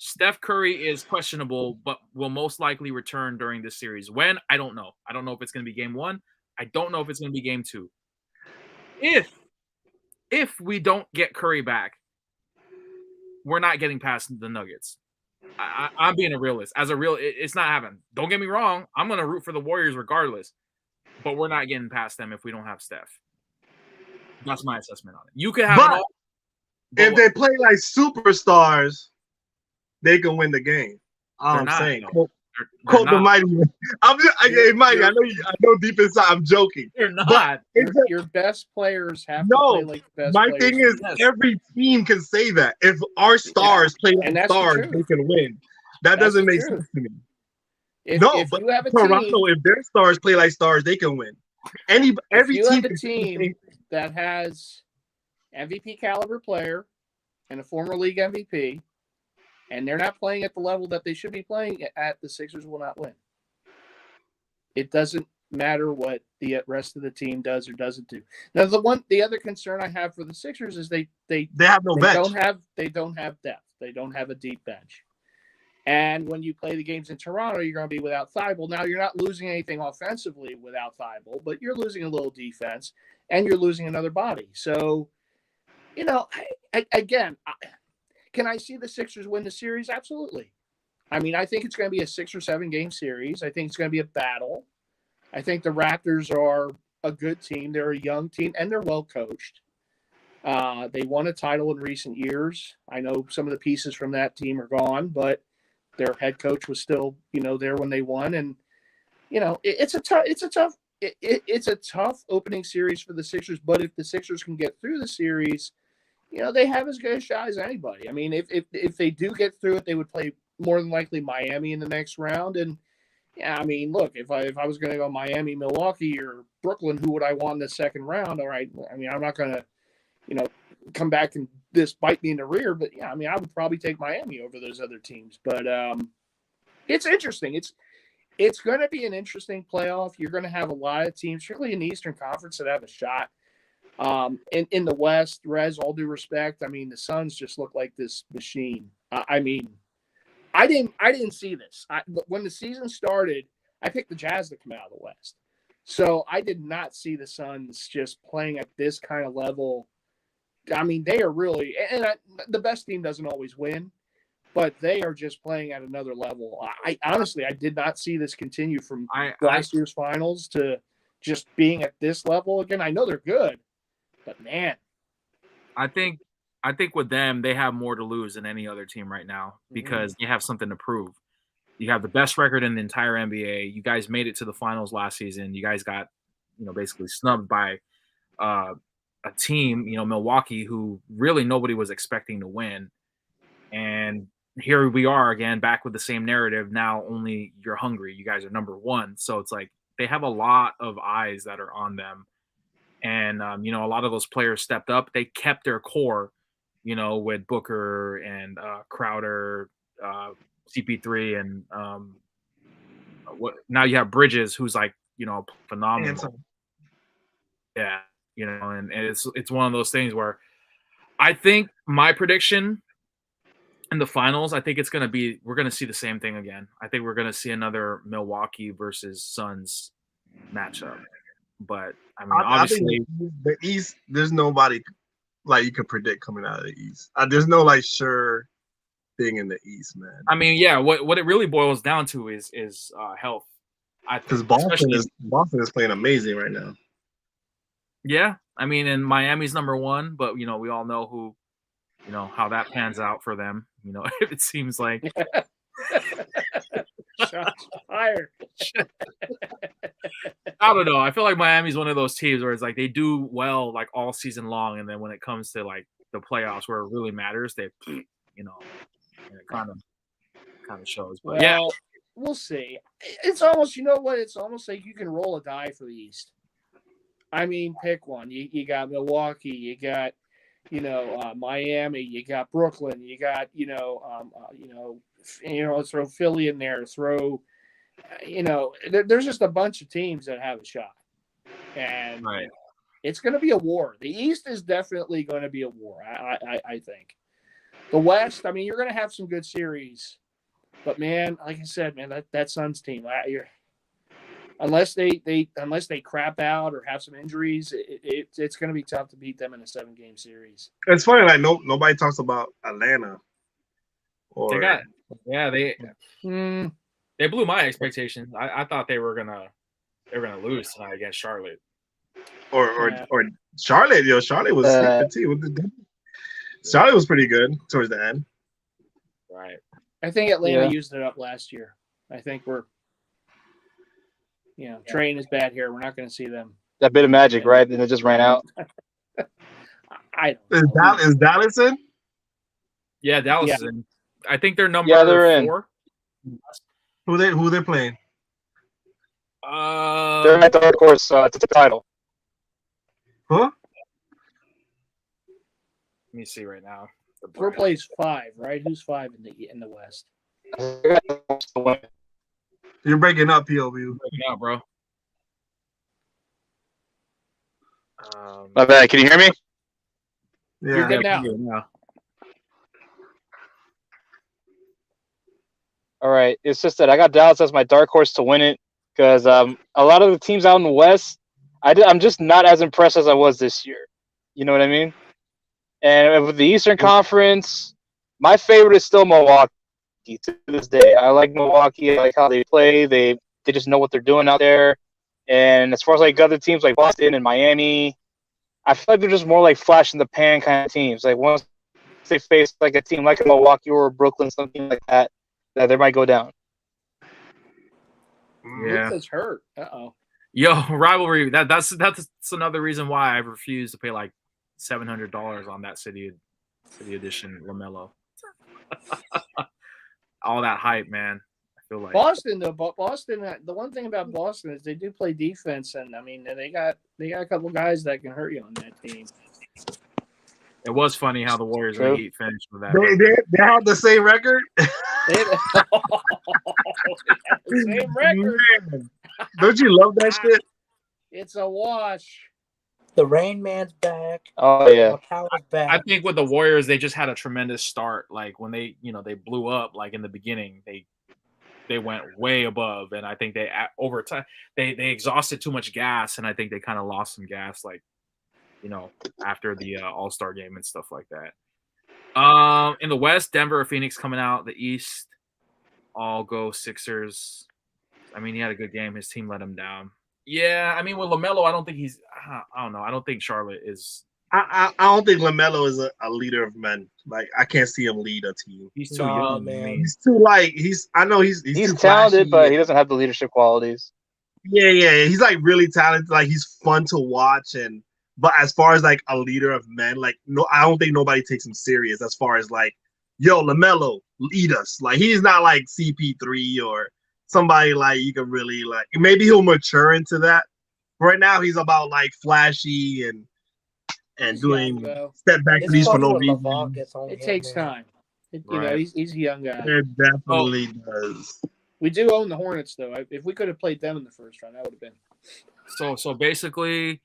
Steph Curry is questionable, but will most likely return during this series. When? I don't know. I don't know if it's going to be game 1. I don't know if it's going to be game 2. If we don't get Curry back, we're not getting past the Nuggets. I'm being a realist. It's not happening. Don't get me wrong. I'm going to root for the Warriors regardless, but we're not getting past them if we don't have Steph. That's my assessment on it. You could have if they play like superstars, they can win the game. I'm saying. Quote the mighty. Mighty. I know deep inside I'm joking. You're not. Your best players have to play like the best my players. thing is every team can say that. If our stars play like stars, they can win. That doesn't make sense to me. If you have a Toronto, if their stars play like stars, they can win. Every team have a team that has MVP caliber player and a former league MVP, and they're not playing at the level that they should be playing at, the Sixers will not win. It doesn't matter what the rest of the team does or doesn't do. Now, the other concern I have for the Sixers is they have no bench. They don't have depth. They don't have a deep bench. And when you play the games in Toronto, you're going to be without Thibault. Now, you're not losing anything offensively without Thibault, but you're losing a little defense, and you're losing another body. So, can I see the Sixers win the series? Absolutely. I mean, I think it's going to be a 6 or 7 game series. I think it's going to be a battle. I think the Raptors are a good team. They're a young team, and they're well coached. They won a title in recent years. I know some of the pieces from that team are gone, but their head coach was still, there when they won. And, it's a tough opening series for the Sixers. But if the Sixers can get through the series, they have as good a shot as anybody. I mean, if they do get through it, they would play more than likely Miami in the next round. And yeah, I mean, look, if I was going to go Miami, Milwaukee, or Brooklyn, who would I want in the second round? All right. I mean, I'm not going to, come back and this bite me in the rear, but yeah, I mean, I would probably take Miami over those other teams. But it's interesting. It's going to be an interesting playoff. You're going to have a lot of teams, particularly in the Eastern Conference, that have a shot. In the West, Rez, all due respect, I mean, the Suns just look like this machine. I mean, I didn't see this. When the season started, I picked the Jazz to come out of the West. So I did not see the Suns just playing at this kind of level. I mean, they are really – and the best team doesn't always win. but they are just playing at another level. I honestly, I did not see this continue from last year's finals to just being at this level again. I know they're good, but man, I think with them, they have more to lose than any other team right now because they have something to prove. You have the best record in the entire NBA. You guys made it to the finals last season. You guys got, basically snubbed by a team, Milwaukee, who really nobody was expecting to win. And here we are again, back with the same narrative. Now only you're hungry. You guys are number one. So it's like they have a lot of eyes that are on them. And, a lot of those players stepped up. They kept their core, with Booker and Crowder, CP3, and now you have Bridges, who's like, phenomenal. Yeah, and it's one of those things where I think my prediction in the finals, I think we're going to see the same thing again. I think we're going to see another Milwaukee versus Suns matchup. But I mean, obviously, the East, there's nobody like you can predict coming out of the East. There's no like sure thing in the East, man. I mean, yeah, what it really boils down to is health. Because Boston is playing amazing right now. Yeah, I mean, and Miami's number one, but we all know who, how that pans out for them. It seems like shots fired. I don't know. I feel like Miami's one of those teams where it's like they do well like all season long, and then when it comes to like the playoffs where it really matters, they, and it kind of shows. But yeah, we'll see. It's almost, it's almost like you can roll a die for the East. I mean, pick one. You got Milwaukee, you got, Miami, you got Brooklyn, you got, throw Philly in there, throw, there's just a bunch of teams that have a shot, and it's going to be a war. The East is definitely going to be a war. I think. The West, I mean, you're going to have some good series, but man, like I said, man, that Suns team, unless they crap out or have some injuries, it's going to be tough to beat them in a 7-game series. It's funny, like nobody talks about Atlanta. They blew my expectations. I thought they were gonna lose tonight against Charlotte. Or Charlotte, Charlotte was sleeping too. Charlotte was pretty good towards the end. Right. I think Atlanta used it up last year. I think Train is bad here. We're not going to see them. That bit of magic, right? And it just ran out. Is Dallas in? Yeah, Dallas is in. I think they're number 4. Who they playing? They're at the dark horse to the title. Huh? Let me see right now. Who plays 5, right? Who's 5 in the West? You're breaking up, POV. You're breaking out, bro. My bad. Can you hear me? Yeah. You're good now. All right. It's just that I got Dallas as my dark horse to win it because a lot of the teams out in the West, I'm just not as impressed as I was this year. You know what I mean? And with the Eastern Conference, my favorite is still Milwaukee to this day. I like Milwaukee. I like how they play. They just know what they're doing out there. And as far as like other teams like Boston and Miami, I feel like they're just more like flash in the pan kind of teams. Like once they face like a team like Milwaukee or Brooklyn, something like that they might go down. Yeah, Luka's hurt. Uh-oh. Yo, rivalry. That's another reason why I refuse to pay like $700 on that City Edition LaMelo. All that hype, man. I feel like Boston though. Boston. The one thing about Boston is they do play defense, and I mean they got a couple guys that can hurt you on that team. It was funny how the Warriors and the Heat finished with that. They have the same record. They had the same record. Man, don't you love that shit? It's a wash. The Rain Man's back. Oh yeah. Power's back. I think with the Warriors, they just had a tremendous start. Like when they blew up, like in the beginning, they went way above, and I think they over time they exhausted too much gas, and I think they kind of lost some gas, like after the All-Star game and stuff like that. In the West, Denver or Phoenix coming out. The East, I'll go Sixers. I mean, he had a good game. His team let him down. Yeah, I mean, with LaMelo, I don't think he's. I don't know. I don't think Charlotte is. I don't think LaMelo is a leader of men. Like I can't see him lead a team. He's too young, man. He's too like I know he's He's too talented, flashy. but he doesn't have the leadership qualities. Yeah. He's like really talented. Like he's fun to watch, but as far as like a leader of men, like no, I don't think nobody takes him serious. As far as like, yo, LaMelo, lead us. Like he's not like CP3 or somebody like you can really like. Maybe he'll mature into that. Right now, he's about like flashy and doing step back threes for no reason. It takes time. You know, he's a young guy. It definitely does. We do own the Hornets, though. If we could have played them in the first round, that would have been. So basically,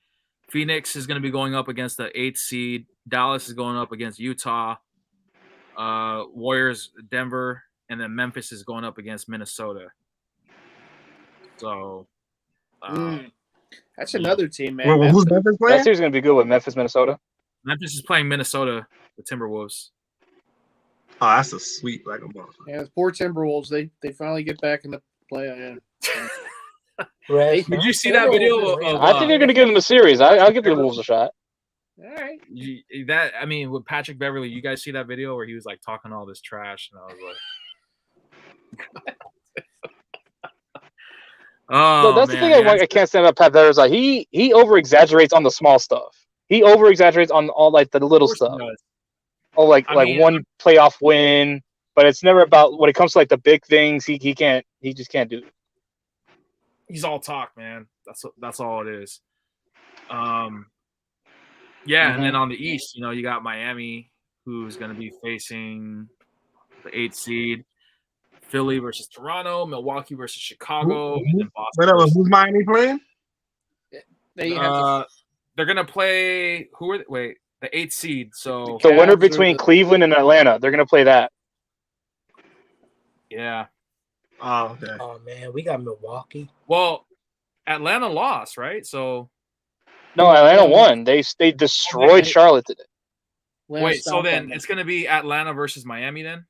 Phoenix is going to be going up against the 8th seed. Dallas is going up against Utah. Warriors, Denver, and then Memphis is going up against Minnesota. So. That's another team, man. Well, who's Memphis playing? That series is going to be good with Memphis, Minnesota. Memphis is playing Minnesota, the Timberwolves. Oh, that's a sweet like a motherfucker. Yeah, the poor Timberwolves. They finally get back in the play. Did you see that video? I think they're going to give them a series. I'll give the Wolves a shot. All right. I mean, with Patrick Beverly, you guys see that video where he was like talking all this trash, and I was like. Oh, no, that's man, the thing I can't stand about Pat Beverly is like he over exaggerates on the small stuff. He over exaggerates on all like the little stuff. Oh, like one playoff win, but it's never about when it comes to like the big things. He just can't do it. He's all talk, man. That's all it is. Yeah, and then on the East, you got Miami, who's going to be facing the 8th seed. Philly versus Toronto, Milwaukee versus Chicago, and then Boston. Who's Miami playing? They're gonna play. The 8th seed. So the winner between Cleveland and Atlanta. They're gonna play that. Yeah. Oh, okay. Oh man, we got Milwaukee. Well, Atlanta lost, right? So. No, Atlanta won. They destroyed Charlotte today. Wait, so then it's gonna be Atlanta versus Miami then?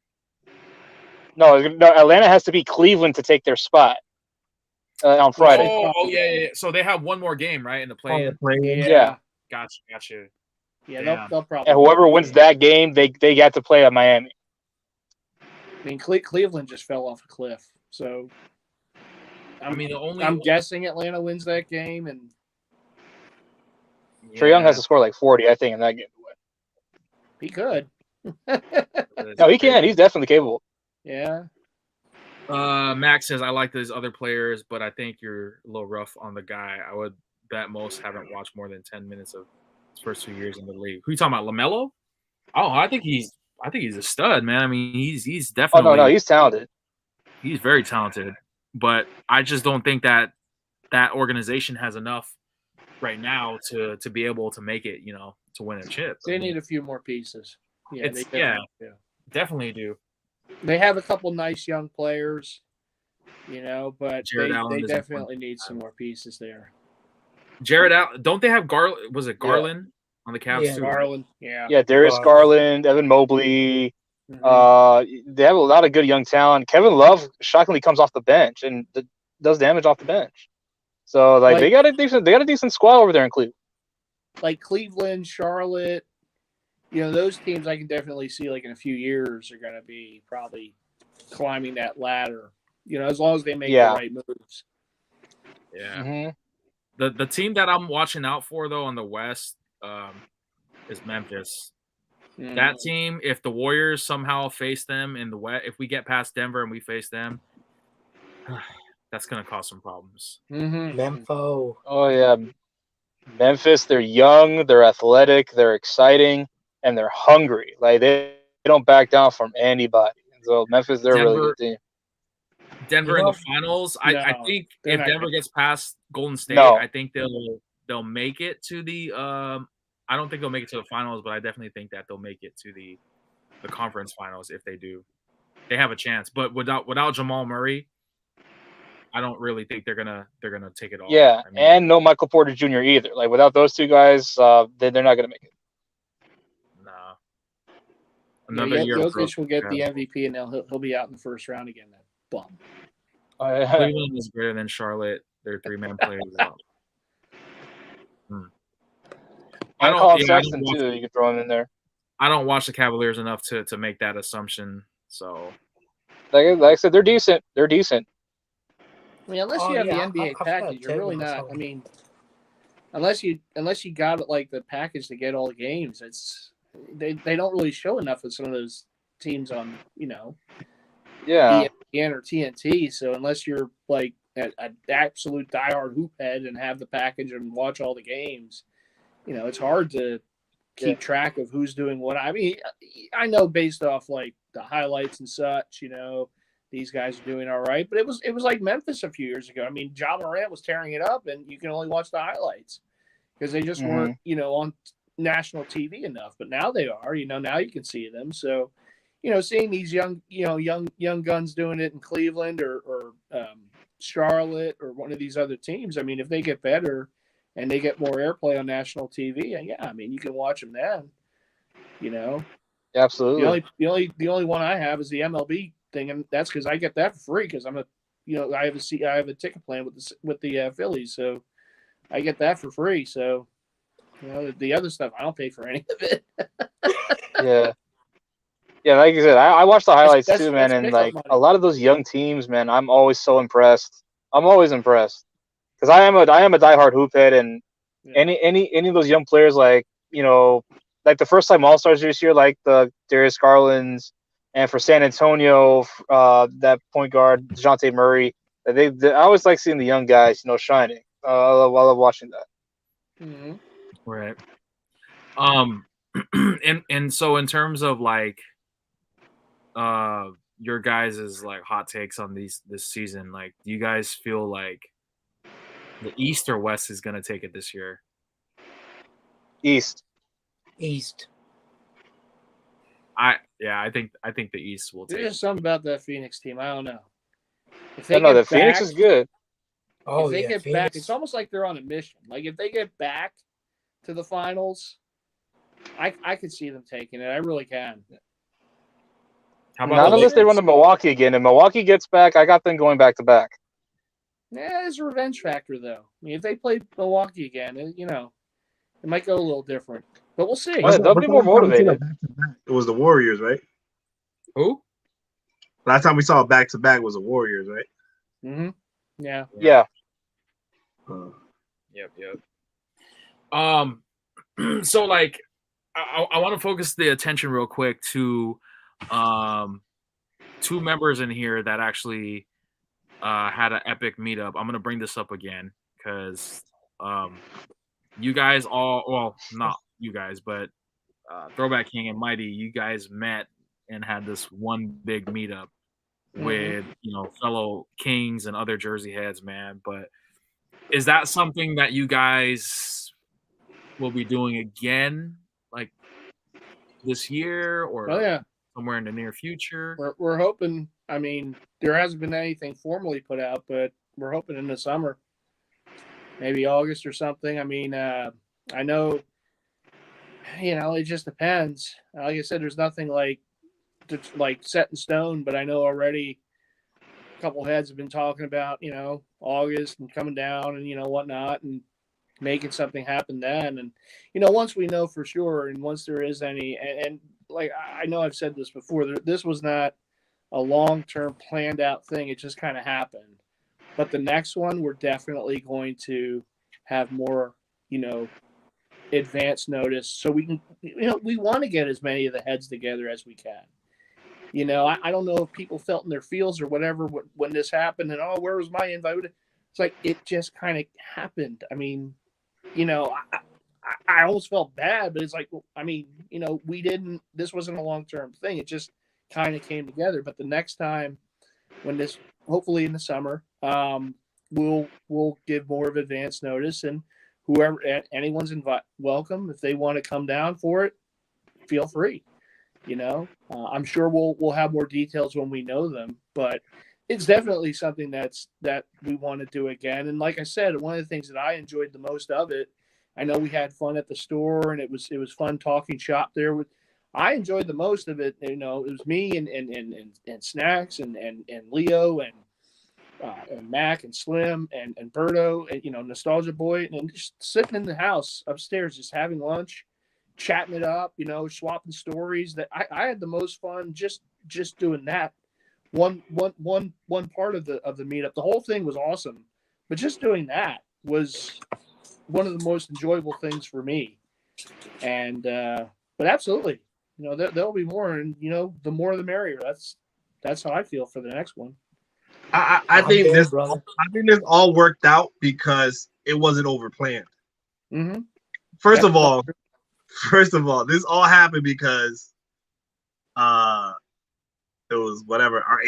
No, Atlanta has to beat Cleveland to take their spot on Friday. Oh, yeah. So they have one more game, right, in the play-in? Yeah. Gotcha. Yeah, they'll probably. And whoever wins that game, they got to play at Miami. I mean, Cleveland just fell off a cliff. So, I'm guessing Atlanta wins that game, and Trae Young has to score like 40, I think, in that game. He could. No, he can. He's definitely capable. Yeah. Max says, I like those other players, but I think you're a little rough on the guy. I would bet most haven't watched more than 10 minutes of his first 2 years in the league. Who are you talking about, LaMelo? Oh, I think he's a stud, man. I mean, he's definitely. Oh no, he's talented. He's very talented, but I just don't think that organization has enough right now to be able to make it, to win a chip. They need a few more pieces. Yeah, definitely do. They have a couple nice young players, but they definitely need some more pieces there. Jared Allen, don't they have Garland? Was it Garland on the Cavs too? Garland, yeah. Yeah, Darius Garland, Evan Mobley. Mm-hmm. They have a lot of good young talent. Kevin Love shockingly comes off the bench and does damage off the bench. So they got a decent squad over there in Cleveland. Like Cleveland, Charlotte. Those teams I can definitely see in a few years are going to be probably climbing that ladder, as long as they make the right moves. Yeah. Mm-hmm. The team that I'm watching out for, though, on the West is Memphis. Mm-hmm. That team, if the Warriors somehow face them in the West, if we get past Denver and we face them, that's going to cause some problems. Mm-hmm. Memphis. Oh, yeah. Memphis, they're young, they're athletic, they're exciting. And they're hungry. They don't back down from anybody. So Memphis, they're a really good team. Denver in the finals. I think if Denver gets past Golden State, I think they'll make it to the. I don't think they'll make it to the finals, but I definitely think that they'll make it to the conference finals if they do. They have a chance, but without Jamal Murray, I don't really think they're gonna take it all. Yeah, and no Michael Porter Jr. either. Without those two guys, they're not gonna make it. Another year. Jokic will get the MVP, and he'll be out in the first round again. That bum. Cleveland is greater than Charlotte. Their 3-man play is up. I don't. Colin Sexton too. You can throw him in there. I don't watch the Cavaliers enough to make that assumption. So, like I said, they're decent. They're decent. I mean, unless you have the NBA package, you're really not. I mean, unless you got it like the package to get all the games, they don't really show enough of some of those teams on ESPN or TNT. So unless you're like an absolute diehard hoop head and have the package and watch all the games, it's hard to keep track of who's doing what. I mean, I know based off like the highlights and such, these guys are doing all right, but it was like Memphis a few years ago. I mean, Ja Morant was tearing it up, and you can only watch the highlights because they just weren't, on national TV enough. But now they are. Now you can see them. So, seeing these young guns doing it in Cleveland or Charlotte or one of these other teams. I mean, if they get better and they get more airplay on national TV, I mean, you can watch them then. Absolutely. The only one I have is the MLB thing, and that's because I get that for free because I'm I have a ticket plan with the Phillies, so I get that for free. So the other stuff I don't pay for any of it. Yeah, like you said, I watch the highlights too, man, and like a lot of those young teams, man, I'm always so impressed. I'm always impressed because I am a diehard hoop head, and any of those young players, like like the first time All-Stars this year, like the Darius Garlands. And for San Antonio, that point guard, DeJounte Murray, I always like seeing the young guys, shining. I love watching that. Mm-hmm. Right. And so in terms of like, your guys' like hot takes on this season, like, do you guys feel like the East or West is gonna take it this year? East. I think the East will take. There's something about that Phoenix team. I don't know. If they the Phoenix is good. If they get Phoenix back, it's almost like they're on a mission. Like if they get back to the finals, I could see them taking it. I really can. How about not unless they run to Milwaukee again. If Milwaukee gets back, I got them going back to back. Yeah, there's a revenge factor though. I mean, if they play Milwaukee again, it might go a little different. But we'll see. They'll be more motivated. It was the Warriors, right? Who? Last time we saw a back-to-back was the Warriors, right? Mm-hmm. Yeah. Yeah. Yep. So like, I want to focus the attention real quick to two members in here that actually had an epic meetup. I'm gonna bring this up again because you guys not you guys, but Throwback King and Mighty, you guys met and had this one big meetup with fellow Kings and other Jersey heads, man. But is that something that you guys will be doing again, like this year or somewhere in the near future? We're hoping. I mean, there hasn't been anything formally put out, but we're hoping in the summer, maybe August or something. I mean, I know. It just depends. Like I said, there's nothing like set in stone, but I know already a couple heads have been talking about, August and coming down and, whatnot and making something happen then. And, once we know for sure and once there is any, and like, I know I've said this before, this was not a long-term planned out thing. It just kind of happened. But the next one, we're definitely going to have more, advance notice so we can we want to get as many of the heads together as we can. I don't know if people felt in their feels or whatever when this happened and where was my invite? It's like it just kind of happened. I mean, I almost felt bad, but it's like, I mean, this wasn't a long-term thing. It just kind of came together. But the next time when this, hopefully in the summer, we'll give more of advance notice, and whoever, anyone's welcome. If they want to come down for it, feel free. I'm sure we'll have more details when we know them, but it's definitely something that we want to do again. And like I said, one of the things that I enjoyed the most of it, I know we had fun at the store and it was fun talking shop there with. I enjoyed the most of it. You know, it was me and Snacks and Leo and Mac and Slim and Berto and, you know, Nostalgia Boy, and just sitting in the house upstairs, just having lunch, chatting it up, you know, swapping stories. That I had the most fun just doing that. One part of the meetup. The whole thing was awesome, but just doing that was one of the most enjoyable things for me. And but absolutely, you know, there'll be more, and you know, the more the merrier. That's how I feel for the next one. I think this all worked out because it wasn't overplanned. Mm-hmm. First of all, this all happened because it was whatever our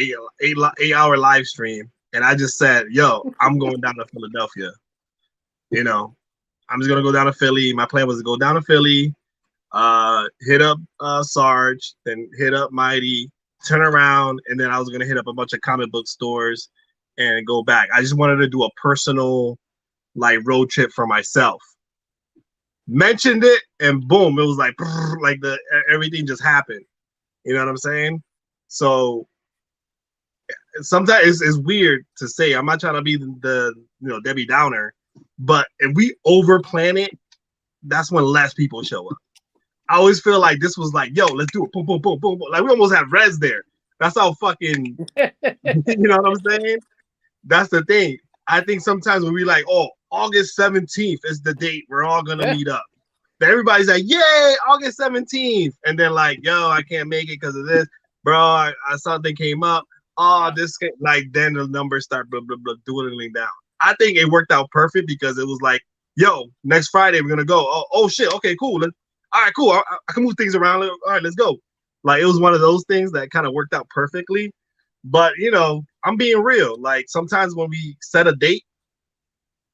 8-hour live stream, and I just said, "Yo, I'm going down to Philadelphia." You know, I'm just gonna go down to Philly. My plan was to go down to Philly, hit up Sarge, then hit up Mighty, turn around, and then I was gonna hit up a bunch of comic book stores and go back. I just wanted to do a personal like road trip for myself. Mentioned it, and boom, it was like everything just happened. You know what I'm saying? So sometimes it's weird to say. I'm not trying to be the Debbie Downer, but if we over plan it, that's when less people show up. I always feel like this was like, yo, let's do it, boom, boom, boom, boom, boom. Like we almost had Rez there. That's how fucking, you know what I'm saying? That's the thing. I think sometimes when we like, oh, August 17th is the date we're all gonna meet up. Then everybody's like, yay, August 17th, and then like, yo, I can't make it because of this, bro. I something came up. Oh, this like then the numbers start blah blah blah dwindling down. I think it worked out perfect because it was like, yo, next Friday we're gonna go. Oh shit, okay, cool. All right, cool. I can move things around. All right, let's go. Like it was one of those things that kind of worked out perfectly. But you know, I'm being real. Like sometimes when we set a date,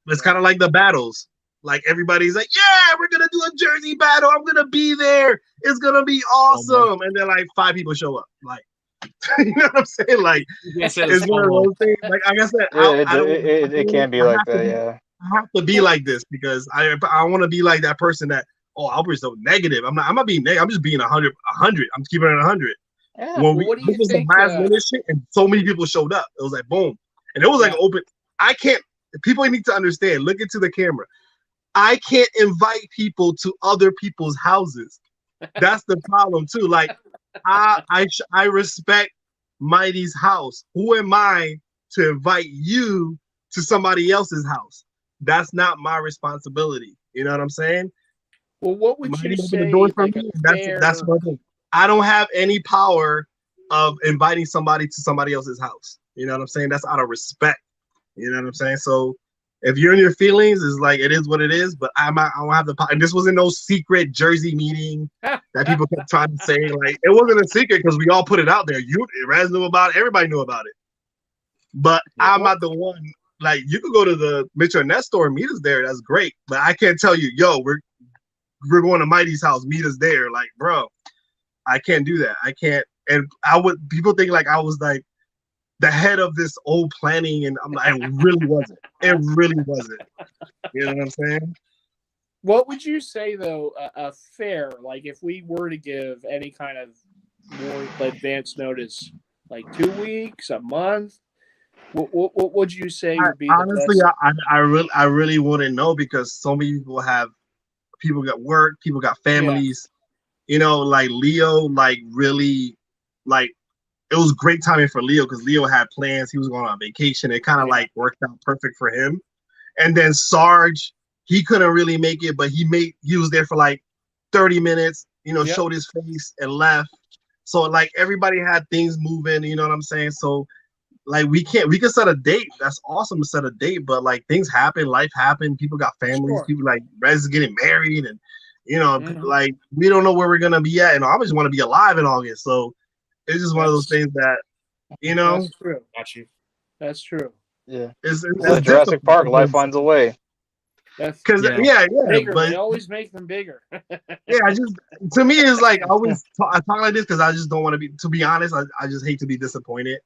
it's kind of like the battles. Like everybody's like, yeah, we're gonna do a jersey battle. I'm gonna be there. It's gonna be awesome. And then like 5 people show up. Like, you know what I'm saying? Like it's one of those things. Like I said, it can be like that. Yeah, I have to be like this because I want to be like that person that. Oh, I'll be so negative. I'm not being negative. I'm just being 100. I'm keeping it 100. Yeah, when this was the last minute shit, and so many people showed up. It was like boom, and it was like open. I can't. People need to understand. Look into the camera. I can't invite people to other people's houses. That's the problem too. Like I respect Mighty's house. Who am I to invite you to somebody else's house? That's not my responsibility. You know what I'm saying? Well, what would you say? Like that's one thing. I don't have any power of inviting somebody to somebody else's house. You know what I'm saying? That's out of respect. You know what I'm saying? So if you're in your feelings, it's like it is what it is. But I don't have the power. And this wasn't no secret Jersey meeting that people kept trying to say. Like it wasn't a secret because we all put it out there. Raz knew about it. Everybody knew about it. But I'm not the one. Like you could go to the Mitchell and Ness store and meet us there. That's great. But I can't tell you, yo, we're going to Mighty's house, meet us there. Like, bro, I can't do that. I can't. And people think like I was like the head of this old planning, and I'm like, it really wasn't. It really wasn't. You know what I'm saying? What would you say though, a fair, like if we were to give any kind of more advanced notice, like 2 weeks, a month, what would you say would be honestly, the best? I really wouldn't know because so many people got work, people got families, you know, like Leo, like really, like it was great timing for Leo because Leo had plans. He was going on vacation. It kind of like worked out perfect for him. And then Sarge, he couldn't really make it, but he was there for like 30 minutes, you know, showed his face and left. So like everybody had things moving, you know what I'm saying? So like we can set a date. That's awesome to set a date, but like things happen, life happened, people got families, people like Rez is getting married, and you know, like we don't know where we're gonna be at, and I just want to be alive in August. So it's just one of those things that, you know, that's true. Got you. That's true. Yeah. It's like Jurassic Park, life finds a way. Because bigger, but they always make them bigger. To me it's like I talk like this because I just don't want to be honest. I just hate to be disappointed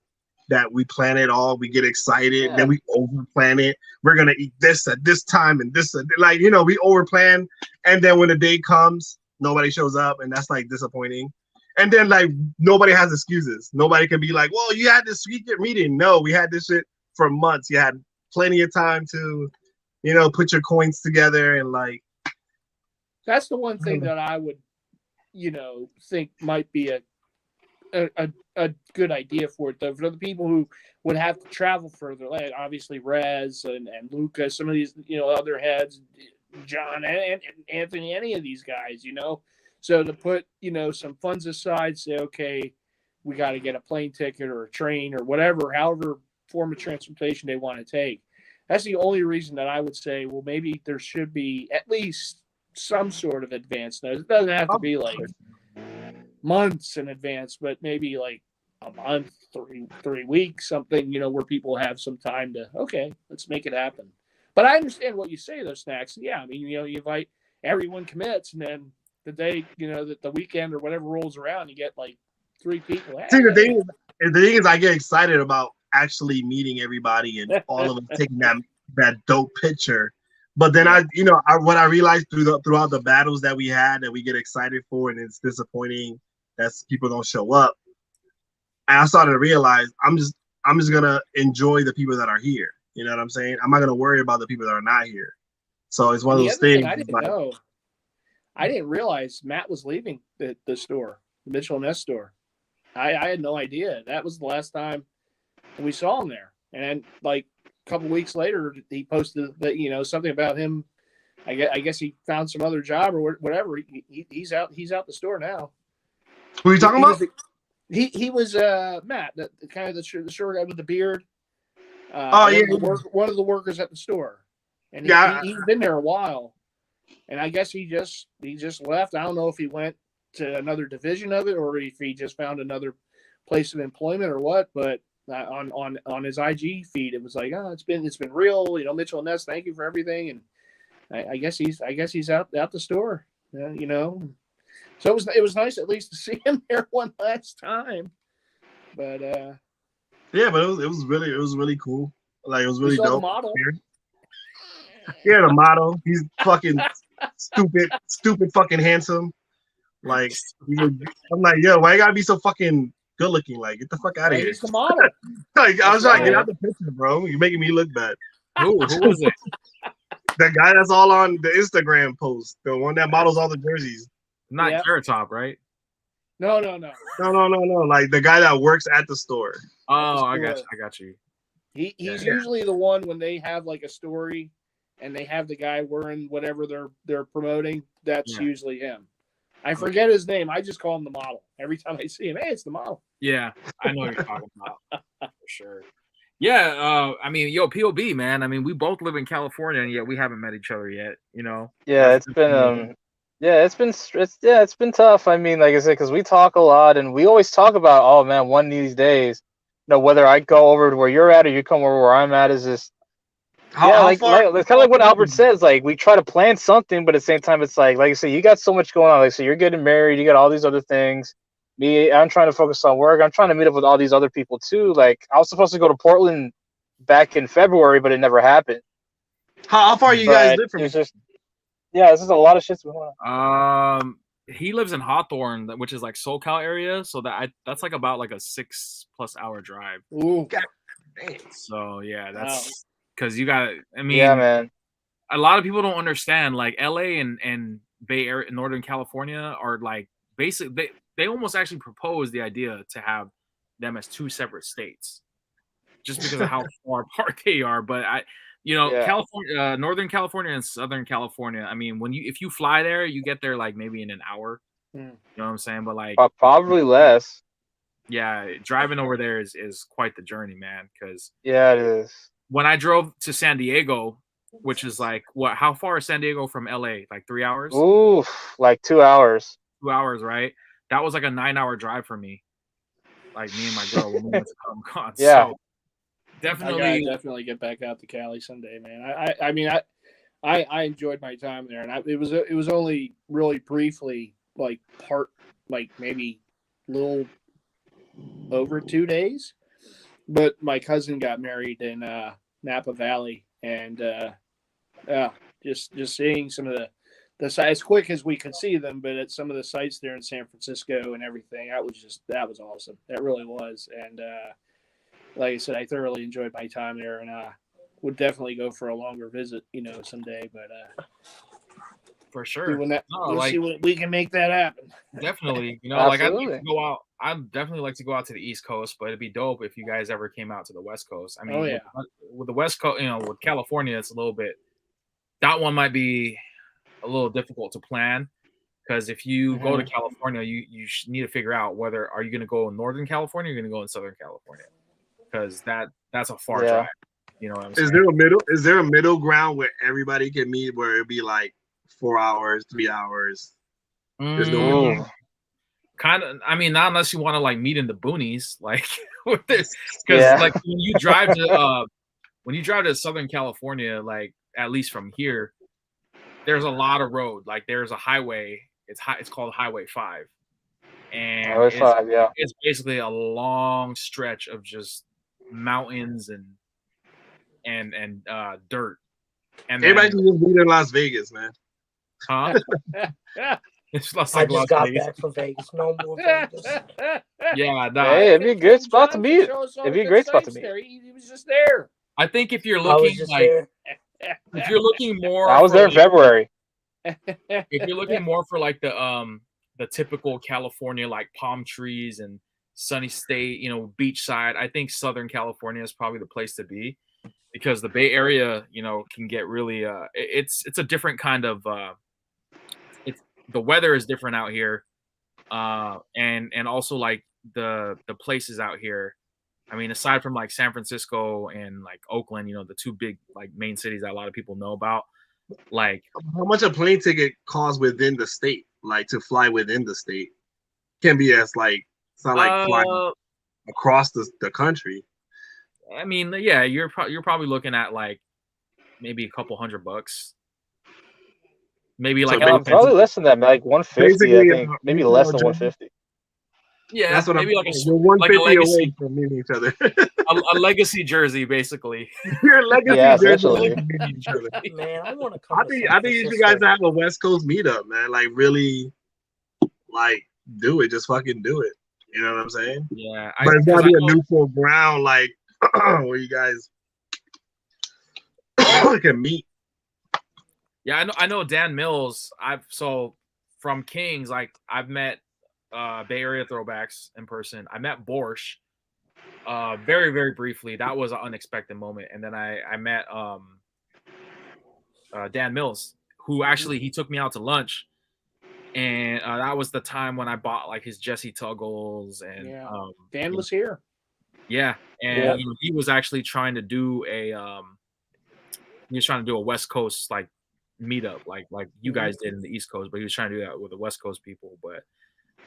that we plan it all, we get excited, then we over plan it. We're gonna eat this at this time and this, like, you know, we over plan, and then when the day comes, nobody shows up, and that's like disappointing. And then like nobody has excuses. Nobody can be like, well, you had this secret meeting. No, we had this shit for months. You had plenty of time to, put your coins together and like. That's the one thing that I would, think might be a good idea for it, though. For the people who would have to travel further, like obviously Rez and Luca, some of these, other heads, John and Anthony, any of these guys, So to put, some funds aside, say, okay, we got to get a plane ticket or a train or whatever, however form of transportation they want to take. That's the only reason that I would say, well, maybe there should be at least some sort of advance notice. It doesn't have to be like months in advance, but maybe like a month, 3 weeks, something, where people have some time to, okay, let's make it happen. But I understand what you say, though, Snacks. Yeah, I mean, you invite, everyone commits, and then the day, that the weekend or whatever rolls around, you get like 3 people. See, the thing is, I get excited about actually meeting everybody and all of them taking that dope picture. But then what I realized throughout the battles that we had that we get excited for, and it's disappointing that people don't show up. And I started to realize I'm just gonna enjoy the people that are here. You know what I'm saying? I'm not gonna worry about the people that are not here. So it's one of those things. I didn't know. I didn't realize Matt was leaving the store, the Mitchell & Ness store. I had no idea. That was the last time we saw him there. And like a couple weeks later, he posted that, something about him. I guess he found some other job or whatever. He's out the store now. Who are you talking about? He was Matt, the kind of the short guy with the beard. One of the workers at the store, and he's been there a while. And I guess he just left. I don't know if he went to another division of it or if he just found another place of employment or what. But on his IG feed, it was like, oh, it's been real. Mitchell & Ness, thank you for everything. And I guess he's out the store. So it was nice at least to see him there one last time. But yeah, but it was really cool. Like it was really dope. The model. Yeah, the model. He's fucking stupid fucking handsome. Like I'm like, yo, why you gotta be so fucking good looking? Like, get the fuck out of here. He's the model. Like I was trying to get out the picture, bro. You're making me look bad. Who was it? The guy that's all on the Instagram post, the one that models all the jerseys. Not Carrot Top, right? No. Like the guy that works at the store. Oh, I got you. He's usually the one when they have like a story and they have the guy wearing whatever they're promoting. That's usually him. I forget his name. I just call him the model. Every time I see him, hey, it's the model. Yeah, I know what you're talking about for sure. Yeah, I mean, POB, man. I mean, we both live in California, and yet we haven't met each other yet. Yeah, it's been tough. I mean, like I said, because we talk a lot, and we always talk about, oh man, one of these days, whether I go over to where you're at or you come over where I'm at, is just it's kind of like what Albert says. Like we try to plan something, but at the same time, it's like I said, you got so much going on. Like so, you're getting married, you got all these other things. Me, I'm trying to focus on work. I'm trying to meet up with all these other people too. Like I was supposed to go to Portland back in February, but it never happened. How far you guys live from? It's just there's just a lot of shit's going on. He lives in Hawthorne, which is like SoCal area, so that's like about like a 6+ hour drive. Ooh. So yeah, that's because you got. I mean, yeah, man. A lot of people don't understand. Like LA and Bay Area, Northern California are like basically they almost actually proposed the idea to have them as 2 separate states, just because of how far apart they are. But California, Northern California and Southern California. I mean, if you fly there, you get there like maybe in an hour. You know what I'm saying? But like probably less. Yeah, driving over there is quite the journey, man. Because it is. When I drove to San Diego, which is like what? How far is San Diego from LA? Like 3 hours? Ooh, like 2 hours. 2 hours, right? That was like a 9-hour drive for me. Like me and my girl when we went to Comic-Con. Yeah. So definitely get back out to Cali someday, man. I mean, I enjoyed my time there, and it was only really briefly, like maybe a little over 2 days. But my cousin got married in Napa Valley, and just seeing some of as quick as we could see them, but at some of the sites there in San Francisco and everything, that was awesome. That really was. And like I said, I thoroughly enjoyed my time there, and would definitely go for a longer visit, someday. But for sure, we'll see when we can make that happen. Definitely, like I'd like to go out. I'd definitely like to go out to the East Coast, but it'd be dope if you guys ever came out to the West Coast. I mean, with the West Coast, with California, it's a little bit. That one might be a little difficult to plan because if you go to California, you need to figure out whether are you going to go in Northern California or you're going to go in Southern California because that's a far drive. You know what I'm saying? Is there a middle ground where everybody can meet where it'd be like 4 hours, 3 hours? There's no middle. Kind of. I mean, not unless you want to like meet in the boonies, like with this, because like when you drive to Southern California, like at least from here, there's a lot of road. Like there's a highway. It's called Highway 5, and it's basically a long stretch of just mountains and dirt. And everybody can just be in Las Vegas, man. Huh? I just got back from Vegas. No more Vegas. Yeah, hey, it'd be a good spot to meet. It'd be a great spot to meet. He was just there. I think if you're looking if you're looking more, I was there in February. If you're looking more for like the typical California like palm trees and sunny state, beachside, I think Southern California is probably the place to be because the Bay Area, can get really it's a different kind of the weather is different out here, and also like the places out here. I mean, aside from like San Francisco and like Oakland, the two big like main cities that a lot of people know about. Like, how much a plane ticket costs within the state? Like to fly within the state can be as like it's not like flying across the country. I mean, yeah, you're probably looking at like maybe a couple $100. Maybe like probably less than that, like 150. I think maybe less than 150. Yeah, that's what maybe like you're 150 away from meeting each other. a legacy jersey, basically. Your legacy jersey. Man, I want to come. I think you guys have a West Coast meetup, man. Like really, like do it. Just fucking do it. You know what I'm saying? Yeah, but it's gotta be a neutral ground, like where you guys can meet. Yeah, I know Dan Mills. From Kings, like I've met Bay Area throwbacks in person. I met Borscht very, very briefly. That was an unexpected moment. And then I met Dan Mills, who actually he took me out to lunch. And that was the time when I bought like his Jesse Tuggles and Dan was here. Yeah. And he was actually trying to do a West Coast like meetup like you guys did in the East Coast, but he was trying to do that with the West Coast people. But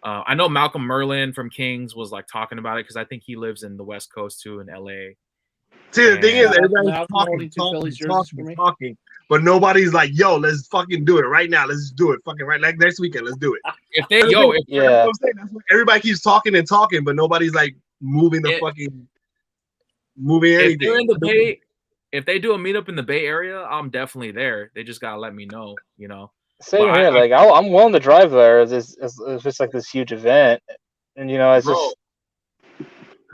I know Malcolm Merlin from Kings was like talking about it because I think he lives in the West Coast too in LA. See, the thing is, everybody's talking, but nobody's like, "Yo, let's fucking do it right now. Let's do it, fucking right like next weekend. Let's do it." Everybody keeps talking and talking, but nobody's like moving anything. If they're in the Bay, if they do a meetup in the Bay Area, I'm definitely there. They just gotta let me know, Same here. I'm willing to drive there. It's just like this huge event, and it's just.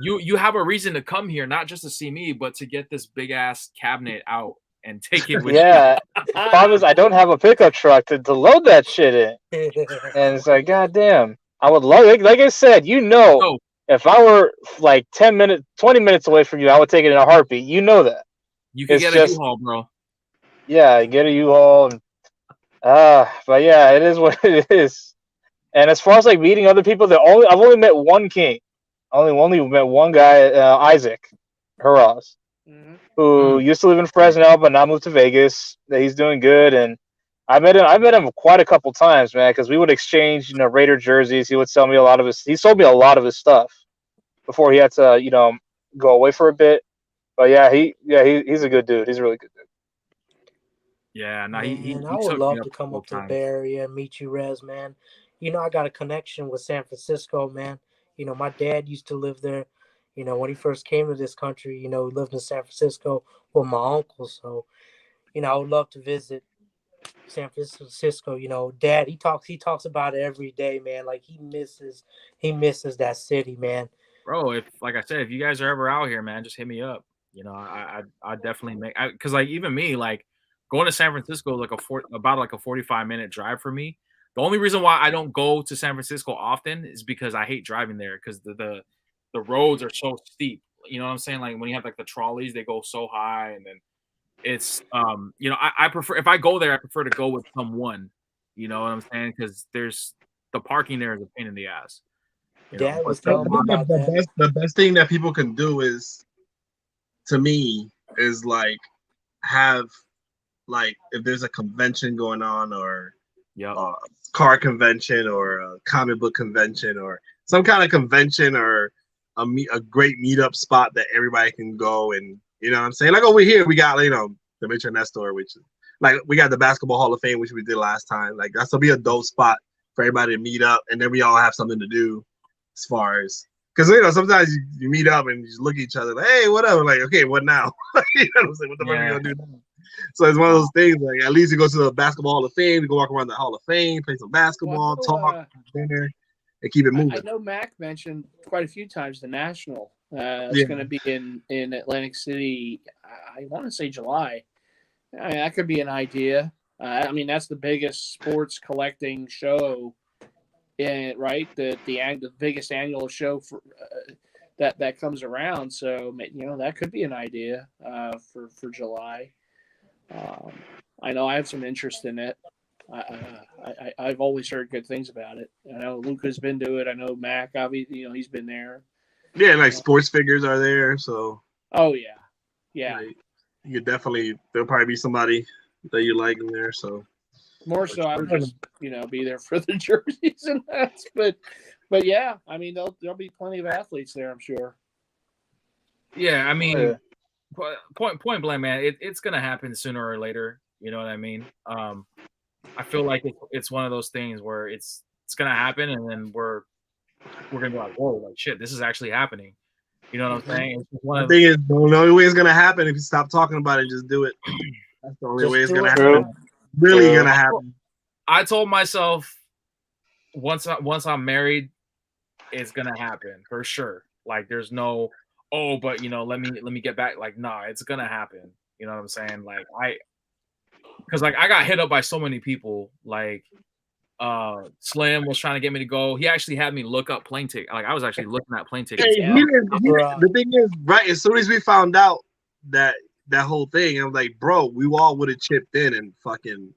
You have a reason to come here, not just to see me, but to get this big ass cabinet out and take it with you. The problem is I don't have a pickup truck to load that shit in, and it's like, goddamn, I would love it. Like I said, if I were like 20 minutes away from you, I would take it in a heartbeat. You know that. You can get a U-Haul, bro. Yeah, get a U-Haul. But yeah, it is what it is. And as far as like meeting other people, I've only met one king. Only met one guy, Isaac Haraz, who used to live in Fresno, but now moved to Vegas. He's doing good, and I met him quite a couple times, man, because we would exchange, Raider jerseys. He would sell me he sold me a lot of his stuff before he had to, go away for a bit. But he's a good dude. He's a really good dude. Yeah, no, I would love to come up to the Bay Area and meet you, Rez, man. I got a connection with San Francisco, man. My dad used to live there. When he first came to this country, he lived in San Francisco with my uncle. So, I would love to visit San Francisco, you know, Dad, he talks about it every day, man. Like he misses that city, man. Bro, if like I said, if you guys are ever out here, man, just hit me up. You know, I definitely make because like even me, like going to San Francisco is like about like a 45-minute drive for me. The only reason why I don't go to San Francisco often is because I hate driving there because the roads are so steep. You know what I'm saying? Like when you have like the trolleys, they go so high, and then it's you know, I prefer if I go there, I prefer to go with someone. You know what I'm saying? Because there's the parking there is a pain in the ass. You know, Dad was but telling me about that. The best thing that people can do is, to me, is like have like if there's a convention going on or car convention or a comic book convention or some kind of convention or a great meetup spot that everybody can go and you know what I'm saying? Like over here we got, you know, the Mitchell Nestor, which is like we got the Basketball Hall of Fame, which we did last time. Like that's gonna be a dope spot for everybody to meet up and then we all have something to do as far as because you know sometimes you meet up and you just look at each other like, hey, whatever, like okay, what now? You know what I'm saying? What the fuck are you gonna do now? So it's one of those things like at least you go to the Basketball Hall of Fame, you go walk around the Hall of Fame, play some basketball, talk, dinner, and keep it moving. I know Mac mentioned quite a few times the National. It's going to be in Atlantic City. I want to say July. I mean, that could be an idea. I mean, that's the biggest sports collecting show, right? The biggest annual show for that comes around. So you know that could be an idea for July. I know I have some interest in it. I've always heard good things about it. I know Luca's been to it. I know Mac, obviously, you know, he's been there. Yeah, like sports figures are there. So. Oh yeah. Like, you definitely there'll probably be somebody that you like in there. So. More so, I would just be there for the jerseys and hats, but yeah, I mean there'll be plenty of athletes there, I'm sure. Yeah, I mean. Point blank, man, it's gonna happen sooner or later. You know what I mean? I feel like it's one of those things where it's gonna happen, and then we're gonna be like, whoa, like shit, this is actually happening. You know what I'm saying? The thing is, the only way it's gonna happen if you stop talking about it and just do it. That's the only way it's gonna happen. Really gonna happen. I told myself once I'm married, it's gonna happen for sure. Like there's no. Oh, but you know, let me get back. Like, nah, it's gonna happen. You know what I'm saying? Like, because like I got hit up by so many people. Like, Slim was trying to get me to go. He actually had me look up plane ticket. Like, I was actually looking at plane tickets. The thing is, right? As soon as we found out that whole thing, I'm like, bro, we all would have chipped in and fucking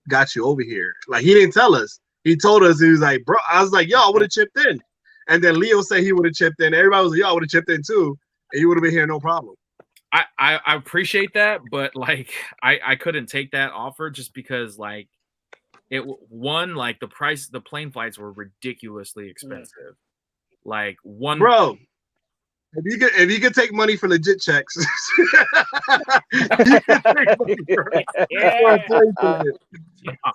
got you over here. Like, he didn't tell us. He told us. He was like, bro. I was like, yo, I would have chipped in. And then Leo said he would have chipped in. Everybody was like, yo, I would have chipped in too. And you would have been here, no problem. I appreciate that, but like I couldn't take that offer just because like like the plane flights were ridiculously expensive. Like one bro. If you could take money for legit checks, you could take money for a plane ticket.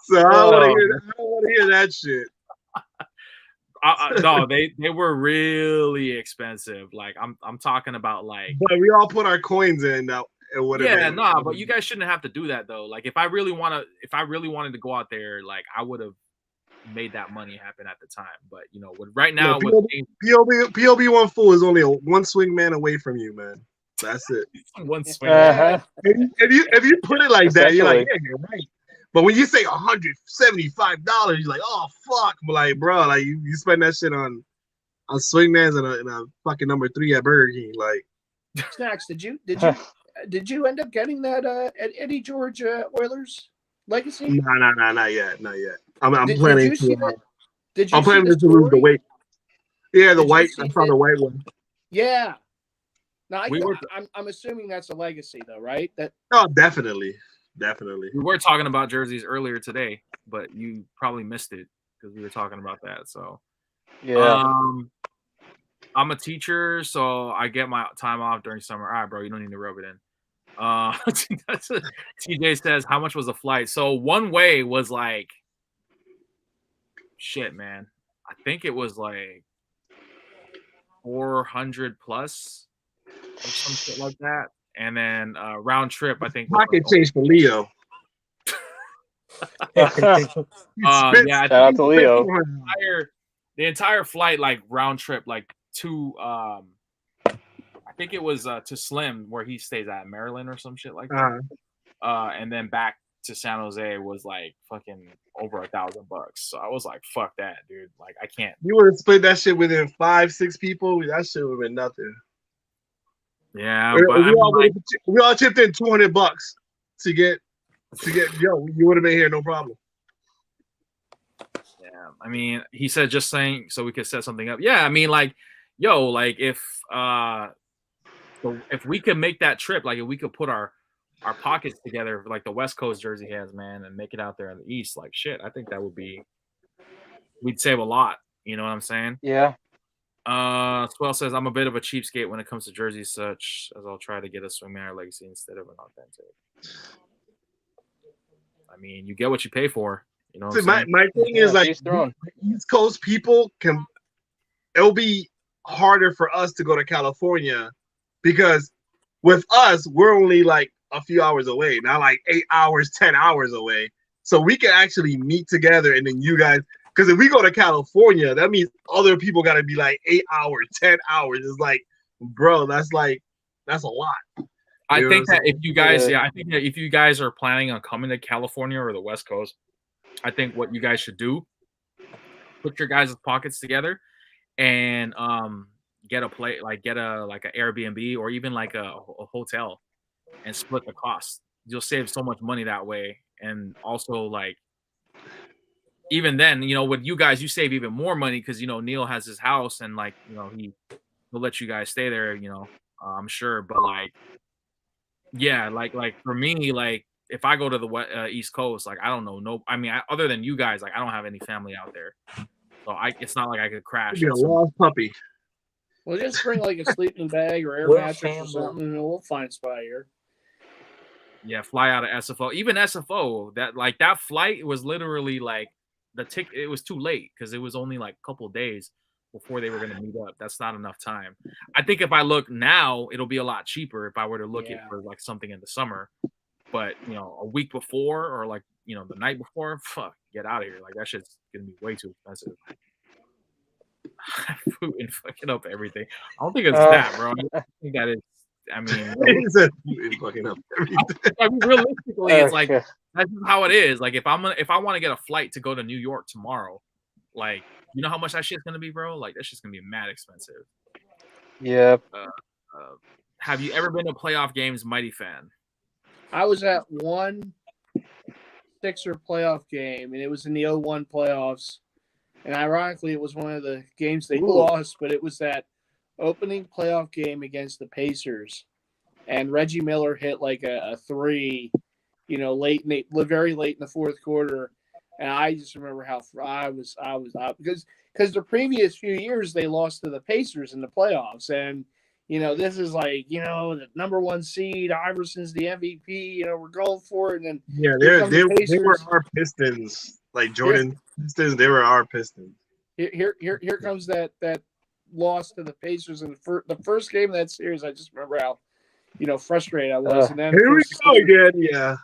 So I don't want to hear that shit. No, they were really expensive. Like I'm talking about like. But we all put our coins in now. Yeah, but you guys shouldn't have to do that though. Like if I really wanted to go out there, like I would have made that money happen at the time. But you know, right now, POB one fool is only one swing man away from you, man. That's it. One swing. Man. If you put it like that, you're like, yeah, you're right. But when you say $175, you're like, oh fuck! But like, bro, like you spend that shit on swingmans and a fucking number 3 at Burger King. Like, Snacks, did you end up getting that Eddie George Oilers legacy? No, not yet. I'm planning to. I'm planning to lose the weight. Yeah, the white. I found the white one. Yeah. Now I'm assuming that's a legacy though, right? Oh, definitely. We were talking about jerseys earlier today, but you probably missed it because we were talking about that. So, yeah, I'm a teacher, so I get my time off during summer. All right, bro, you don't need to rub it in. TJ says, how much was the flight? So one way was like, shit, man. I think it was like 400 plus or some shit like that. And then round trip, I think. Pocket change for Leo. Yeah, I Shout out to Leo. The entire flight, like round trip, like to I think it was to Slim where he stays at Maryland or some shit like that. And then back to San Jose was like fucking over $1,000. So I was like, fuck that, dude. Like I can't. You would have split that shit within 5-6 people. That shit would have been nothing. Yeah, we, but we all chipped in $200 to get yo. You would have been here, no problem. Yeah, I mean, he said just saying so we could set something up. Yeah, I mean, like, yo, like if we could make that trip, like if we could put our pockets together like the West Coast jersey has, man, and make it out there in the East, like shit, I think that would be, we'd save a lot. You know what I'm saying? Yeah. Swell says I'm a bit of a cheapskate when it comes to jerseys, such as I'll try to get a Swingman legacy instead of an authentic. I mean, you get what you pay for. You know, what my thing is like East Coast people it'll be harder for us to go to California because with us we're only like a few hours away, not like 8 hours, 10 hours away. So we can actually meet together, and then you guys, because if we go to California, that means other people got to be like 8 hours, 10 hours. It's like, bro, that's a lot. I think that if you guys, I think that if you guys are planning on coming to California or the West Coast, I think what you guys should do, put your guys' pockets together and get a Airbnb or even like a hotel and split the cost. You'll save so much money that way. And also, like, even then, you know, with you guys, you save even more money because, you know, Neil has his house and, like, you know, he'll let you guys stay there, you know, I'm sure. But, like, yeah, like for me, like, if I go to the East Coast, like, I don't know. I mean, other than you guys, like, I don't have any family out there. So it's not like I could crash. Be a lost puppy. Well, just bring like a sleeping bag or air mattress or something, and we'll find a spot here. Yeah, fly out of SFO. Even SFO, that flight was literally like the ticket. It was too late because it was only like a couple of days before they were going to meet up. That's not enough time. I think if I look now, it'll be a lot cheaper if I were to look it for like something in the summer. But, you know, a week before or like, you know, the night before, fuck, get out of here. Like that shit's going to be way too expensive. Food and fucking up everything. I don't think it's that, bro. I think that is. I mean, fucking up I mean, realistically, it's like that's how it is. Like if I want to get a flight to go to New York tomorrow, like you know how much that shit's gonna be, bro. Like that shit's gonna be mad expensive. Yeah. Have you ever been to playoff games, Mighty fan? I was at one Sixer playoff game, and it was in the 01 playoffs. And ironically, it was one of the games they lost, but it was that opening playoff game against the Pacers, and Reggie Miller hit like a three, you know, very late in the fourth quarter, and I just remember how I was out because the previous few years they lost to the Pacers in the playoffs, and you know this is like the number one seed, Iverson's the MVP, you know we're going for it, and they were our Pistons, like Jordan Pistons, they were our Pistons. Here comes that lost to the Pacers in the first game of that series. I just remember how, frustrated I was. And then here we go again. Yeah.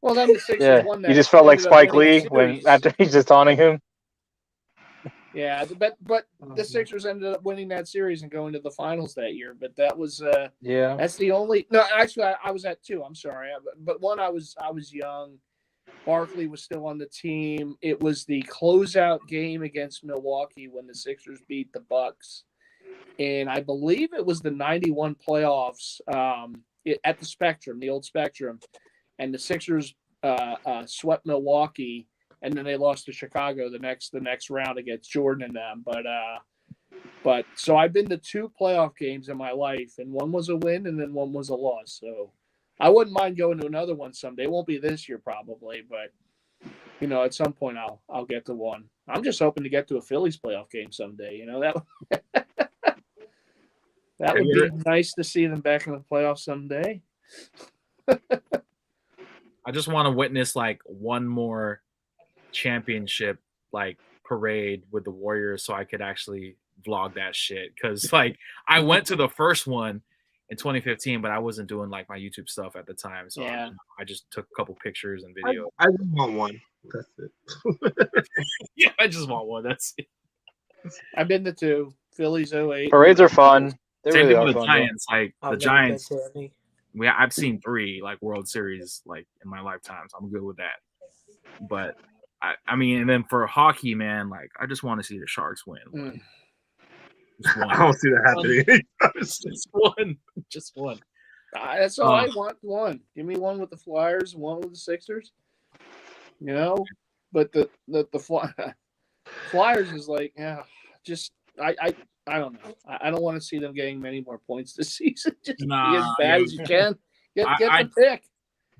Well, then the Sixers won that. You just felt like Spike Lee after he's just taunting him. Yeah, but the Sixers ended up winning that series and going to the finals that year. But that was that's the only. No, actually, I was at two. I'm sorry, but one I was young. Barkley was still on the team. It was the closeout game against Milwaukee when the Sixers beat the Bucks, and I believe it was the '91 playoffs at the Spectrum, the old Spectrum, and the Sixers swept Milwaukee, and then they lost to Chicago the next round against Jordan and them. But so I've been to two playoff games in my life, and one was a win, and then one was a loss. So I wouldn't mind going to another one someday. It won't be this year probably, but at some point I'll get to one. I'm just hoping to get to a Phillies playoff game someday. That would be nice to see them back in the playoffs someday. I just want to witness like one more championship like parade with the Warriors so I could actually vlog that shit. Because like I went to the first one in 2015, but I wasn't doing like my YouTube stuff at the time. So I just took a couple pictures and videos. I just want one. That's it. Yeah, I just want one. That's it. I've been to 2. Phillies 08. Parades are fun. They Same really thing are with the fun. Giants. Like I've the never Giants, been to any. I've seen 3 like World Series like in my lifetime, so I'm good with that. But I mean, and then for hockey, man, like I just want to see the Sharks win. Mm. Just one. I don't see that happening. Just one. Just one. That's all I want. One. Give me one with the Flyers, one with the Sixers. You know, but the Flyers is like, yeah, just I don't know. I don't want to see them getting many more points this season. Just be as bad as you can. Get the pick.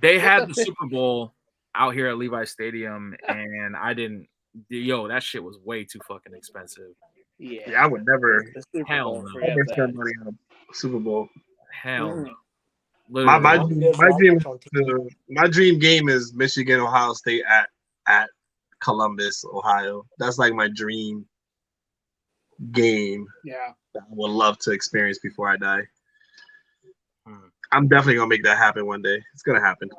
They had the Super Bowl out here at Levi Stadium, and I didn't. Yo, that shit was way too fucking expensive. Yeah, I would never. Hell no. Never spend money on a Super Bowl. Hell no. My dream game is Michigan Ohio State at Columbus, Ohio. That's like my dream game. Yeah, that I would love to experience before I die. I'm definitely gonna make that happen one day. It's gonna happen.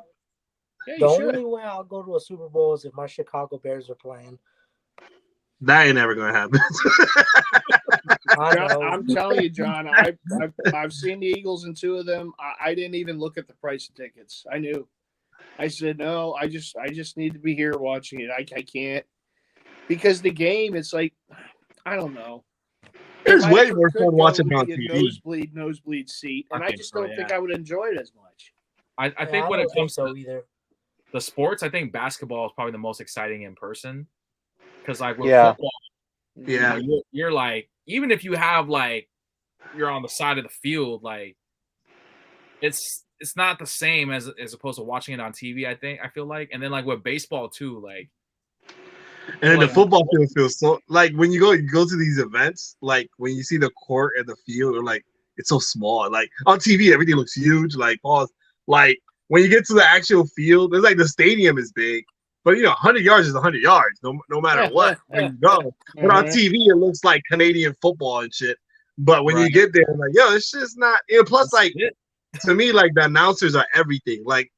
Yeah, the only way I'll go to a Super Bowl is if my Chicago Bears are playing. That ain't never gonna happen. I'm telling you, John. I've seen the Eagles in 2 of them. I didn't even look at the price of tickets. I knew. I said no. I just need to be here watching it. I can't because the game. It's like I don't know. It's way more fun watching on TV. Nosebleed seat, and I just don't think I would enjoy it as much. I think when it comes to the sports, I think basketball is probably the most exciting in person. Because like with football, you're like, even if you have like you're on the side of the field, like it's not the same as opposed to watching it on TV. I feel like, and then like with baseball too, like. And then the football field feels so like when you go to these events, like when you see the court and the field, or like it's so small. Like on TV, everything looks huge. Like like when you get to the actual field, it's like the stadium is big. But 100 yards is 100 yards, no matter what when you go. But on TV, it looks like Canadian football and shit. But when you get there, I'm like, yo, it's just not. Plus, like to me, like the announcers are everything. Like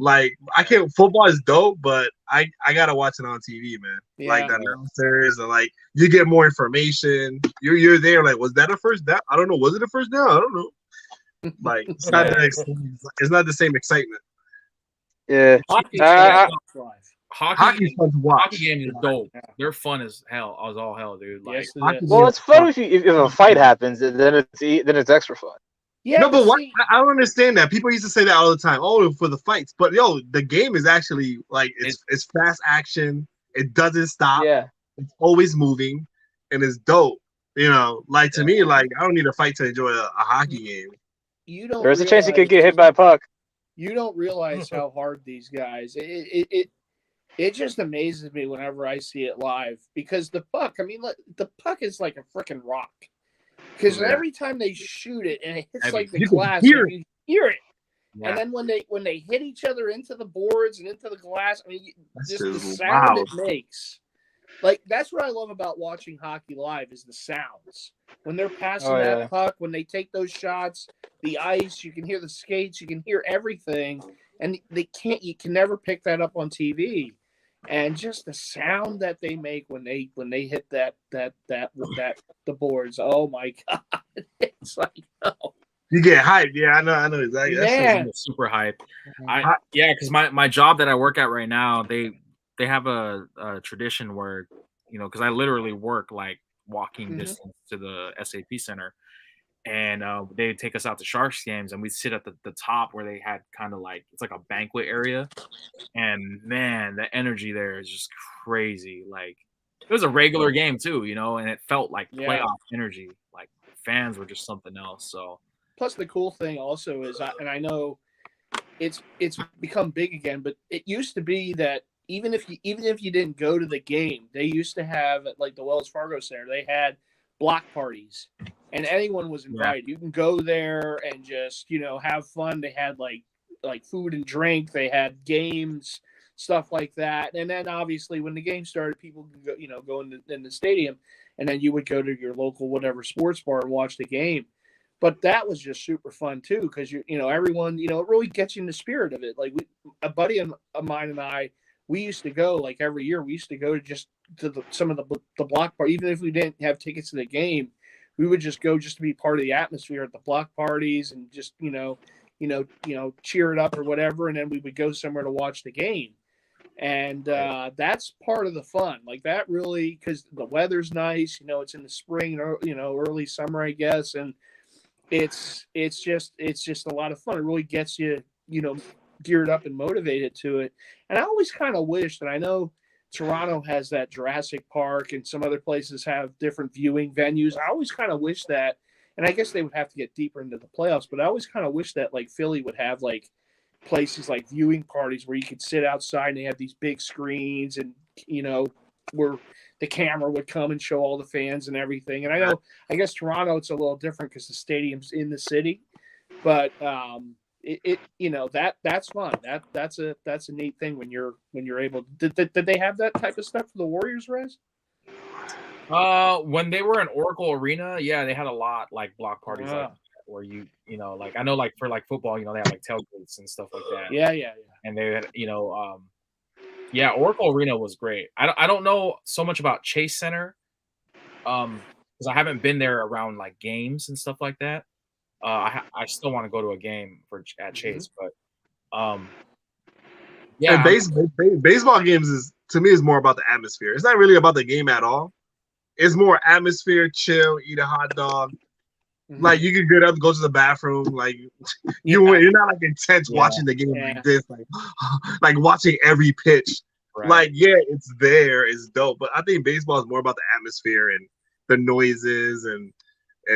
I can't. Football is dope, but I gotta watch it on TV, man. Yeah. Like the announcers, and like you get more information. You're there. Like, was that a first down? I don't know. Was it a first down? I don't know. Like it's not it's not the same excitement. Yeah, hockey's fun to watch. Hockey games are dope. Yeah. They're fun as hell, as all hell, dude. Like, well, it's fun if a fight happens, then it's extra fun. Yeah, no, but I don't understand that. People used to say that all the time. Oh, for the fights, but the game is actually like it's fast action. It doesn't stop. Yeah, it's always moving, and it's dope. Like to me, like I don't need a fight to enjoy a hockey game. There's a chance you could get hit by a puck. You don't realize how hard these guys. It just amazes me whenever I see it live because the puck. I mean, the puck is like a freaking rock. Because every time they shoot it and it hits like the glass, you hear it. Yeah. And then when they hit each other into the boards and into the glass, I mean, just the sound it makes. Like that's what I love about watching hockey live is the sounds. When they're passing that puck, when they take those shots, the ice, you can hear the skates, you can hear everything, and you can never pick that up on TV. And just the sound that they make when they hit that the boards, oh my god, it's like you get hyped. Yeah, I know exactly. That's super hype. Because my job that I work at right now, they have a tradition where because I literally work like walking distance to the SAP center, and they take us out to Sharks games, and we sit at the top where they had kind of like it's like a banquet area, and man, the energy there is just crazy. Like it was a regular game too, and it felt like playoff energy. Like fans were just something else. So plus the cool thing also is, I know it's become big again, but it used to be that even if you didn't go to the game, they used to have at like the Wells Fargo Center, they had block parties. And anyone was invited. Yeah. You can go there and just, have fun. They had like food and drink. They had games, stuff like that. And then obviously when the game started, people could go in the stadium, and then you would go to your local whatever sports bar and watch the game. But that was just super fun too, because everyone, it really gets you in the spirit of it. Like a buddy of mine and I, we used to go like every year. We used to go to some of the block party, even if we didn't have tickets to the game. We would just go just to be part of the atmosphere at the block parties and just cheer it up or whatever, and then we would go somewhere to watch the game. And that's part of the fun, like that really, because the weather's nice. It's in the spring or early summer, I guess, and it's just a lot of fun. It really gets you geared up and motivated to it. And I always kind of wish that, I know Toronto has that Jurassic Park and some other places have different viewing venues. I always kind of wish that, and I guess they would have to get deeper into the playoffs, but I always kind of wish that like Philly would have like places like viewing parties where you could sit outside and they have these big screens and where the camera would come and show all the fans and everything. And I guess Toronto, it's a little different because the stadium's in the city, but that's fun. That's a neat thing when you're able. Did they have that type of stuff for the Warriors, Rez? When they were in Oracle Arena, yeah, they had a lot like block parties like that, where like I know like for like football, they have like tailgates and stuff like that. Yeah. And they had yeah, Oracle Arena was great. I don't know so much about Chase Center, because I haven't been there around like games and stuff like that. I still want to go to a game at Chase, but yeah. And baseball games is more about the atmosphere. It's not really about the game at all. It's more atmosphere, chill, eat a hot dog. Mm-hmm. Like you can get up, go to the bathroom. Like you're not like intense watching the game like this, like watching every pitch. Right. Like it's there, it's dope. But I think baseball is more about the atmosphere and the noises and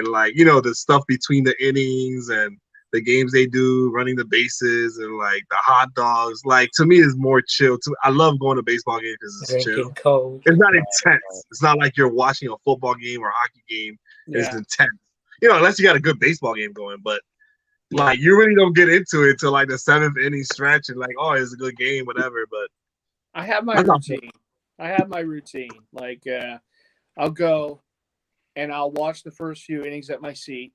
like the stuff between the innings and the games they do, running the bases and like the hot dogs. Like to me, is more chill. I love going to baseball games because it's chill. Cold. It's not intense. It's not like you're watching a football game or a hockey game. It's intense. Unless you got a good baseball game going, but like you really don't get into it till like the 7th inning stretch and like, oh, it's a good game, whatever. But I have my routine. Like I'll go and I'll watch the first few innings at my seat.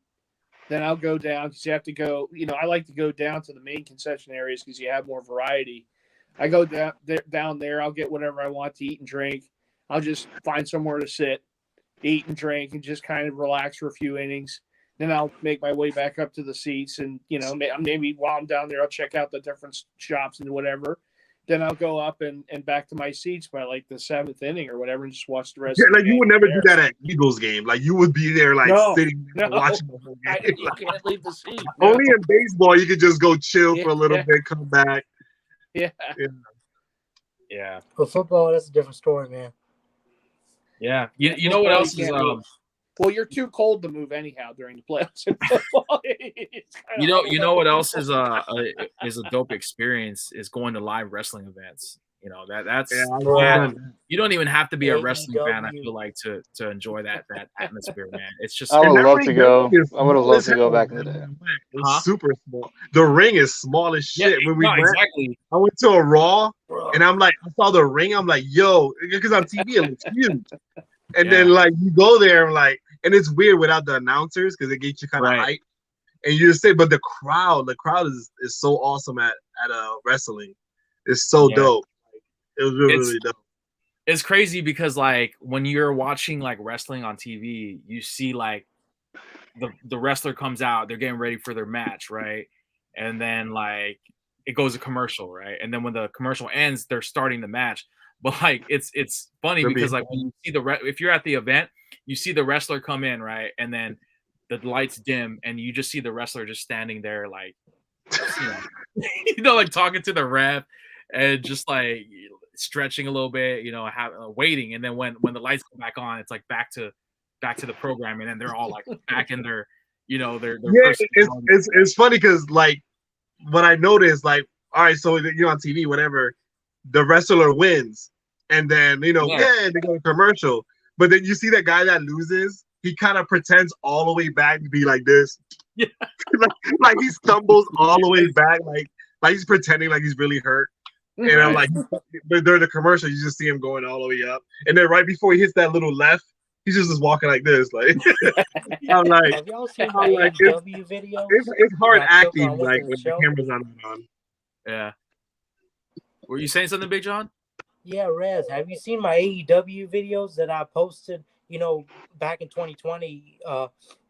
Then I'll go down because you have to go. I like to go down to the main concession areas because you have more variety. I go down there. I'll get whatever I want to eat and drink. I'll just find somewhere to sit, eat and drink, and just kind of relax for a few innings. Then I'll make my way back up to the seats, and maybe while I'm down there, I'll check out the different shops and whatever. Then I'll go up and back to my seats by like the 7th inning or whatever, and just watch the rest. Yeah, like you would never do that at Eagles game. Like you would be there, like sitting watching the whole game. You can't leave the seat. No. Only in baseball you could just go chill for a little bit, come back. Yeah. For football, that's a different story, man. Yeah, you know what else is well, you're too cold to move anyhow during the playoffs in football. You know what else is a dope experience is going to live wrestling events. That's you don't even have to be a wrestling fan, I feel like, to enjoy that atmosphere, man. It's just I would love to go. I would have loved to go back in the day. It's super small. The ring is small as shit. Yeah, when we exactly. I went to a Raw and I'm like, I saw the ring. I'm like, yo, because on TV it looks huge. And then like you go there, like, and it's weird without the announcers because it gets you kind of hype. And you just say, but the crowd is so awesome at wrestling. It's so dope. It was really dope. It's crazy because like when you're watching like wrestling on TV, you see like the wrestler comes out, they're getting ready for their match, right? And then like it goes to commercial, right? And then when the commercial ends, they're starting the match. But like it's funny because like when you see if you're at the event, you see the wrestler come in, right? And then the lights dim and you just see the wrestler just standing there like like talking to the ref and just like stretching a little bit, waiting. And then when the lights come back on, it's like back to the program, and then they're all like back in their their it's funny because like what I noticed, like, all right, so you're on TV, whatever, the wrestler wins, and then they go to commercial, but then you see that guy that loses, he kind of pretends all the way back to be like this, like he stumbles all the way back, like he's pretending like he's really hurt. And I'm like, but during the commercial, you just see him going all the way up, and then right before he hits that little left, he's just walking like this. Like, I'm like, have y'all seen the AEW video? It's hard acting, like when the camera's on. Yeah. Were you saying something, Big John? Yeah, Rez, have you seen my AEW videos that I posted, back in 2020,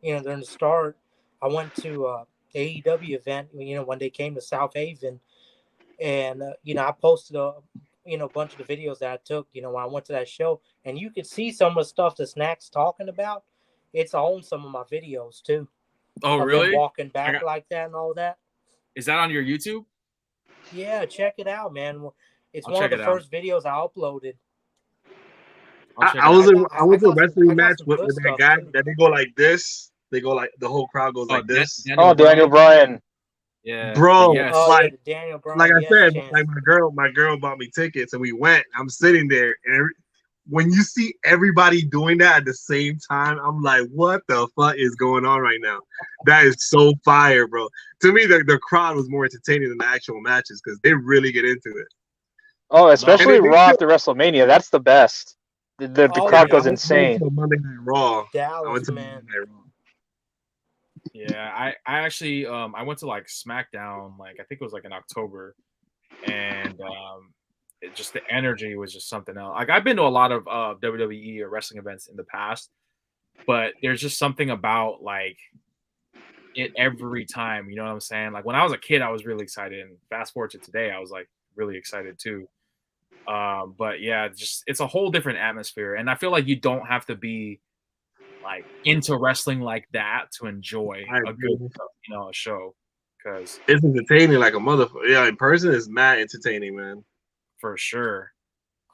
during the start? I went to AEW event, when they came to South Haven, and I posted a bunch of the videos that I took, when I went to that show, and you could see some of the stuff that Snack's talking about. It's on some of my videos too. Oh, of really? them walking back like that and all that. Is that on your YouTube? Yeah, check it out, man. It's I'll one of check the it out. first videos I uploaded. I was in a wrestling match some with good that stuff, guy too. that they go like this. They go like the whole crowd goes like this. Daniel Bryan. Yeah, Bro, yes. Oh, like, yeah, the Daniel Bryan, like I yes said, chant. like my girl bought me tickets and we went. I'm sitting there, and when you see everybody doing that at the same time, I'm like, what the fuck is going on right now? That is so fire, bro. To me, the crowd was more entertaining than the actual matches because they really get into it. Oh, especially Raw after WrestleMania. That's the best. The crowd goes insane. Monday Night Raw. Dallas, I went to man. Monday Night Raw. Yeah, I actually I went to like SmackDown, like I think it was like in October, and just the energy was just something else. Like I've been to a lot of WWE or wrestling events in the past, but there's just something about like it every time. You know what I'm saying? Like when I was a kid, I was really excited, and fast forward to today, I was like really excited too. But yeah, it's a whole different atmosphere, and I feel like you don't have to be like into wrestling like that to enjoy a good, a show, because it's entertaining like a motherfucker. Yeah, in person is mad entertaining, man. For sure.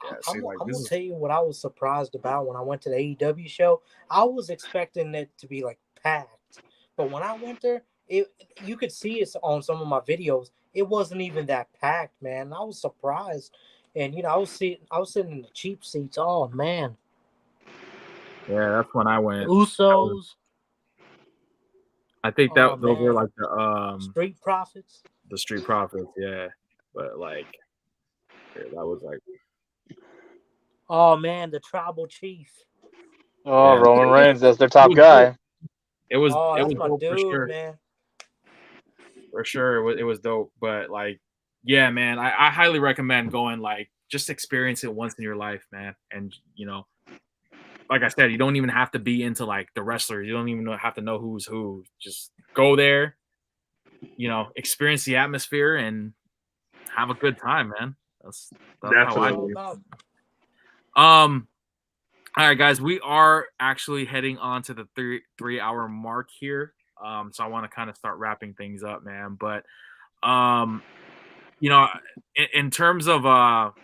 Yeah, I'm gonna tell you what I was surprised about when I went to the AEW show. I was expecting it to be like packed, but when I went there, you could see it on some of my videos. It wasn't even that packed, man. I was surprised, and I was sitting in the cheap seats. Oh man. Yeah, that's when I went. Usos. I think those were like the Street Profits. The Street Profits, yeah. But like, yeah, that was like. Oh man, the Tribal Chief. Oh, yeah. Roman Reigns, that's their top guy. It was. Oh, it that's was my dope dude, for sure. man. For sure, it was dope. But like, yeah, man, I highly recommend going. Like, just experience it once in your life, man. And like I said, you don't even have to be into like the wrestlers. You don't even have to know who's who. Just go there, experience the atmosphere and have a good time, man. That's how I do. All right, guys, we are actually heading on to the 3-hour mark here. So I want to kind of start wrapping things up, man. But in terms of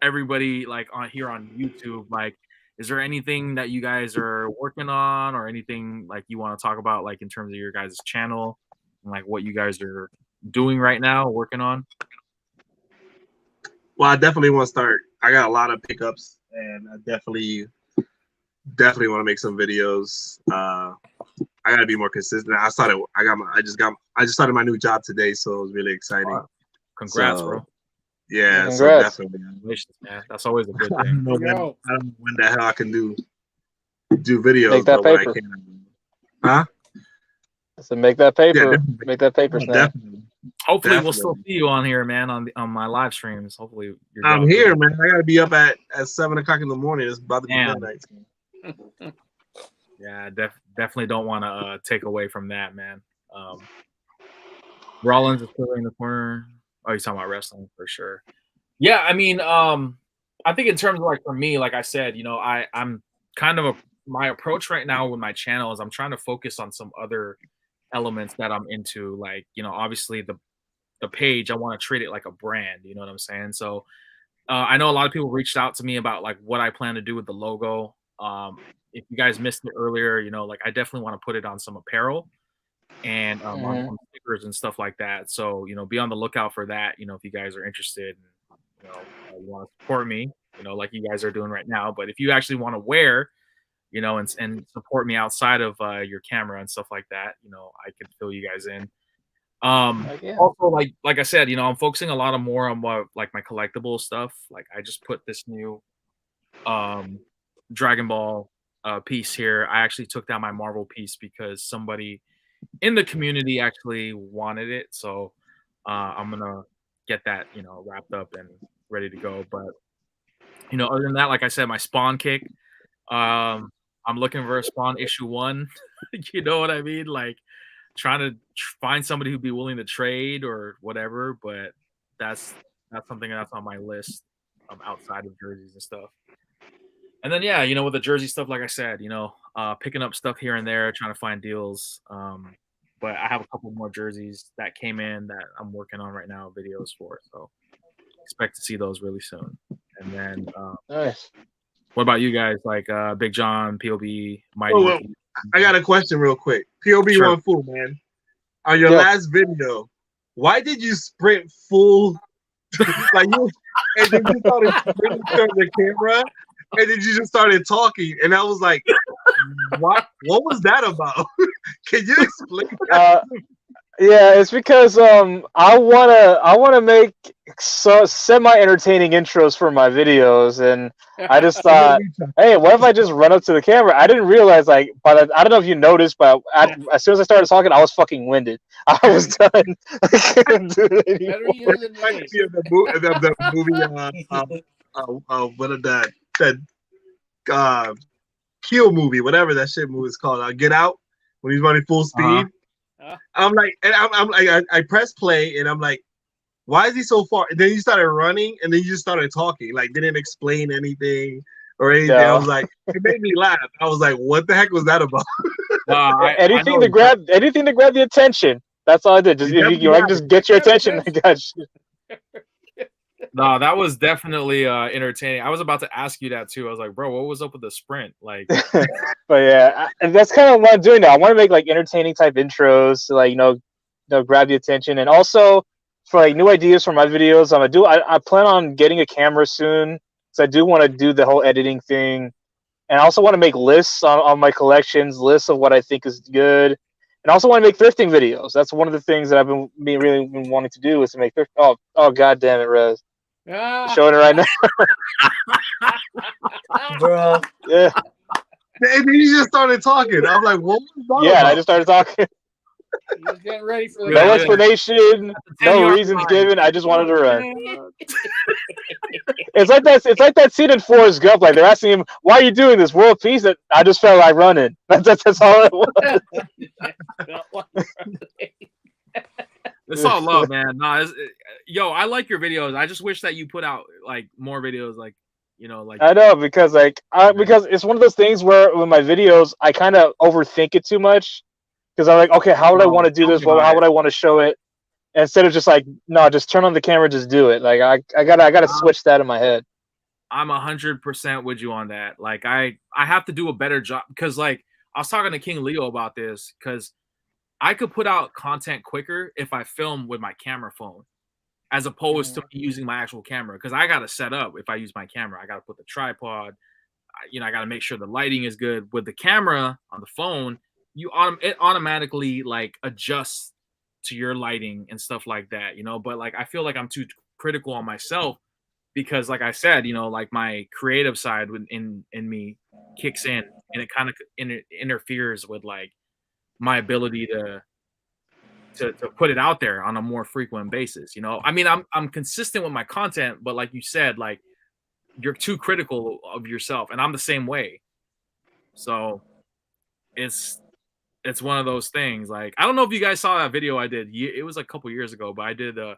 everybody like on here on YouTube, like, is there anything that you guys are working on or anything like you want to talk about, like in terms of your guys' channel and like what you guys are doing right now, working on? Well, I definitely want to start. I got a lot of pickups, and I definitely want to make some videos. I gotta be more consistent. I just started my new job today, so it was really exciting. Wow. Congrats, bro. Yeah, congrats. So definitely. Congratulations, man. That's always a good thing. I don't know when the hell I can do videos. Make that paper. Huh? So make that paper. Make that paper, Snap. Hopefully, we'll still see you on here, man, on my live streams. Hopefully, I'm here, man. I gotta be up at 7:00 in the morning. It's about to be midnight. Yeah, definitely don't want to take away from that, man. Rollins is still in the corner. Oh, you're talking about wrestling for sure. Yeah, I mean, I think in terms of like for me, like I said, I'm kind of my approach right now with my channel is I'm trying to focus on some other elements that I'm into. Like, obviously the page, I want to treat it like a brand. You know what I'm saying? So I know a lot of people reached out to me about like what I plan to do with the logo. If you guys missed it earlier, like I definitely want to put it on some apparel and on some stickers and stuff like that. So, be on the lookout for that. If you guys are interested, and, you want to support me, like you guys are doing right now. But if you actually want to wear, and support me outside of your camera and stuff like that, I can fill you guys in. Also, like I said, I'm focusing a lot more on what like my collectible stuff. Like I just put this new Dragon Ball piece here. I actually took down my Marvel piece because somebody in the community actually wanted it. So I'm gonna get that, wrapped up and ready to go. But You know, other than that, like I said, my Spawn kick. I'm looking for a Spawn issue 1. You know what I mean? Like trying to find somebody who'd be willing to trade or whatever. But that's something that's on my list of outside of jerseys and stuff. And then yeah, you know, with the jersey stuff, like I said, you know, picking up stuff here and there, trying to find deals. But I have a couple more jerseys that came in that I'm working on right now, videos for. So expect to see those really soon. And then Nice. what about you guys? Like Big John, POB, Mighty. Oh, well, I got a question real quick. POB Sure. One Fool, man. On your Yeah. last video, why did you sprint full like you and then you started sprinting to the camera and then you just started talking and I was like, what was that about? Can you explain that? Yeah, it's because I wanna make semi entertaining intros for my videos, and I just thought, hey, what if I just run up to the camera? I didn't realize I don't know if you noticed, but as soon as I started talking, I was fucking winded. I was done. I couldn't do it anymore. Better you than me. The movie what of that Kill movie, whatever that shit movie is called, Get Out, when he's running full speed. I'm like, and I'm like, I press play, and I'm like, why is he so far? And then you started running, and then you just started talking, like didn't explain anything or anything. Yeah. I was like, it made me laugh. I was like, what the heck was that about? Anything to grab the attention. That's all I did. Just if you I can just get your attention, I got you. No, that was definitely entertaining. I was about to ask you that too. I was like, bro, what was up with the sprint? Like, but yeah, and that's kind of what I'm doing now. I want to make like entertaining type intros to like you know grab the attention, and also for like new ideas for my videos. I plan on getting a camera soon, so I do want to do the whole editing thing, and I also want to make lists on my collections, lists of what I think is good, and I also want to make thrifting videos. That's one of the things that I've been really been wanting to do is to make thrift. Oh god damn it, Rez. Showing it right now. Bro. Yeah. And then you just started talking. I'm like, what was that Yeah, about? I just started talking. He was getting ready for the No explanation, no reasons given. I just wanted to run. It's like that scene in Forrest Gump. Like they're asking him, "Why are you doing this? World peace?" And I just felt like running. That's all it was. it's all love, man. No, yo, I like your videos. I just wish that you put out like more videos, like you know, like I know because because it's one of those things where with my videos I kind of overthink it too much because I'm like, okay, how would I want to do this? Well, how would I want to show it? Instead of just like, no, just turn on the camera, just do it. Like I gotta switch that in my head. I'm 100% with you on that. Like I have to do a better job because like I was talking to King Leo about this because I could put out content quicker if I film with my camera phone as opposed to using my actual camera because I got to set up if I use my camera. I got to put the tripod, you know, I got to make sure the lighting is good. With the camera on the phone, it automatically like adjusts to your lighting and stuff like that, you know, but like I feel like I'm too critical on myself because like I said, you know, like my creative side in me kicks in and it kind of interferes with like my ability to put it out there on a more frequent basis. You know, I mean, I'm consistent with my content, but like you said, like you're too critical of yourself, and I'm the same way. So it's one of those things. Like I don't know if you guys saw that video I did. It was like a couple years ago, but I did a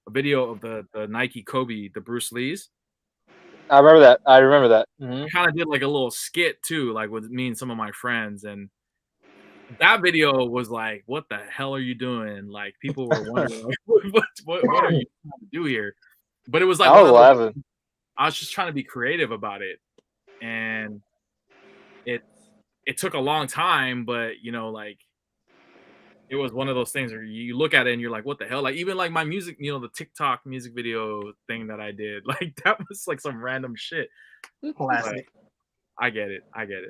video of the Nike Kobe, the Bruce Lee's. I remember that. Mm-hmm. I kind of did like a little skit too, like with me and some of my friends, and that video was like, what the hell are you doing? Like people were wondering like, what are you trying to do here? But it was like I was laughing. I was just trying to be creative about it. And it took a long time, but you know, like it was one of those things where you look at it and you're like, what the hell? Like even like my music, you know, the TikTok music video thing that I did, like that was like some random shit. Classic. I get it.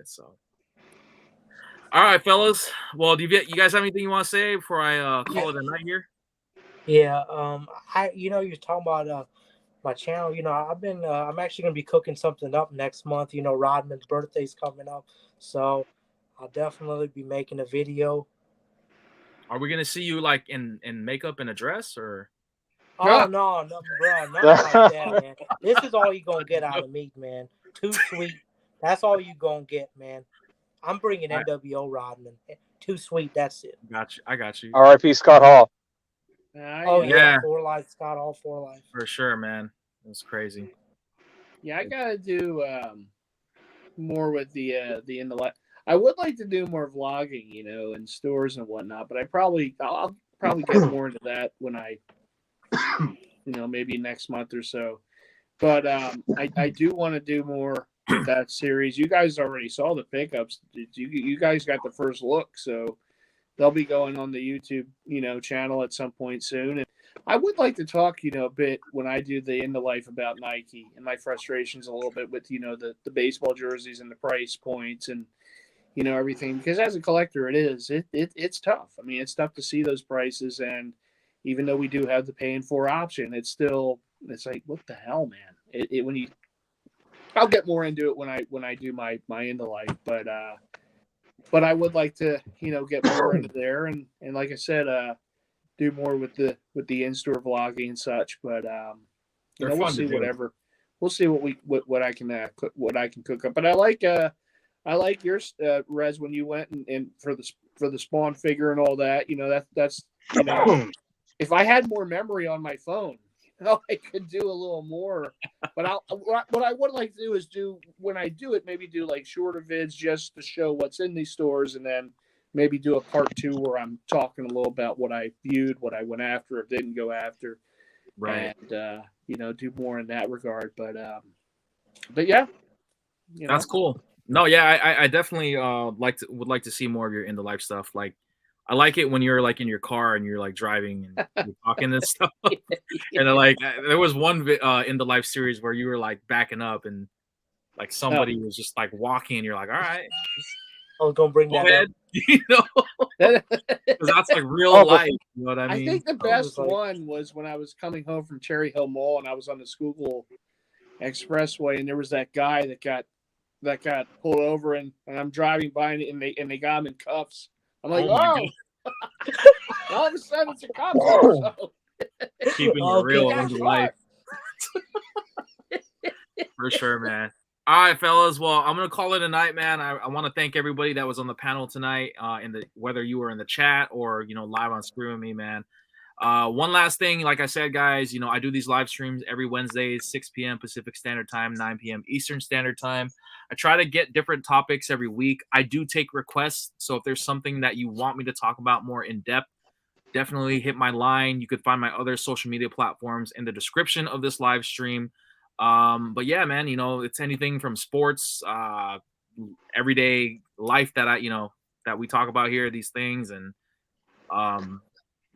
So all right, fellas. Well, do you guys have anything you want to say before I call it a night here? Yeah. You're talking about my channel. You know, I'm actually gonna be cooking something up next month. You know, Rodman's birthday's coming up, so I'll definitely be making a video. Are we gonna see you like in makeup and a dress or? Oh no, bro, nothing like that, man. This is all you gonna get out of me, man. Too sweet. That's all you gonna get, man. I'm bringing NWO Rodman. Too sweet. That's it. Got you. I got you. R.I.P. Scott Hall. Oh yeah, for life, Scott Hall for life. For sure, man. It was crazy. Yeah, I gotta do more with the in the life. I would like to do more vlogging, you know, in stores and whatnot, but I'll probably get more into that when I, you know, maybe next month or so. But I do want to do more with that series. You guys already saw the pickups. You guys got the first look, so they'll be going on the YouTube, you know, channel at some point soon. And I would like to talk, you know, a bit when I do the Into Life about Nike and my frustrations a little bit with, you know, the baseball jerseys and the price points and, you know, everything. Because as a collector, it's tough. I mean, it's tough to see those prices. And even though we do have the paying for option, it's like, what the hell, man? I'll get more into it when I do my Into Life, but I would like to, you know, get more into there and like I said, do more with the in-store vlogging and such. But you know, we'll see whatever. We'll see what I can cook up. But I like yours, Rez, when you went and for the Spawn figure and all that. You know, that's you know, if I had more memory on my phone, you know, I could do a little more. But what I would like to do is when I do it, maybe do like shorter vids just to show what's in these stores, and then maybe do a part 2 where I'm talking a little about what I viewed, what I went after or didn't go after, right? And you know, do more in that regard. But yeah, you know. That's cool. No, yeah, I definitely would like to see more of your Into Life stuff. Like, I like it when you're like in your car and you're like driving and you're talking and stuff. And then, like, there was one in the Life series where you were like backing up and like somebody was just like walking and you're like, all right, I was gonna bring go that ahead. up. You know, because that's like real life. You know what I mean? I think the best one was when I was coming home from Cherry Hill Mall and I was on the Schuylkill Expressway and there was that guy that got pulled over and I'm driving by and they got him in cuffs. I'm like, oh. All of a sudden it's a cop. So. Keeping it real into life. For sure, man. All right, fellas. Well, I'm gonna call it a night, man. I want to thank everybody that was on the panel tonight, whether you were in the chat or live on screen with me, man. One last thing, like I said, guys, I do these live streams every Wednesday, 6 p.m. Pacific Standard Time, 9 p.m. Eastern Standard Time. I try to get different topics every week. I do take requests, so if there's something that you want me to talk about more in depth, definitely hit my line. You could find my other social media platforms in the description of this live stream. But yeah, man, it's anything from sports, everyday life that that we talk about here, these things. And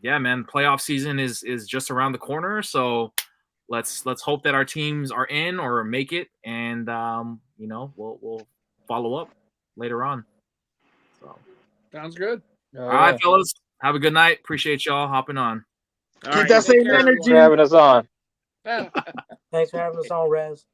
yeah, man, playoff season is just around the corner. So let's hope that our teams are in or make it, and we'll follow up later on. So sounds good. All right, fellas, have a good night. Appreciate y'all hopping on. Keep that same energy. For having us on. Thanks for having us on, Rez.